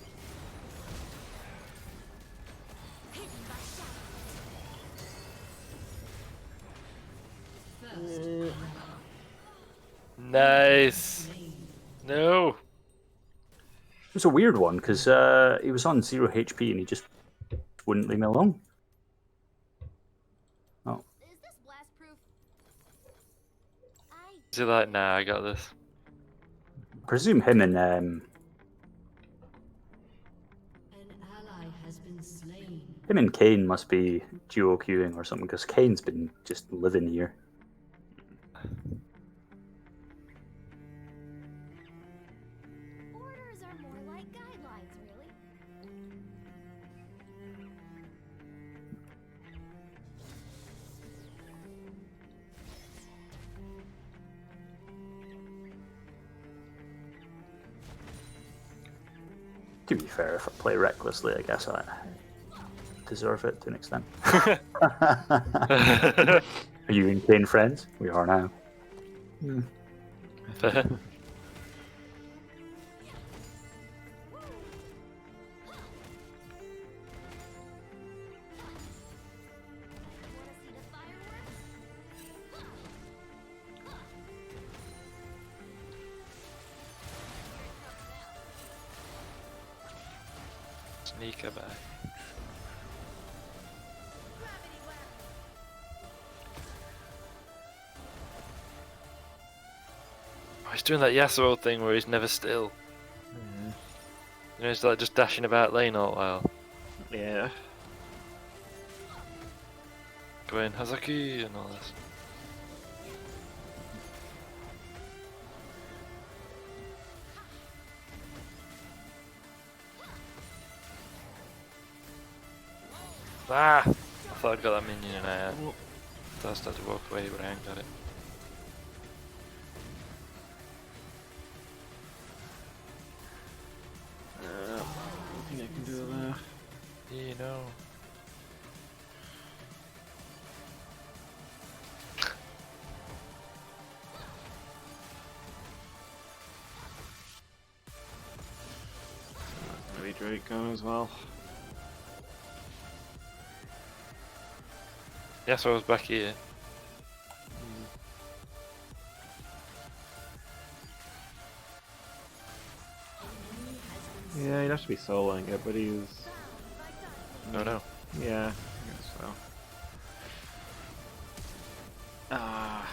Nice. No. It was a weird one because he was on 0 HP and he just wouldn't leave me alone. Oh, Is this blast proof? I Is he like, nah, I got this. I presume him and An ally has been slain. Kane must be duo queuing or something because Kane's been just living here. orders are more like guidelines, really. To be fair, if I play recklessly, I guess I deserve it to an extent. Are you and Kane friends? We are now. Fair. Wanna see the fireworks? Sneak her back. Oh, he's doing that Yasuo thing where he's never still. You know, he's like just dashing about lane all the while. Yeah. Going Hazaki and all this. Ah! I thought I'd got that minion and I thought I started to walk away, but I ain't got it. I don't think I can do that. You know. Maybe Drake going as well. Yasuo's back here. Yeah, he'd have to be soloing it, but he's... No, no. Yeah, I guess so. Ah.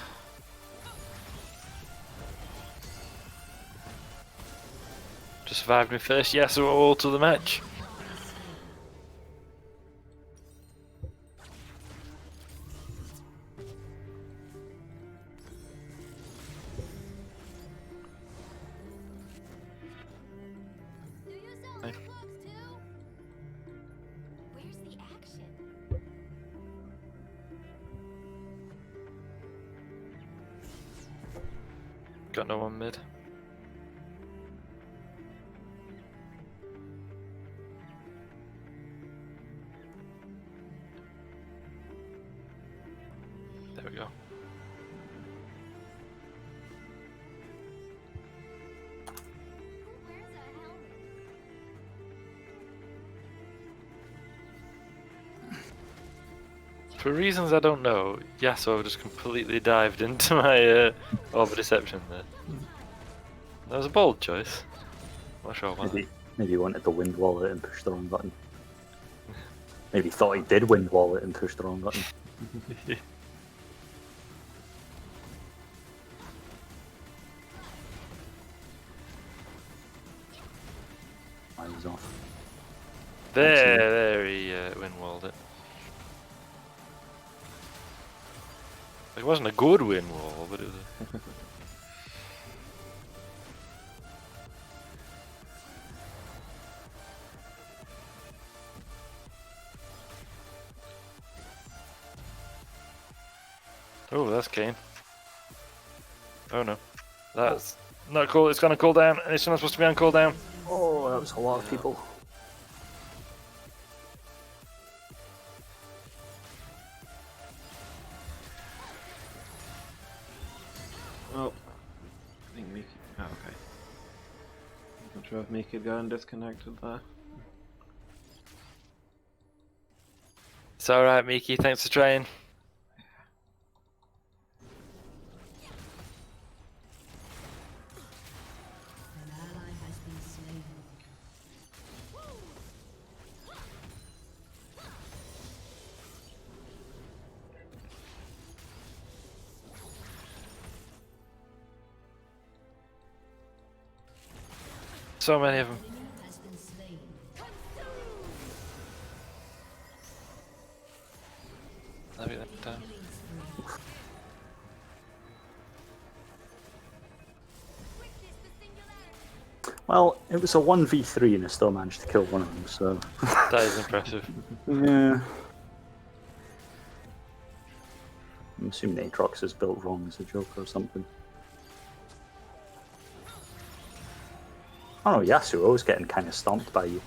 Just survived my first Yasuo all to the match. Do you sell Hey. the cloaks too? Where's the action? Got no one mid. There we go. Who wears a helmet? For reasons I don't know, Yasuo just completely dived into my Orb of Deception there. That was a bold choice. Not sure why. Maybe Maybe he wanted to wind wall it and push the wrong button. Maybe he thought he did wind wall it and push the wrong button. Eyes off. There he wind-walled it. It wasn't a good wind wall, but it was a... Oh, that's Kane. Oh no. That's not cool. It's gonna cool down, and it's not supposed to be on cooldown. Oh, that was a lot of people. Oh, I think Miki. Oh, okay. Not sure if Miki had gotten disconnected there. It's alright, Miki. Thanks for trying. An ally has been slain. So many of them. Enemy has been slain. Have it that time. Killing spree. Quickness the singularity. Well, it was a 1v3 and I still managed to kill one of them, so... That is impressive. yeah. I'm assuming Aatrox is built wrong as a joke or something. Oh no, Yasuo's getting kind of stomped by you.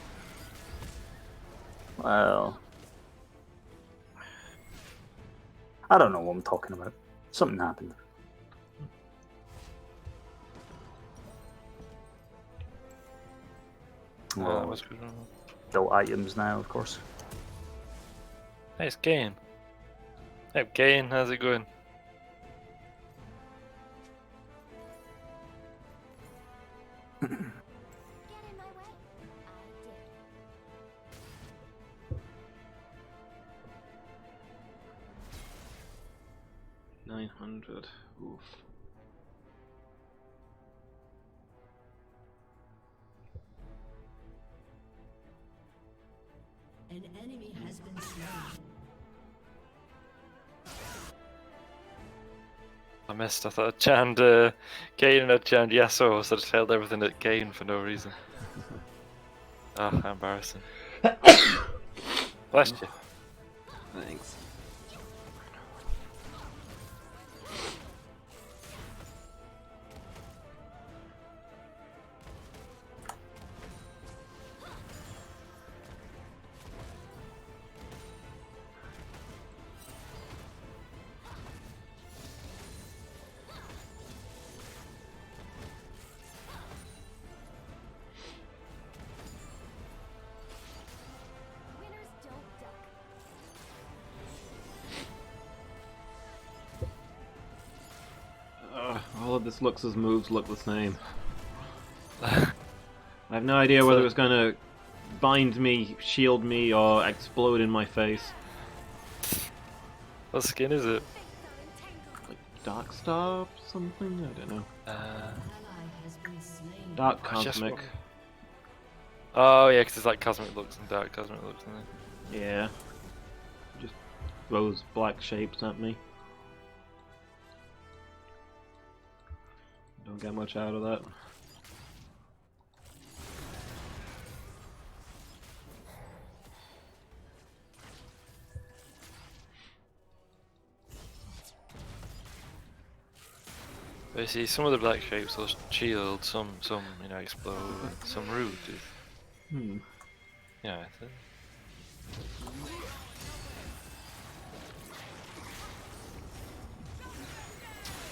Well... I don't know what I'm talking about. Something happened. That was good. Built items now, of course. Hey, it's Kane. Hey, Kane, how's it going? Get in my way. I did. 900. Oof. An enemy has been slain. I missed. I thought I jammed Kane and I jammed Yasuo, so I just held everything at Kane for no reason. Ah, how embarrassing. Bless you. Thanks. Winners don't duck. All of this Lux's moves look the same. I have no idea whether it's gonna bind me, shield me, or explode in my face. What skin is it? Like Dark Star something? I don't know. Ally has been slain. Dark I just Cosmic. want- Oh yeah, because it's like cosmic looks and dark cosmic looks, isn't it? Yeah. Just throws black shapes at me. Don't get much out of that. But you see, some of the black shapes will shield, some explode, some root. Hmm. Yeah.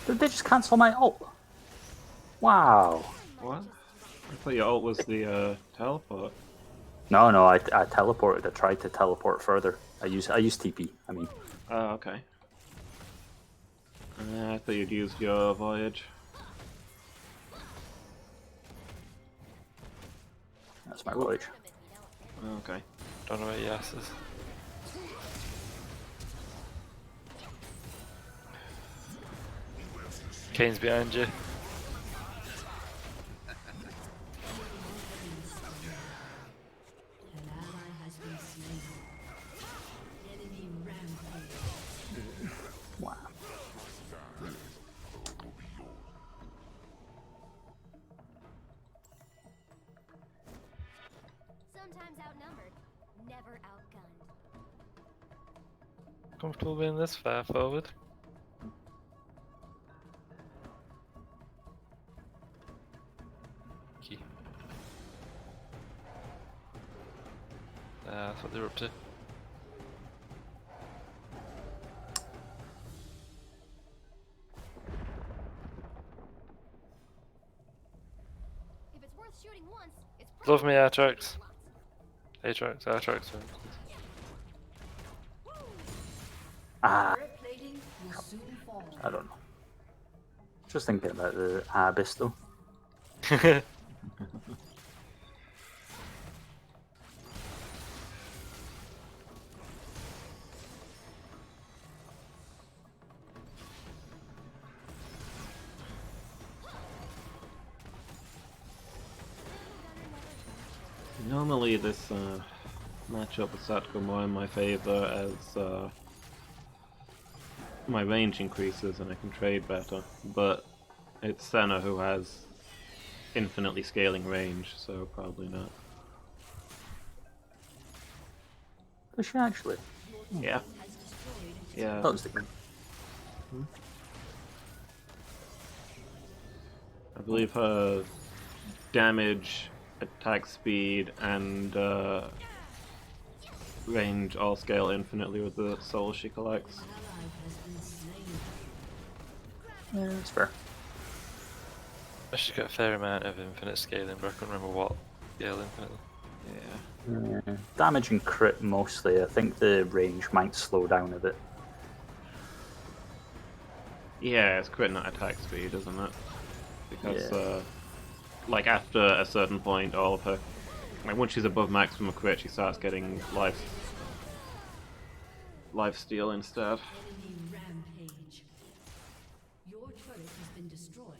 Did they just cancel my ult? Wow. What? I thought your ult was the teleport. No, I teleported. I tried to teleport further. I use TP. I mean, Oh, okay. I thought you'd used your voyage. That's my knowledge. Okay. Don't know where Yas is. Kane's behind you. An ally has been slain. Enemy rampage. Wow. Sometimes outnumbered, never outgunned. Comfortable being this far forward. Key. That's what they're up to. If it's worth shooting once, it's Love me, probably worth Atrox. shooting lots. Atrox. Ah, Turret plating will soon fall. I don't know. Just thinking about the Abyss though. Normally this matchup would start to go more in my favor as my range increases and I can trade better, but it's Senna who has infinitely scaling range, so probably not. Does she actually? Yeah. Yeah. That was the game. I believe her damage, attack speed, and range all scale infinitely with the souls she collects. Ally has been slain. Yeah, that's fair. She's got a fair amount of infinite scaling, but I can't remember what scale infinitely. Yeah. Yeah. Damage and crit mostly. I think the range might slow down a bit. Yeah, it's crit not attack speed, isn't it? Because, Yeah. like, after a certain point, all of her... Like, once she's above maximum crit, she starts getting life steal instead. Enemy rampage. Your turret has been destroyed.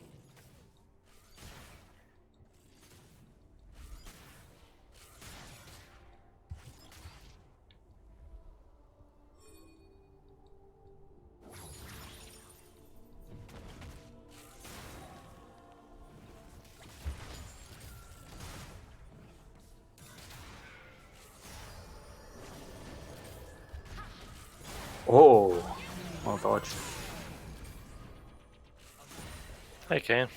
Oh, well dodged. Hey, Kane.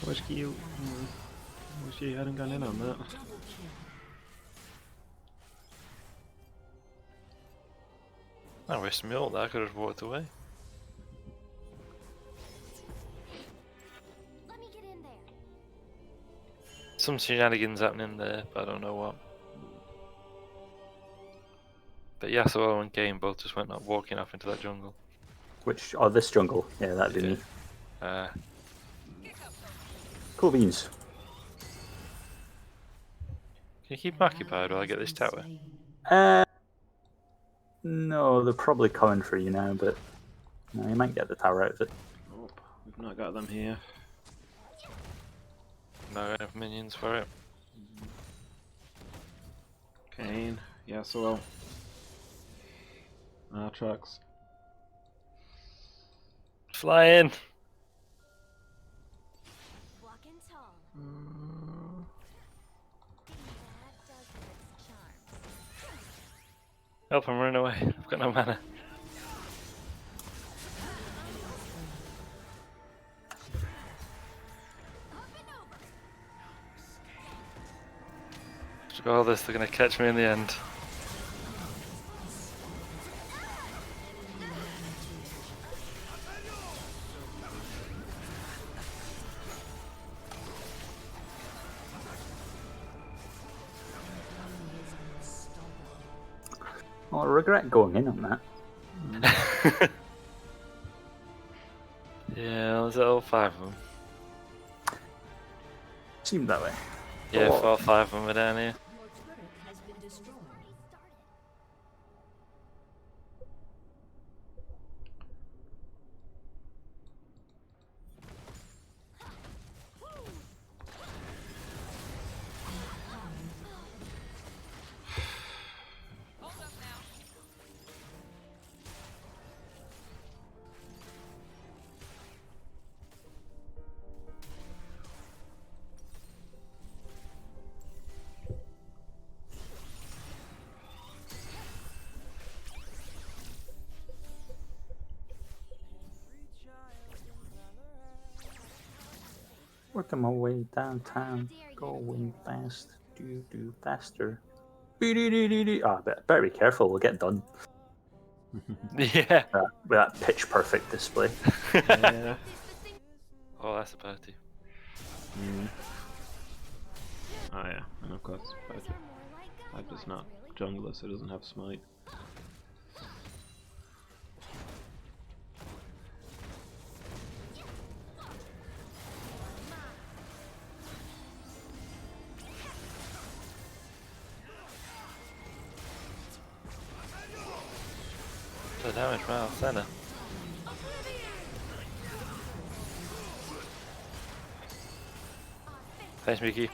Wish you... Wish you hadn't gone in on that. Double kill. I wasted me all that. I could have walked away. Let me get in there. Some shenanigans happening there, but I don't know what. But Yasuo and Kane both just went up walking off into that jungle. Which? Oh, this jungle. Yeah, that'd be Yeah. me. Uh, Cool beans. can you keep them occupied while I get this tower? No, they're probably coming for you now, but no, you might get the tower out of it. Nope, we've not got them here. No enough minions for it. Kane, Yasuo, Aatrox. Flying! Walking tall. That does its charms. Help him run away. I've got no mana. Look at all this, they're gonna catch me in the end. Well, I regret going in on that. Yeah, there's all 5 of them. Seemed that way. Yeah, Oh. 4 or 5 when we're down here. Your turret has been destroyed. Working my way downtown, going fast, do faster. Ah, better be careful. We'll get done Yeah. with that pitch perfect display. Yeah. Oh, that's a party. Mm. Oh yeah, and of course, Badger's not jungler, so it doesn't have smite. The damage, wow, Senna. Thanks, Mickey.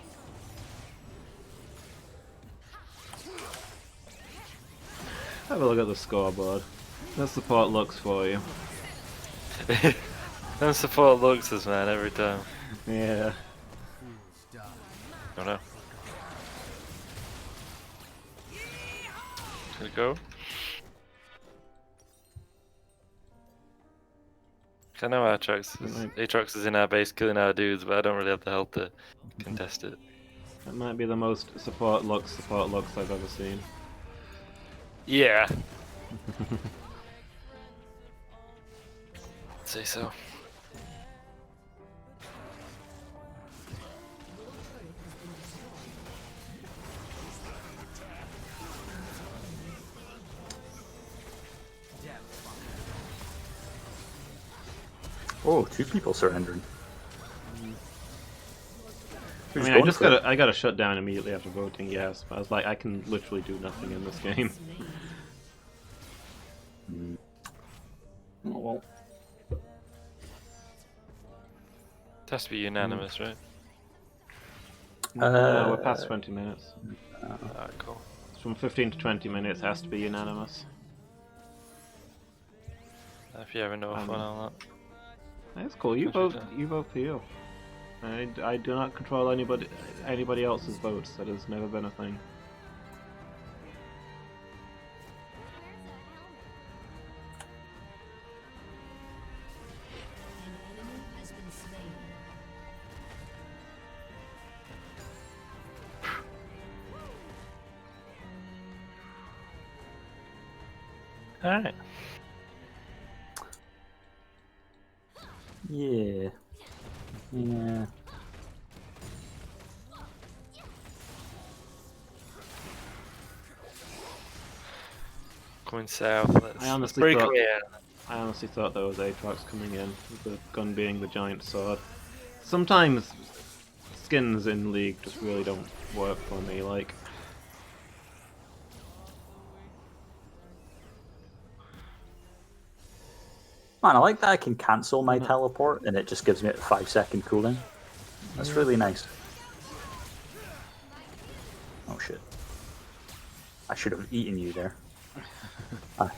Have a look at the scoreboard. That's the part looks for you. Them support Luxus, man, every time. Yeah. Oh no. Should we go? I know Aatrox is in our base killing our dudes, but I don't really have the health to contest it. That might be the most support looks I've ever seen. Yeah. I'd say so. Oh, 2 people surrendering. I Who's mean, going for it? I got to shut down immediately after voting yes, but I was like, I can literally do nothing in this game. Oh, well. It has to be unanimous, right? No, we're past 20 minutes. Alright, cool. From 15 to 20 minutes has to be unanimous. If you ever know fun on that. That's cool. You vote for you. I do not control anybody else's votes. That has never been a thing. An enemy has been slain. Alright. Yeah. Yeah. Going south, let's honestly break thought- clear. I honestly thought there was Aatrox coming in, with the gun being the giant sword. Sometimes skins in League just really don't work for me. Like, Man, I like that I can cancel my teleport and it just gives me a 5-second cooldown. That's really nice. Oh shit. I should have eaten you there.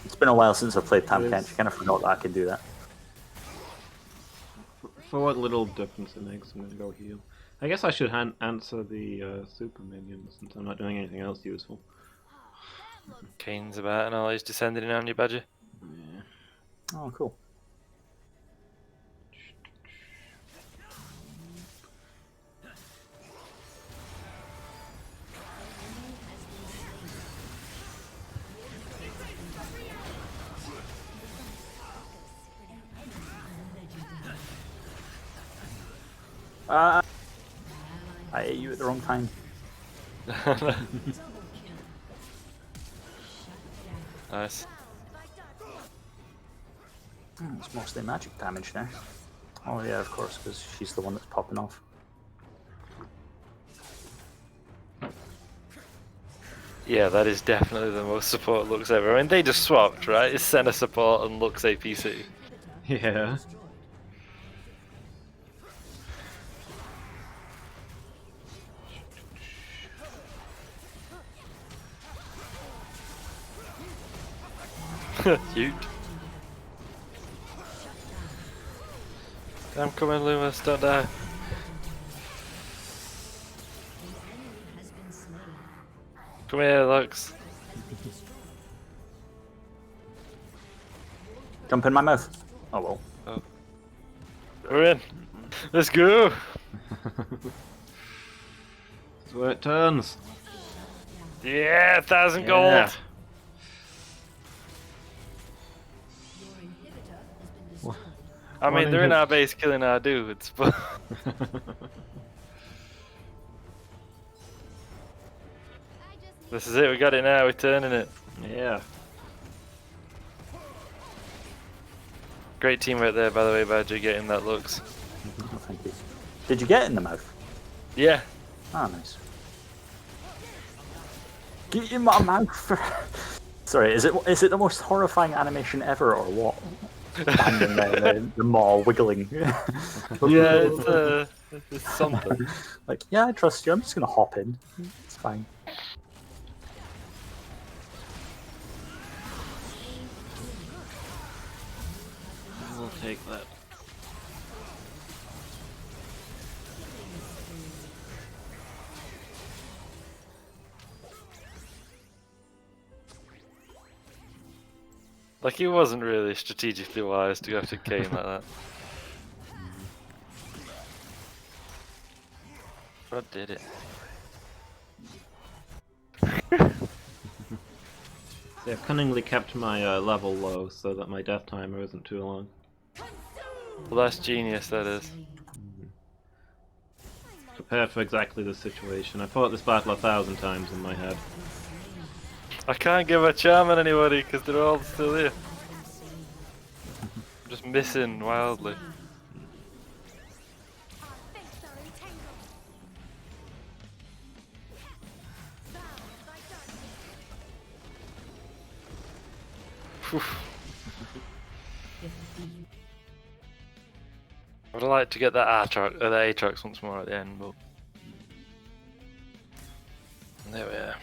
It's been a while since I played Tam Kench. I kind of forgot that I could do that. for what little difference it makes, I'm gonna go heal. I guess I should answer the super minion since I'm not doing anything else useful. Kane's about and all, he's descending in on you, Badger. Yeah. Oh, cool. I ate you at the wrong time. Nice. It's mostly magic damage now. Oh yeah, of course, because she's the one that's popping off. Yeah, that is definitely the most support looks ever. I mean, they just swapped, right? It's Senna support and Lux APC. Yeah. Cute. I'm coming, Loomis, don't die. Come here, Lux. Jump in my mouth. Oh well. Oh. We're in. Let's go. That's where it turns. Yeah, 1,000 Yeah. gold. I mean, they're in our base killing our dudes, but this is it. We got it now. We're turning it. Yeah. Great team right there, by the way, Badger, getting that Lux. Oh, thank you. Did you get it in the mouth? Yeah. Ah, nice. Get in my mouth. Sorry, is it the most horrifying animation ever, or what? Standing there, the maw wiggling. Yeah, it's something. Like, yeah, I trust you. I'm just gonna hop in. It's fine. We'll take that. Like, it wasn't really strategically wise to go after Kane like that. What did it? See, I've cunningly kept my level low so that my death timer isn't too long. Well, that's genius, that is. Prepared for exactly this situation. I fought this battle 1,000 times in my head. I can't give a charm on anybody because they're all still here. I'm just missing wildly. Whew. I would like to get that Aatrox, the Aatrox once more at the end, but there we are.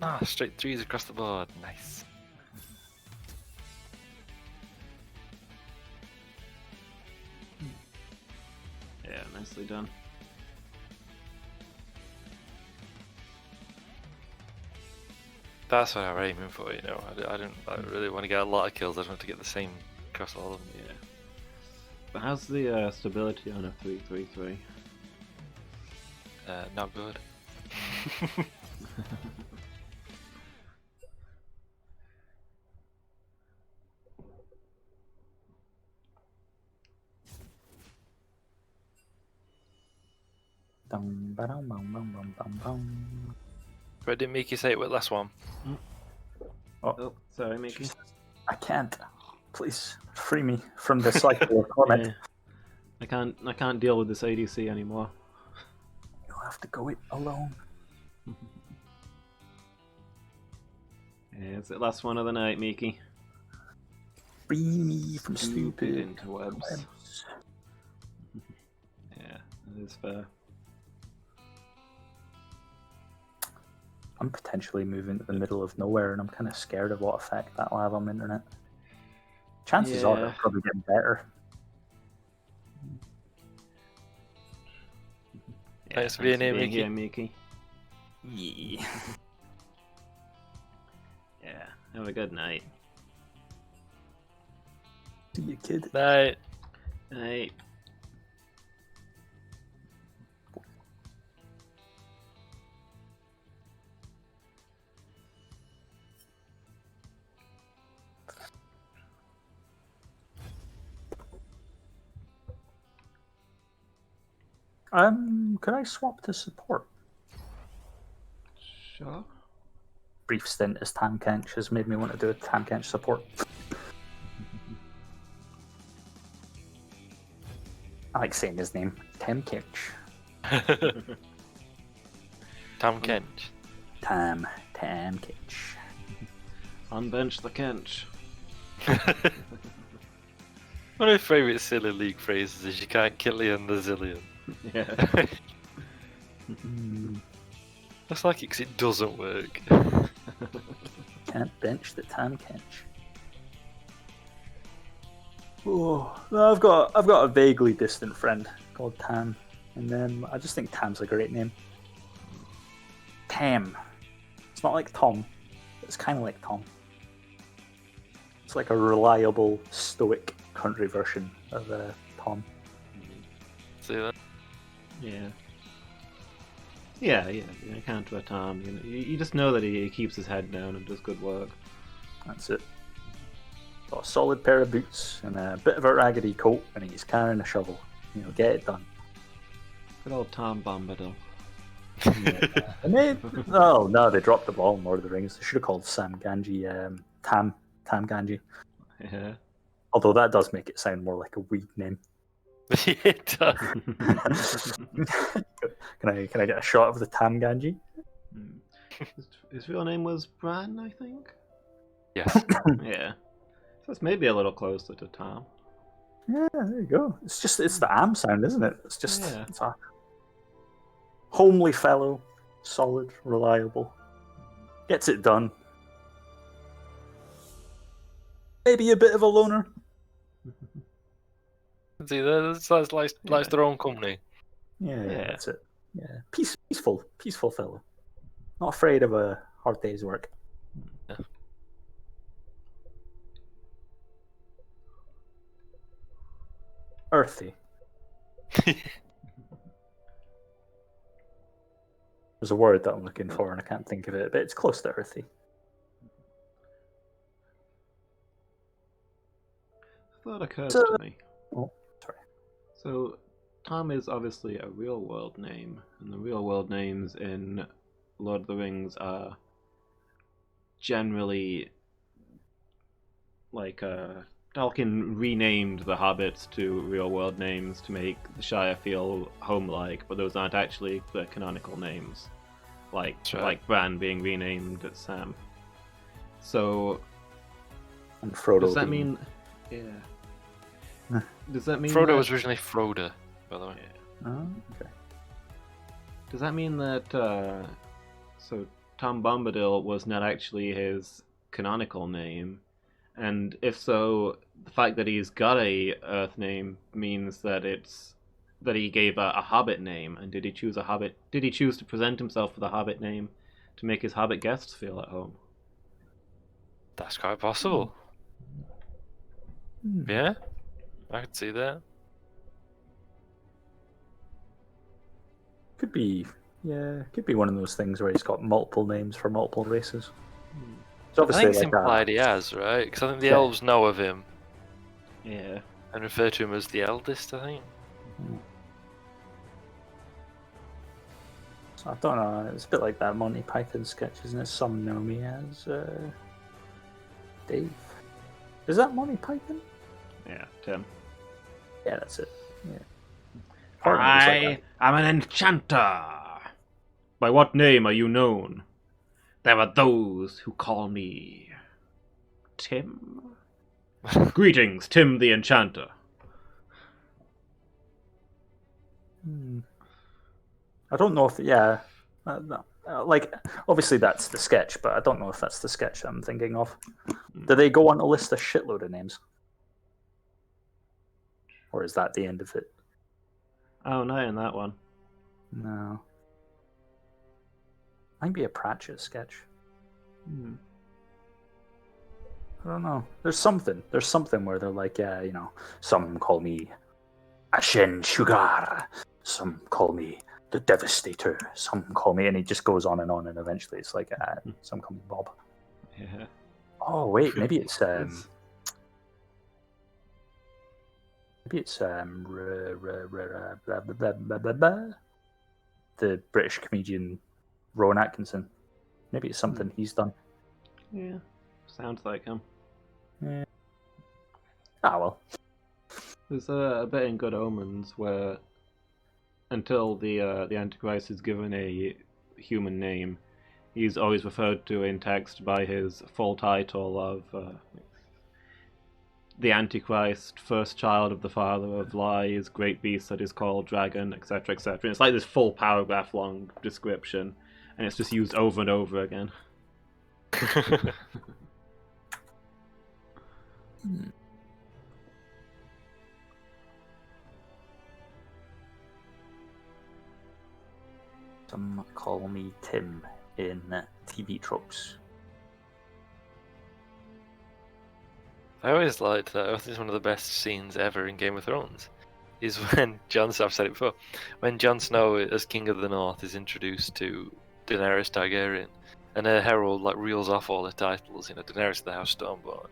Ah, straight threes across the board. Nice. Yeah, nicely done. That's what I'm aiming for, you know. I don't really want to get a lot of kills. I just want to get the same across all of them. Yeah. But how's the stability on a 3-3-3? Not good. Dum, ba-dum, bum, bum, bum, bum, bum. But didn't Miki say it with last one? Oh, sorry, Mickey. I can't. Please free me from the cycle of torment. Yeah. I can't deal with this ADC anymore. You'll have to go it alone. Yeah, it's the last one of the night, Mickey. Free me from stupid interwebs. webs. Yeah, that is fair. I'm potentially moving to the middle of nowhere, and I'm kind of scared of what effect that'll have on the internet. Chances are it'll probably get better. Yeah, Thanks for being here, Mickey. Here, Mickey. Yeah. Yeah, have a good night. See you, kid. Night. Night. Could I swap to support? Sure. Brief stint as Tam Kench has made me want to do a Tam Kench support. I like saying his name, Tam Kench. Tam Kench. Tam Kitch. Unbench the Kench. One of my favourite silly league phrases is you can't kill Leon the Zillion. Yeah. That's like it 'cause it doesn't work. Can't bench the Tam Kench. Oh, no, I've got a vaguely distant friend called Tam, and I just think Tam's a great name. Tam. It's not like Tom. It's kind of like Tom. It's like a reliable, stoic country version of Tom. See that? Yeah. Yeah, you counter Tom. You just know that he keeps his head down and does good work. That's it. Got a solid pair of boots and a bit of a raggedy coat, and he's carrying a shovel. Get it done. Good old Tom Bombadil. No, they dropped the ball in Lord of the Rings. They should have called Sam Ganji Tam Ganji. Yeah. Although that does make it sound more like a weed name. It does. Can I get a shot of the Tam Ganji? His real name was Bran, I think. Yes. Yeah. So it's maybe a little closer to Tom. Yeah, there you go. It's the am sound, isn't it? It's just Yeah. it's a homely fellow, solid, reliable, gets it done. Maybe a bit of a loner. See, that's likes their own company. Yeah, Yeah. that's it. Yeah, peaceful fellow. Not afraid of a hard day's work. Yeah. Earthy. There's a word that I'm looking for and I can't think of it, but it's close to earthy. A thought occurred So- to me. Oh, sorry. So, Tom is obviously a real world name, and the real world names in Lord of the Rings are generally like Tolkien renamed the hobbits to real world names to make the Shire feel home-like, but those aren't actually the canonical names. That's right. Like Bran being renamed as Sam. So And Frodo. does that being- mean? Yeah. Does that mean Frodo that... was originally Frodo, by the way. Oh, okay. Does that mean that so Tom Bombadil was not actually his canonical name? And if so, the fact that he's got a Earth name means that he gave a Hobbit name. And did he choose a Hobbit? Did he choose to present himself with a Hobbit name to make his Hobbit guests feel at home? That's quite possible. Yeah, I could see that. Could be one of those things where he's got multiple names for multiple races. It's I obviously think it's like implied he has, right? Because I think the Yeah. elves know of him Yeah. and refer to him as the eldest, I think. So I don't know. It's a bit like that Monty Python sketch, isn't it? Some know me as Dave. Is that Monty Python? Yeah, Tim. Yeah, that's it. Yeah. Part of it was like I that. am an enchanter. By what name are you known? There are those who call me Tim. Greetings, Tim the Enchanter. I don't know if no. Like obviously that's the sketch, but I don't know if that's the sketch I'm thinking of. Do they go on to list a shitload of names, or is that the end of it? Oh, no, in that one. No. Might be a Pratchett sketch. I don't know. There's something where they're like, yeah, some call me Ashen Sugar, some call me the Devastator, some call me, and he just goes on, and eventually it's like, some call me Bob. Yeah. Oh wait, maybe it's the British comedian Rowan Atkinson. Maybe it's something he's done. Yeah. Sounds like him. Ah well. There's a bit in Good Omens where until the Antichrist is given a human name, he's always referred to in text by his full title of the Antichrist, first child of the father of lies, great beast that is called dragon, etc., etc. And it's like this full paragraph long description, and it's just used over and over again. Some call me Tim in TV tropes. I always liked that. I think it's one of the best scenes ever in Game of Thrones. Is when I've said it before, when Jon Snow as King of the North is introduced to Daenerys Targaryen, and her herald like reels off all the titles. You know, Daenerys of the House Stormborn,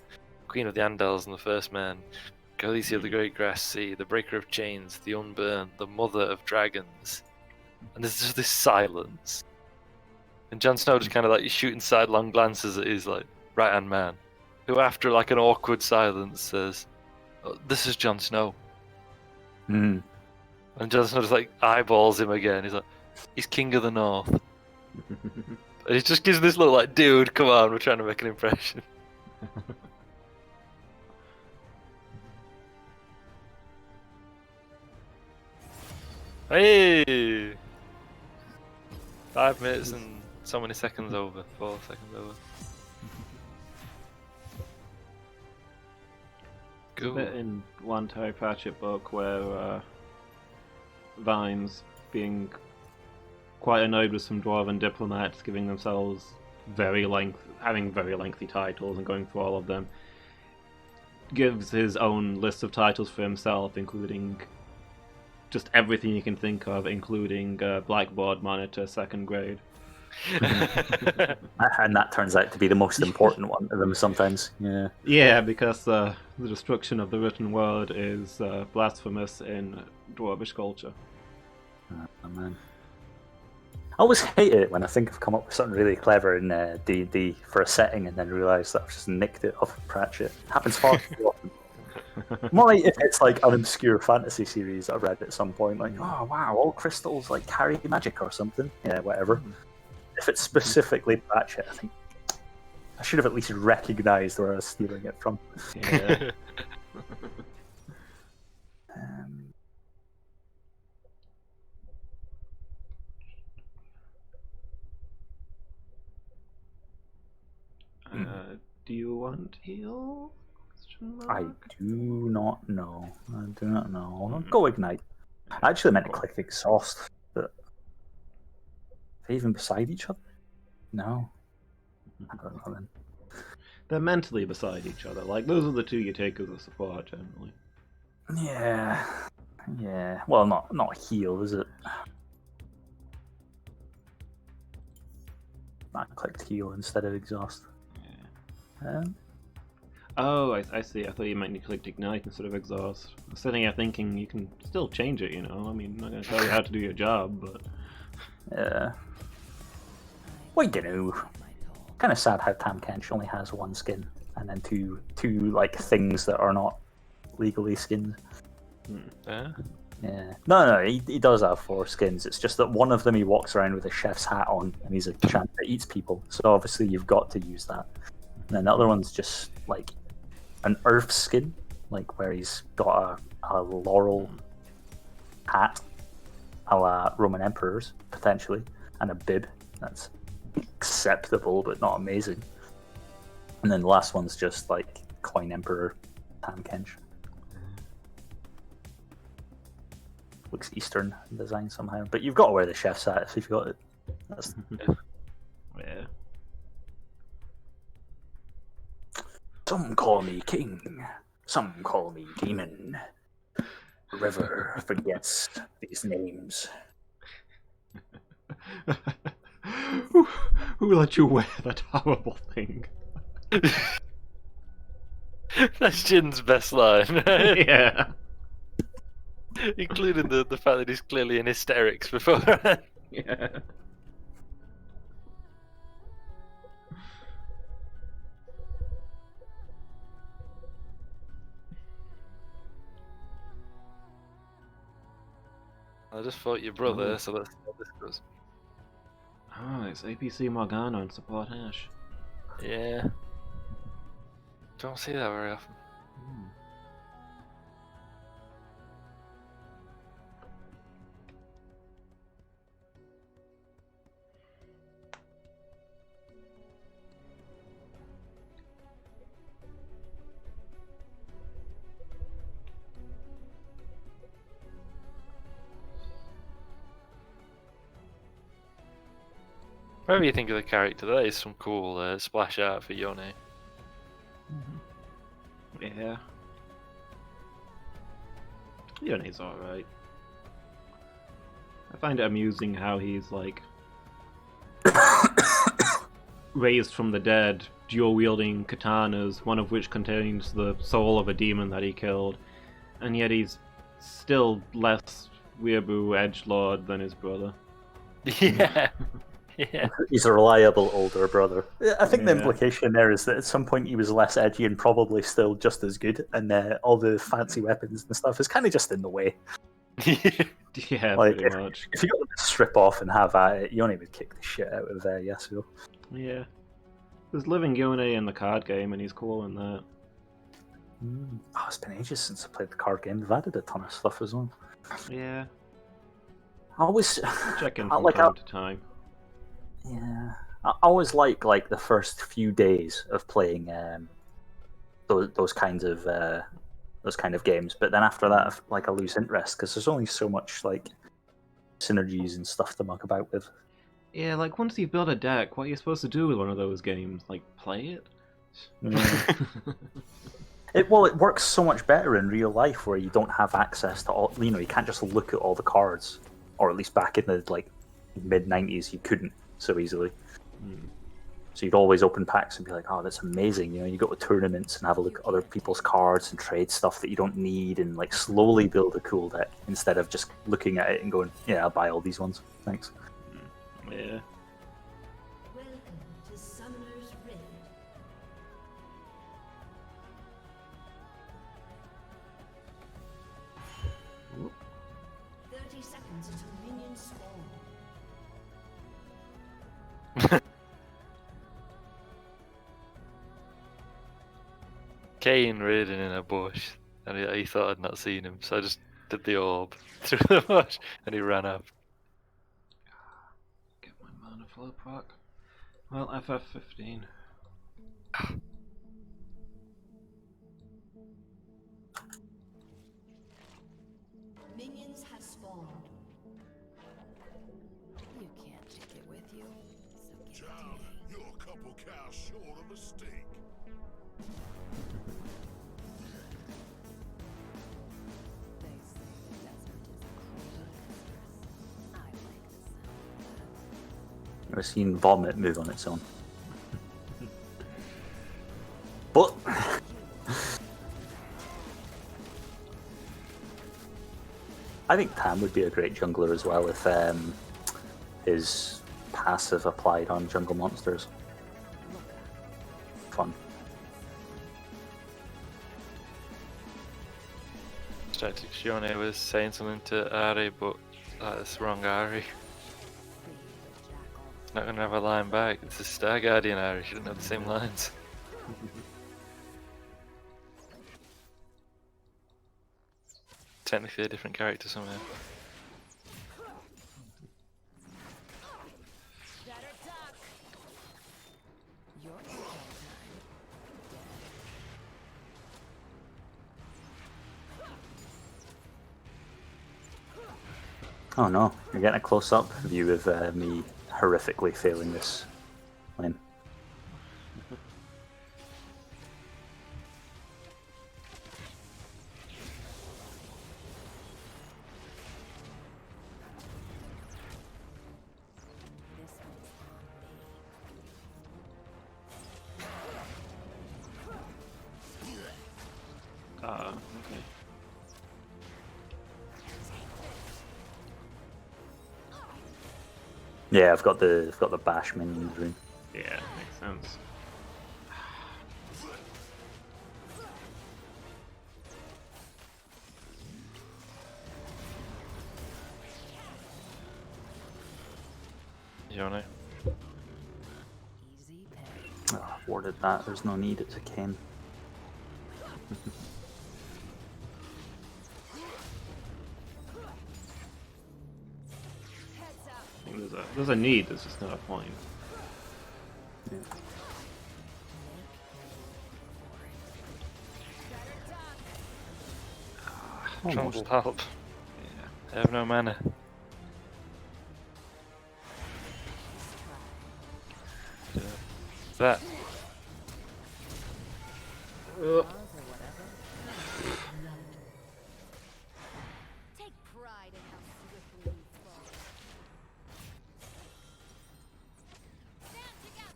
Queen of the Andals and the First Men, Khaleesi of the Great Grass Sea, the Breaker of Chains, the Unburned, the Mother of Dragons, and there's just this silence. And Jon Snow just kind of like shooting sidelong glances at his like right hand man, who after like an awkward silence says, oh, "This is Jon Snow." Mm. And Jon Snow just like eyeballs him again. He's like, "He's King of the North." And he just gives this look like, "Dude, come on, we're trying to make an impression." Hey! 5 minutes and so many seconds over. 4 seconds over. There's a bit in one Terry Pratchett book where Vimes being quite annoyed with some dwarven diplomats giving themselves having very lengthy titles and going through all of them, gives his own list of titles for himself, including just everything you can think of, including blackboard monitor 2nd grade. And that turns out to be the most important one of them sometimes. Yeah. Yeah, because the destruction of the written word is blasphemous in dwarvish culture. Oh, man. I always hate it when I think I've come up with something really clever in D&D for a setting and then realise that I've just nicked it off of Pratchett. It happens far too often. More like if it's like an obscure fantasy series I've read at some point, like, oh wow, all crystals like carry magic or something. Yeah, whatever. If it's specifically Pratchett, I think I should have at least recognised where I was stealing it from. Yeah. Do you want heal? I do not know. I do not know. I'll go ignite. I actually meant to click exhaust, but are they even beside each other? No. I don't know then. They're mentally beside each other. Like, those are the two you take as a support, generally. Yeah. Yeah. Well, not heal, is it? I clicked heal instead of exhaust. Yeah. Oh, I see. I thought you meant you clicked ignite instead of exhaust. I was sitting here thinking you can still change it, you know? I mean, I'm not going to tell you how to do your job, but... Yeah. Well, you know. Kind of sad how Tam Kench only has one skin, and then two like things that are not legally skins. Yeah. Yeah. No, he does have 4 skins. It's just that one of them he walks around with a chef's hat on, and he's a champ that eats people. So obviously you've got to use that. And then the other one's just like an earth skin, like where he's got a laurel hat, a la Roman emperors potentially, and a bib. That's acceptable but not amazing. And then the last one's just like coin emperor Tam Kench. Looks Eastern design somehow, but you've got to wear the chef's hat if you've got it. That's... Yeah. Some call me king, some call me demon. The river forgets these names. Who let you wear that horrible thing? That's Jin's best line, right? Yeah. Including the fact that he's clearly in hysterics beforehand. Yeah. I just fought your brother, so let's see how this goes. Oh, it's APC Morgana and support Ash. Yeah. Don't see that very often. Hmm. Whatever you think of the character, that is some cool splash art for Yone. Yeah. Yone's alright. I find it amusing how he's like raised from the dead, dual wielding katanas, one of which contains the soul of a demon that he killed, and yet he's still less weeaboo edgelord than his brother. Yeah. Yeah. He's a reliable older brother. I think the Yeah. implication there is that at some point he was less edgy and probably still just as good, and all the fancy weapons and stuff is kind of just in the way. Yeah, Like, pretty much. If you got to strip off and have at it, Yone would kick the shit out of Yasuo. Yeah. There's living Yone in the card game, and he's cool in that. Oh, it's been ages since I played the card game. They've added a ton of stuff as well. Yeah. I always Check in I from like time to time. Yeah, I always like the first few days of playing those kinds of games, but then after that, I lose interest because there's only so much like synergies and stuff to muck about with. Yeah, like once you build a deck, what are you supposed to do with one of those games? Like, play it? It works so much better in real life where you don't have access to all. You can't just look at all the cards, or at least back in the mid '90s, you couldn't so easily. So you'd always open packs and be like, "Oh, that's amazing!" You go to tournaments and have a look at other people's cards and trade stuff that you don't need, and slowly build a cool deck instead of just looking at it and going, "Yeah, I'll buy all these ones. Thanks." Yeah. Welcome to Summoner's Rift. Whoop. 30 seconds until minions spawn. Kane raiding in a bush, and he thought I'd not seen him, so I just did the orb through the bush, and he ran up. Get my mana flow proc. Well, FF15. Minions have spawned. You can't take it with you, so give it to Child, me. you're a couple cows short of a steak. They say the desert is a cruel mistress. I like the sound of that. I've seen vomit move on its own. But I think Tam would be a great jungler as well if his passive applied on jungle monsters. Fun. Strategic Shione was saying something to Ari, but that's wrong Ari. It's not gonna have a line back. It's a Star Guardian Ari, shouldn't have the same lines. Technically a different character somehow. Your control time. Oh no, you're getting a close-up view of me horrifically failing this lane. This one's on me. Okay. Yeah, I've got the bash minions room. Yeah, makes sense. You don't know. Easy pay. Oh, warded that. There's no need. It's a Ken. I think there's a need, there's just not a point. Yeah. Trundle help. Yeah. I have no mana. That. Take pride in how swiftly you fall. Stand together.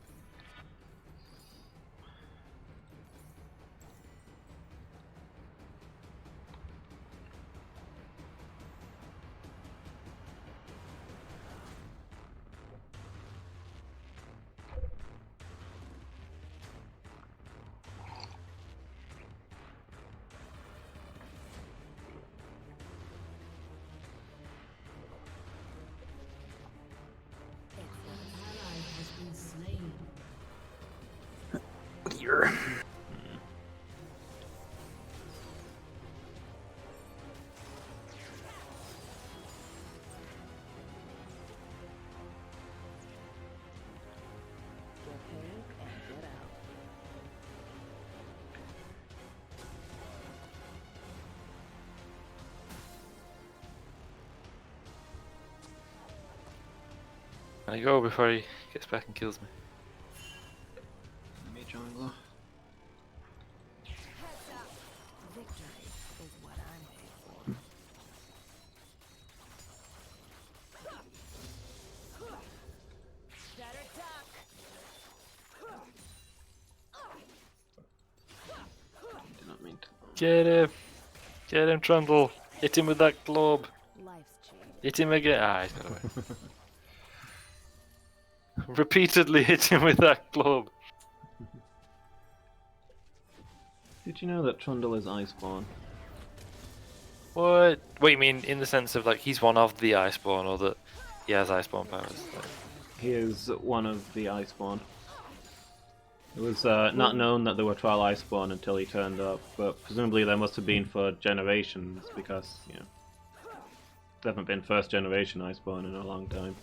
Ally has been slain. Here. Get paid and get out. I go before he gets back and kills me. Me jungler. Victory is what I'm paid for. Did not mean to. Get him! Get him, Trundle! Hit him with that globe! Life's cheap. Hit him again! Ah, he's got away. Repeatedly hit him with that globe! Did you know that Trundle is Iceborn? What? What you mean in the sense of like he's one of the Iceborn, or that he has Iceborn powers? Like, He is one of the Iceborn. It was not known that there were 12 Iceborn until he turned up, but presumably there must have been for generations because, you know, there haven't been first generation Iceborn in a long time.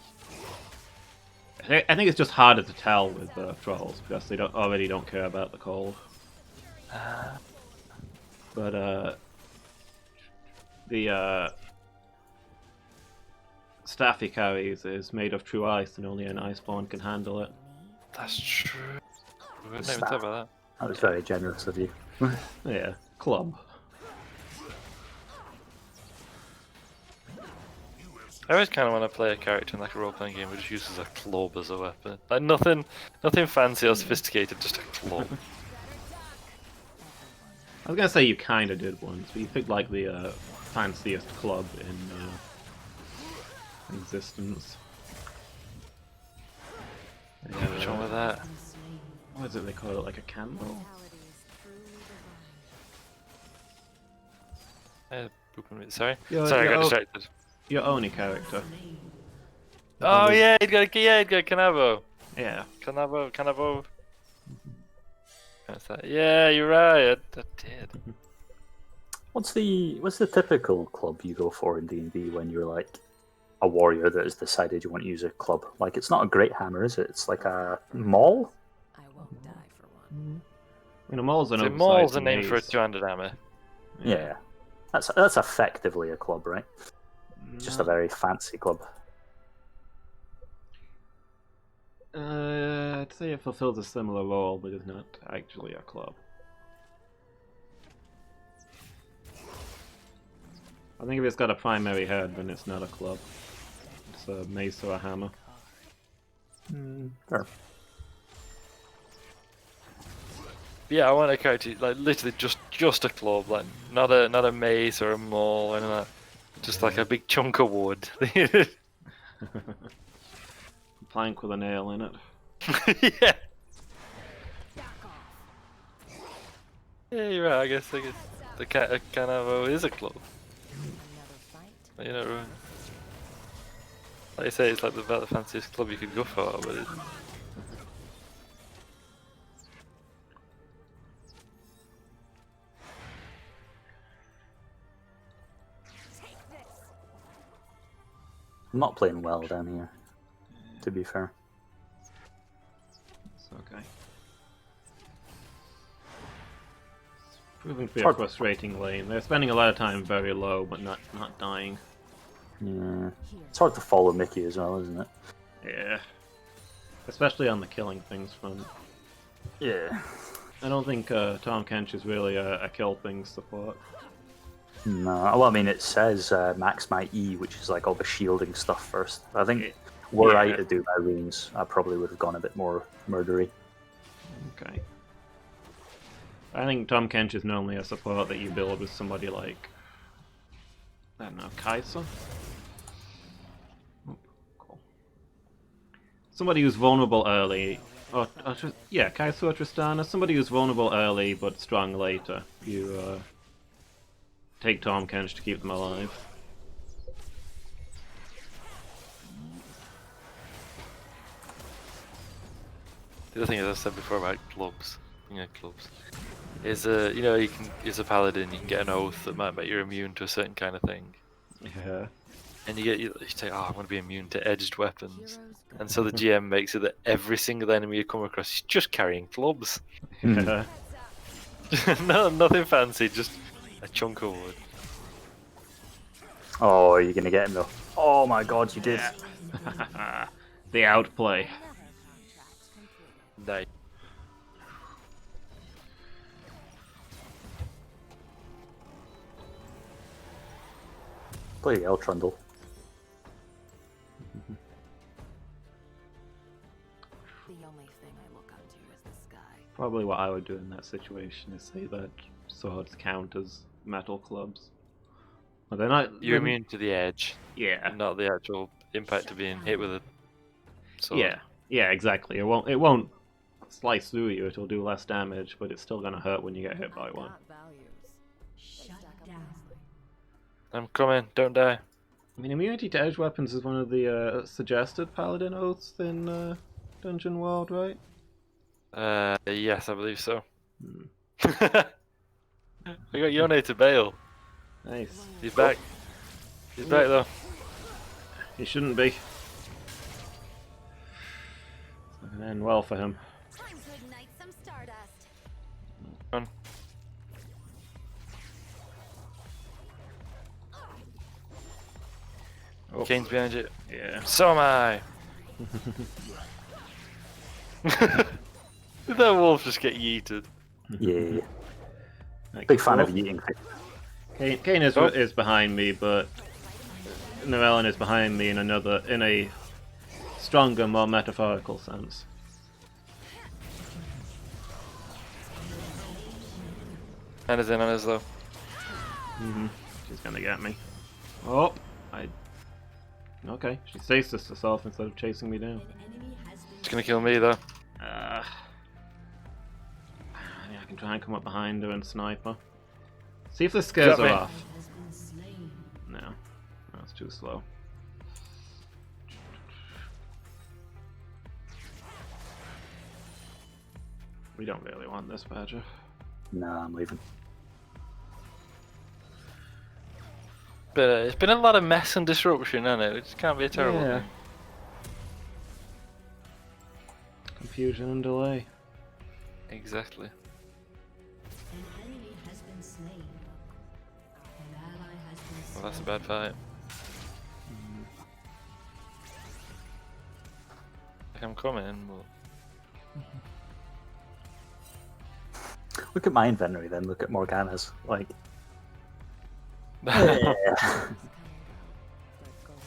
I think it's just harder to tell with trolls because they already don't care about the cold. But the staff he carries is made of true ice and only an Iceborn can handle it. that's true. We didn't even Staff. talk about That was very generous of you. Yeah, club. that. I always kind of want to play a character in like a role-playing game who just uses a club as a weapon. Like nothing fancy or sophisticated, just a club. I was gonna say you kinda did once, but you picked like the fanciest club in existence. What's wrong with that? What is it they call it? Like a candle? Mortality is truly divine. Sorry? Your- Sorry, I your got o- distracted. Your Oni character. Oh yeah, he'd got Canavo. Yeah. Canavo. What's that? Yeah, you're right. I did. What's the typical club you go for in D&D when you're like a warrior that has decided you want to use a club? Like, it's not a great hammer, is it? It's like a maul? I won't die for one. You know, Maul's an So oversized Maul's a name for a mace. 200 hammer. Yeah. That's effectively a club, right? Just a very fancy club. I'd say it fulfills a similar role, but is not actually a club. I think if it's got a primary head, then it's not a club. It's a mace or a hammer. Fair. Yeah, I want a character like literally just a club, like not a mace or a maul or anything like that. Just like a big chunk of wood. Plank with a nail in it. Yeah. Yeah, you're right. I guess the Canavo is a club. Another fight. You know, right. Like you say, it's like about the fanciest club you could go for, but I'm not playing well down here, to be fair. It's okay. Proving to be a Hard- frustrating lane. They're spending a lot of time very low, but not dying. Yeah. It's hard to follow Mickey as well, isn't it? Yeah. Especially on the killing things front. Yeah. I don't think Tom Kench is really a kill things support. No, well, I mean, it says max my E, which is like all the shielding stuff first. I think were I Yeah. to do my runes, I probably would have gone a bit more murdery. Okay. I think Tom Kench is normally a support that you build with somebody like, I don't know, Kai'Sa? Oh, cool. Somebody who's vulnerable early. Yeah, Kai'Sa or Tristana. Somebody who's vulnerable early but strong later. You take Tom Kench to keep them alive. the other thing, as I said before about clubs, is you can as a paladin you can get an oath that might make you immune to a certain kind of thing, Yeah. and you say, oh, I want to be immune to edged weapons, and so the GM makes it that every single enemy you come across is just carrying clubs. Yeah. No, nothing fancy, just a chunk of wood. Oh, you're gonna get him though. Oh my god, you did. The outplay. Nice. Bloody hell, Trundle. The only thing I look up to is the sky. Probably what I would do in that situation is say that swords count as metal clubs. But they're not. You're they're- immune to the edge, Yeah. not the actual impact of being hit with a sword. Yeah. Yeah. Exactly. It won't slice through you. It'll do less damage, but it's still gonna hurt when you get hit by one. Got values. Shut down. I'm coming, don't die. I mean, immunity to edge weapons is one of the suggested paladin oaths in Dungeon World, right? Yes, I believe so. Hmm. We got Yone to bail. Nice. He's back. He's back though. He shouldn't be. It's not gonna end well for him. Time to ignite some stardust. Run. Oh, Kane's behind you. yeah. So am I. Did that wolf just get yeeted? Yeah. Like, Big fan oh, of eating things. Kane is Oh. is behind me, but Noellen is behind me in a stronger, more metaphorical sense. Anna's in on us though. She's gonna get me. Oh, okay. She stasis herself instead of chasing me down. An enemy has been She's gonna kill me though. Yeah, I can try and come up behind her and snipe her. See if this scares Got her me. off. has been slain. No, that's too slow. We don't really want this badger. Nah, I'm leaving. But it's been a lot of mess and disruption, hasn't it? Which can't be a terrible Yeah. thing. Confusion and delay. Exactly. An enemy has been slain. An ally has been slain. Well, that's a bad fight. I'm coming, but Look at my inventory then, look at Morgana's. Like, yeah. It's coming down, but gold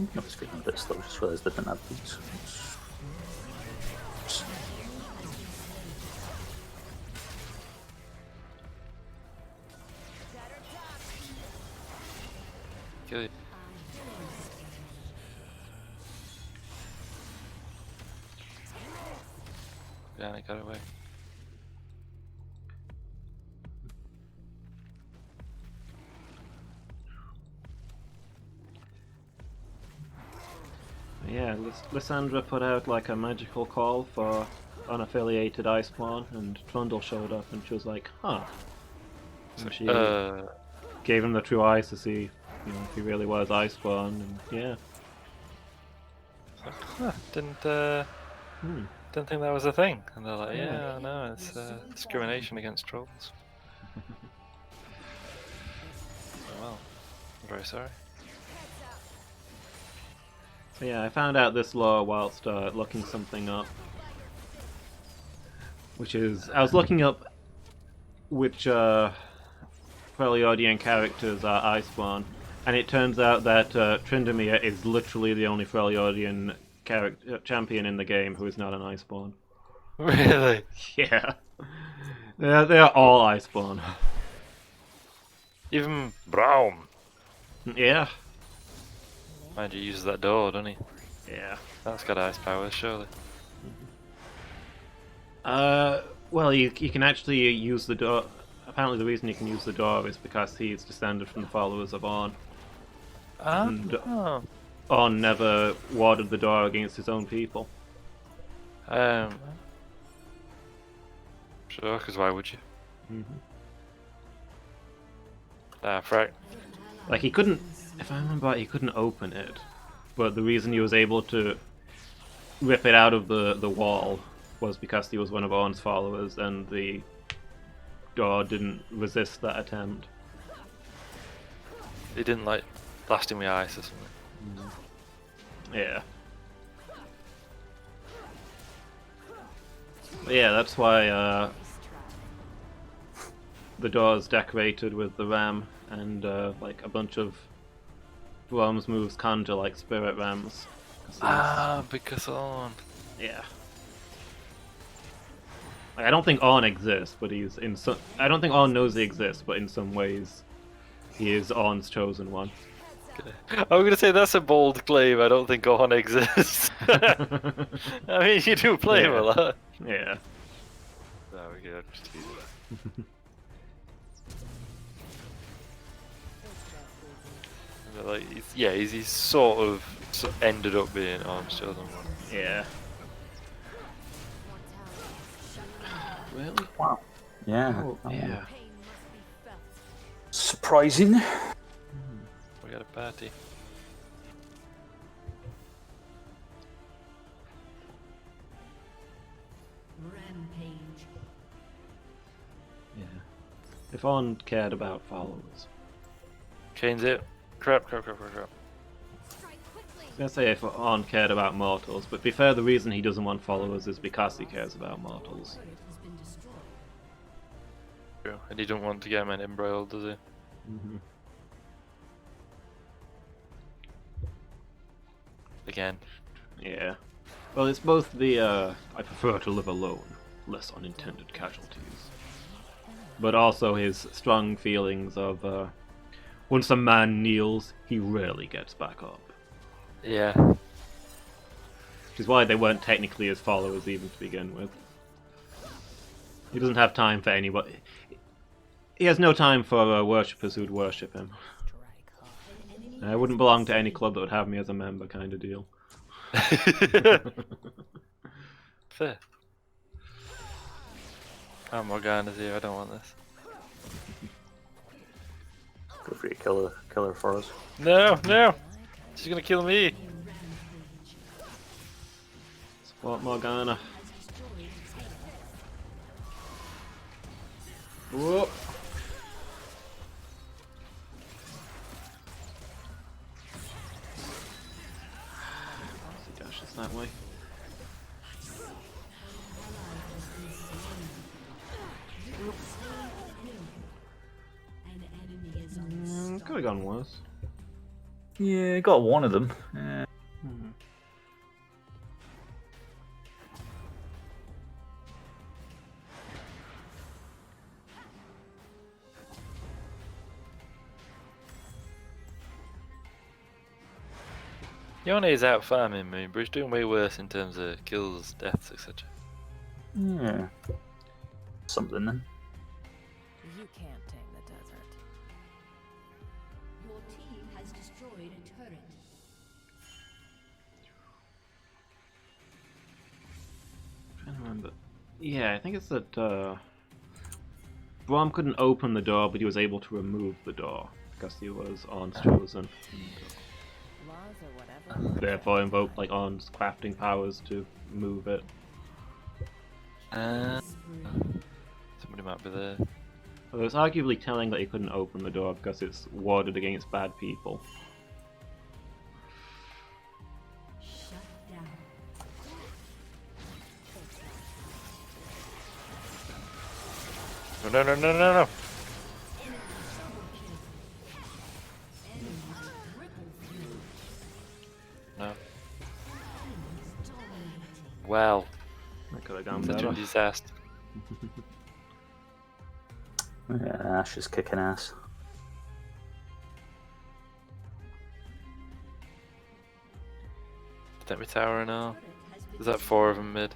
stay. I was feeling a bit slow, just realised I didn't have boots. kill you. Yeah, it got away. Yeah, Lysandra put out like a magical call for unaffiliated Iceborn, and Trundle showed up, and she was like, "Huh." And she gave him the true eyes to see, if he really was Iceborn, and yeah. Didn't Hmm. didn't think that was a thing. And they're like, Yeah. yeah, no, it's discrimination against trolls. Oh, well, I'm very sorry. So yeah, I found out this lore whilst looking something up. Which is, I was looking up which Freljordian characters are Iceborn, and it turns out that Tryndamere is literally the only Freljordian champion in the game who is not an Iceborn. Really? Yeah. They're all Iceborn. Even Braum. Yeah. Mind you, uses that door, doesn't he? Yeah. That's got ice powers, surely. Well, you can actually use the door. Apparently, the reason you can use the door is because he's descended from the followers of Ornn. And Oh. Ornn never warded the door against his own people. Sure, because why would you? Mm-hmm. Ah, frick. Like, he couldn't, if I remember right, he couldn't open it. But the reason he was able to rip it out of the wall was because he was one of Ornn's followers, and the door didn't resist that attempt. He didn't, like, blast him with ice or something. Yeah. But yeah, that's why the door is decorated with the ram, and like a bunch of Worm's moves conjure like spirit rams. Because on. Yeah. Like, I don't think Ornn exists, but he's in some. I don't think Ornn knows he exists, but in some ways, he is Ornn's chosen one. I'm gonna say that's a bold claim. I don't think Gohan exists. I mean, you do play him a lot. Yeah. There we go. Just use that. Like, he's sort of ended up being Arm's chosen one. Yeah. Really? Wow. Yeah. Oh, yeah. Surprising. We got a party. Rampage. Yeah. If Ornn cared about followers. Change it. Crap. Strike quickly. I was gonna say if Ornn cared about mortals, but to be fair, the reason he doesn't want followers is because he cares about mortals. Turret has been destroyed. True. And he don't want to get men embroiled, does he? Mm-hmm. Again. Yeah. Well, it's both the I prefer to live alone, less unintended casualties, but also his strong feelings of once a man kneels, he rarely gets back up. Yeah. Which is why they weren't technically his followers even to begin with. He doesn't have time for anybody. He has no time for worshippers who'd worship him. I wouldn't belong to any club that would have me as a member, kind of deal. Fair. Oh, Morgana's here. I don't want this. Feel free to kill her for us. No! She's gonna kill me. Support Morgana. Whoa. He dashes that way. An enemy is on. Could have gone worse. Yeah, got one of them. Yeah. Yone is out farming me, but he's doing way worse in terms of kills, deaths, etc. Yeah. Something then. You can't tame the desert. Your team has destroyed a turret. Yeah, I think it's that Braum couldn't open the door, but he was able to remove the door because he was Ornn's chosen. Laws or whatever. Therefore, invoked like Ornn's crafting powers to move it. Somebody might be there. Although it's arguably telling that he couldn't open the door because it's warded against bad people. Shut down. No, no, no, no, no, no. No. Well, That could have gone such a better. disaster. Yeah, Ash is kicking ass. Don't be towering now. There's that 4 of them mid.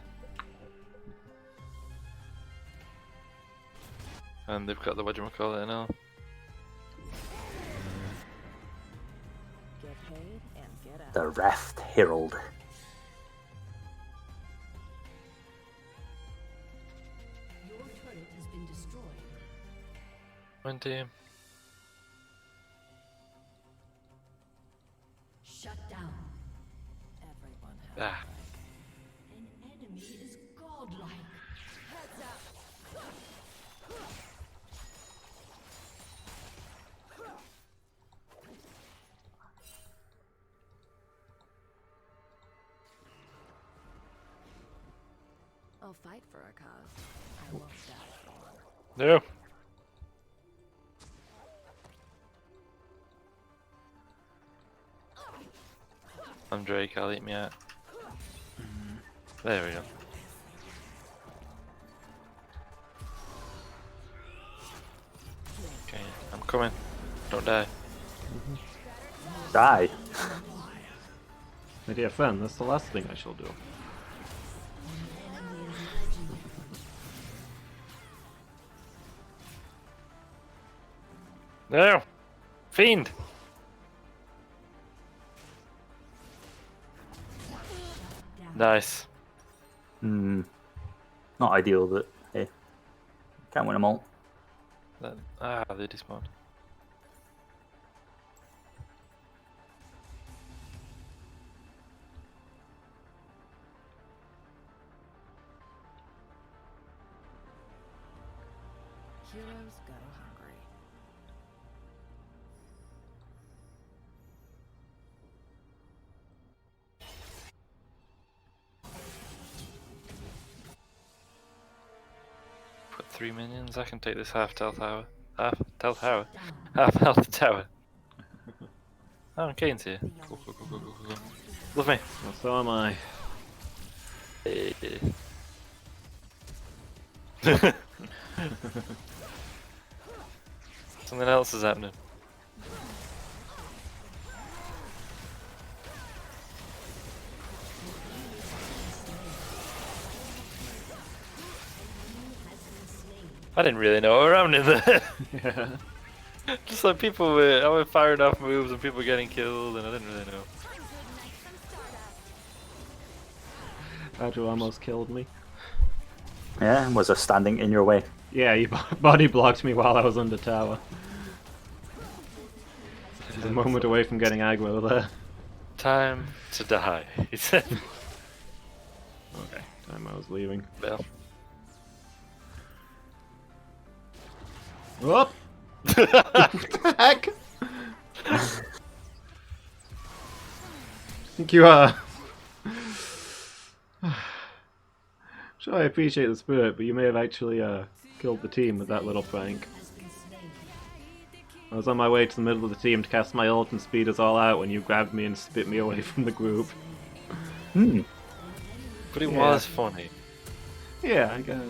And they've got the whatchamacallit now. Get paid and get out. The Rift Herald. Your turret has been destroyed. One team. Shut down. Everyone has Ah. An enemy is godlike. Heads up. I'll fight for a cause. I won't die for one. No. I'm Drake, I'll eat me out. There we go. Okay, I'm coming. Don't die. Die. My dear friend, that's the last thing I shall do. No! Fiend! Nice. Hmm. Not ideal, but hey. Can't win them all. They despawned. Heroes go hungry. Put 3 minions, I can take this half health tower. Half health tower. Oh, Kane's here. Cool, cool, cool, cool, cool, cool. Love me. Well, so am I. Something else is happening. I didn't really know what was happening there. Yeah. Just like people were, I was firing off moves and people getting killed, and I didn't really know. Badger almost killed me. Yeah, was I standing in your way? Yeah, you body blocked me while I was under tower. Just a moment away from getting aggro there. Time to die, he said. Okay, time I was leaving. Well. Whoop! What the heck? I think you are. Sure, I appreciate the spirit, but you may have actually killed the team with that little prank. I was on my way to the middle of the team to cast my ult and speed us all out when you grabbed me and spit me away from the group. Hmm. But it Yeah. was funny. Yeah, I guess.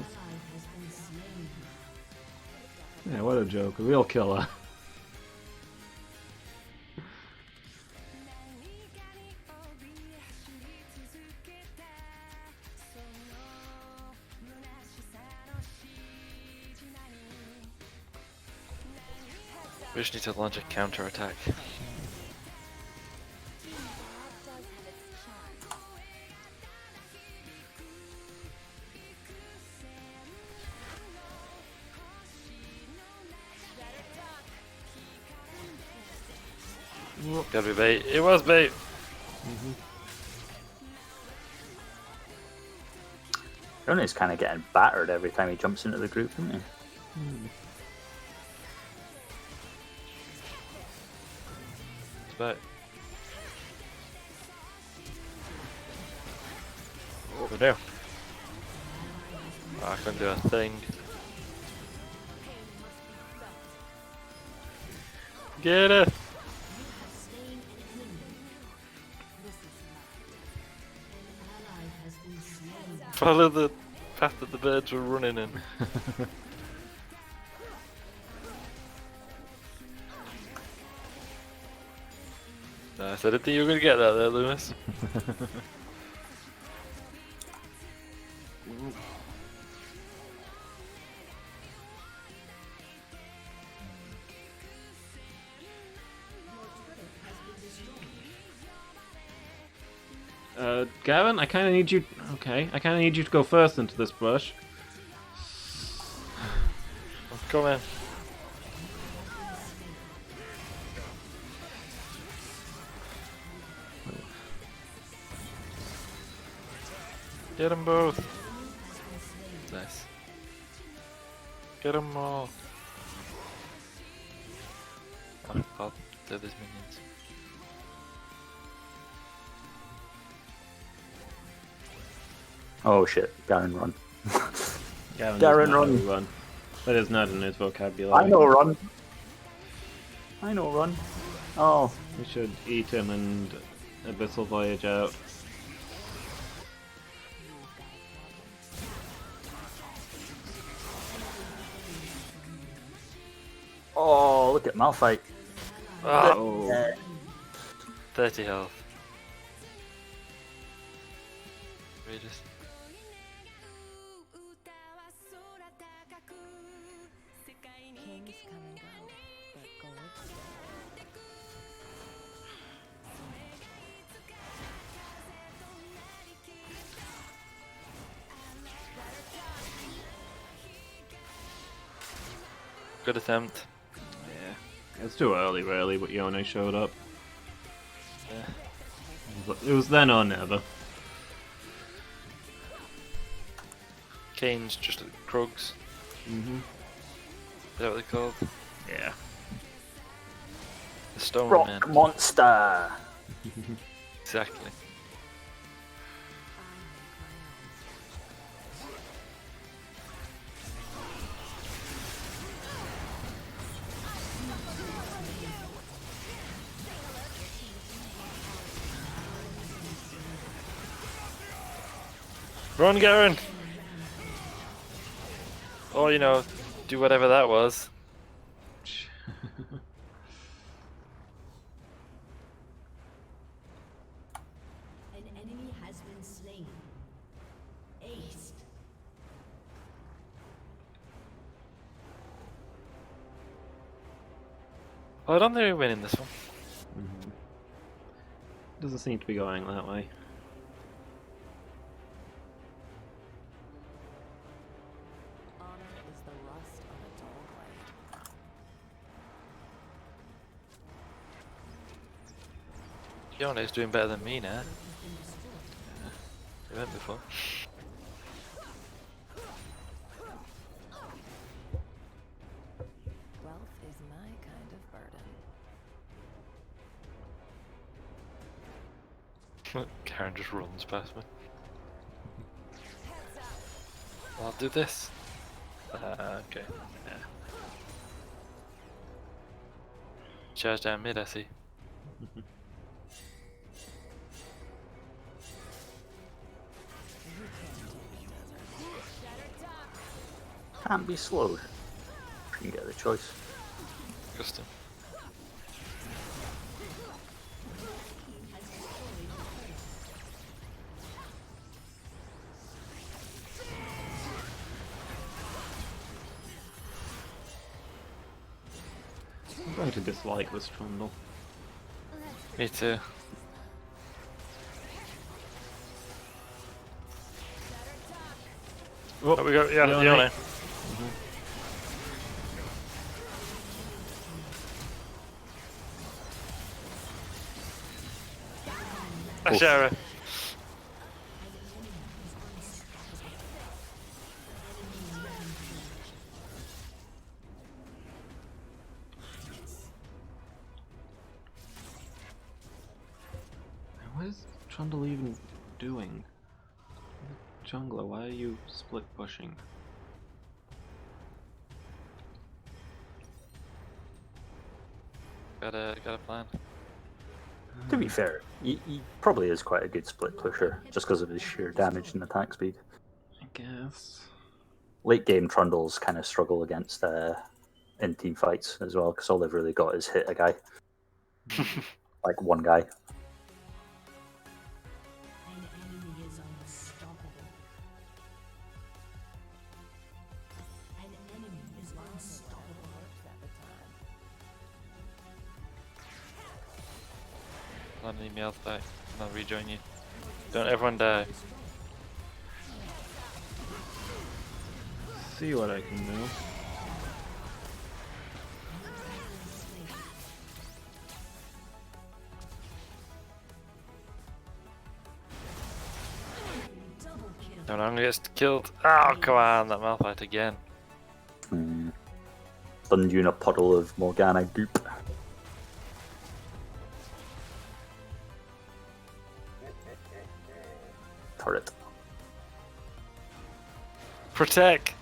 Yeah, what a joke. A real killer. We just need to launch a counter attack. Gotta be bait. It was bait. Ronnie's kind of getting battered every time he jumps into the group, isn't he? It's back. What we do? I can do a thing. Get it! Slain an enemy. An ally has been slain. Follow the path that the birds were running in. Nice, I didn't think you were going to get that there, Lewis. Gavin, I kind of need you. Okay, I kind of need you to go first into this brush. Come in. Get them both. Nice. Get them all. Oh god, they're these minions. Oh shit, Garen run. Gavin Garen, does not run. know run. That is not in his vocabulary. I know run. I know run. Oh, We should eat him and Abyssal Voyage out. oh, look at Malphite. Oh, Yeah. 30 health. Raiders. Kings come and go, but gold stays. Good attempt. Yeah, it's too early, really, but Yone showed up. Yeah. It was then or never. Kane's just at Krugs. Mm-hmm. Is that what they're called? Yeah. The Stone Rock Man. monster. Exactly. Run, Garen! Or, you know, do whatever that was. An enemy has been slain. Aced. Well, I don't think we're winning this one. Doesn't seem to be going that way. Honor is the rust on a dull blade. Yone's doing better than me now. He went before. Wealth is my kind of burden. Karen just runs past me. I'll do this. Okay. Yeah. Charge down mid, I see. Can't be slowed. You can get the choice. Custom. I'm going to dislike this Trundle. Me too. Oh, we go. Yeah, Yone. Yone. Shara. What is Trundle even doing? Jungler, why are you split pushing? Got a plan. To be fair, he probably is quite a good split pusher, just because of his sheer damage and attack speed. I guess. Late game Trundles kind of struggle against in team fights as well, because all they've really got is hit a guy. Like one guy. An enemy is unstoppable. An enemy is unstoppable. At the time. I'll need me health back and I'll rejoin you. Don't everyone die. See what I can do. Double kill. Don't I'm gonna get killed. Oh, come on, that Malphite again. Stunned you in a puddle of Morgana goop. Turret. Protect!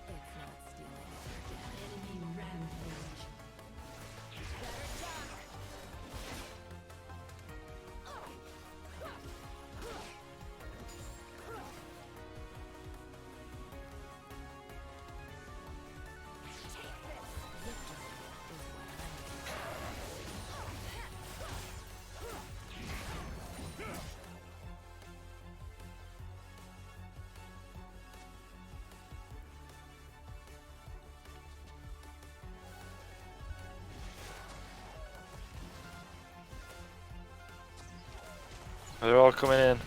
It's not stealing Enemy rampage. They're all coming in.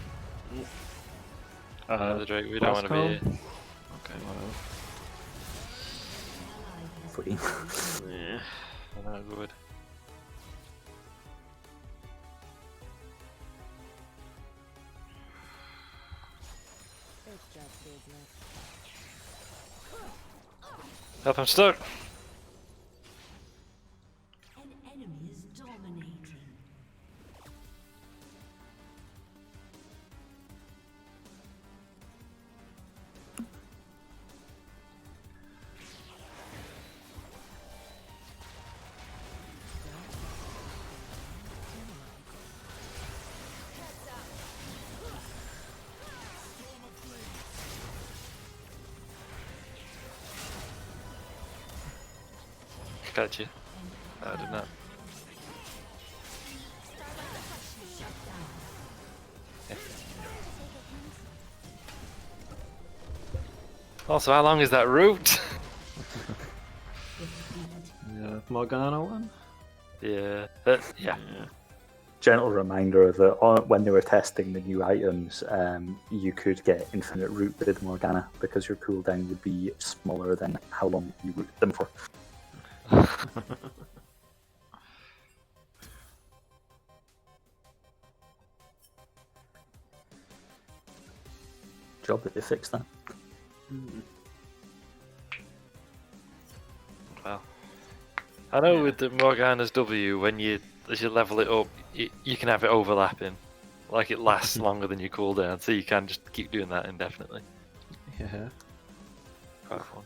Uh, The Drake, we don't want to be here. Okay, whatever. Free. Yeah. They're not good. It's just business. Help, I'm stuck! An enemy is dominating. Got you. No, I did not. Also, how long is that route? Yeah, Morgana one? Yeah. Yeah. Gentle reminder that when they were testing the new items, you could get infinite root with Morgana because your cooldown would be smaller than how long you root them for. Job that they fixed that. Well, I know with the Morgana's W, when as you level it up, you can have it overlapping. Like it lasts longer than your cooldown, so you can just keep doing that indefinitely. Yeah. Quite fun.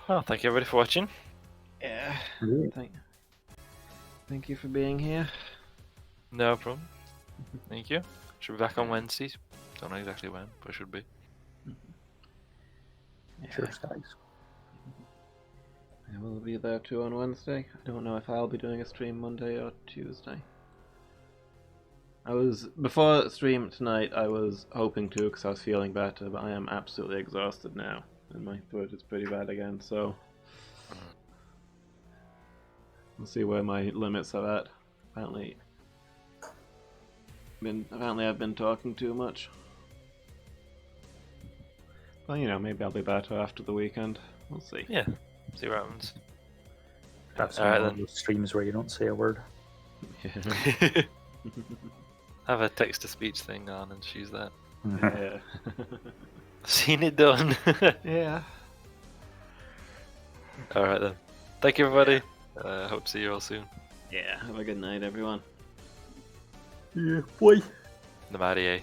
Well, thank you everybody for watching. Yeah. Yeah. Thank you for being here. No problem. Thank you. Should be back on Wednesdays. Don't know exactly when, but should be. Yeah. Cheers, guys. I will be there too on Wednesday. I don't know if I'll be doing a stream Monday or Tuesday. Before stream tonight, I was hoping to because I was feeling better, but I am absolutely exhausted now. and my throat is pretty bad again. So we'll see where my limits are at. Apparently, I've been talking too much. Well, you know, maybe I'll be better after the weekend. We'll see. Yeah, see what happens. Have some Alright more then. of those streams where you don't say a word. Yeah. Have a text to speech thing on and choose that. Yeah. Seen it done. Yeah. Alright then. Thank you, everybody. Hope to see you all soon. Yeah. Have a good night, everyone. Yeah, boy. The Marie.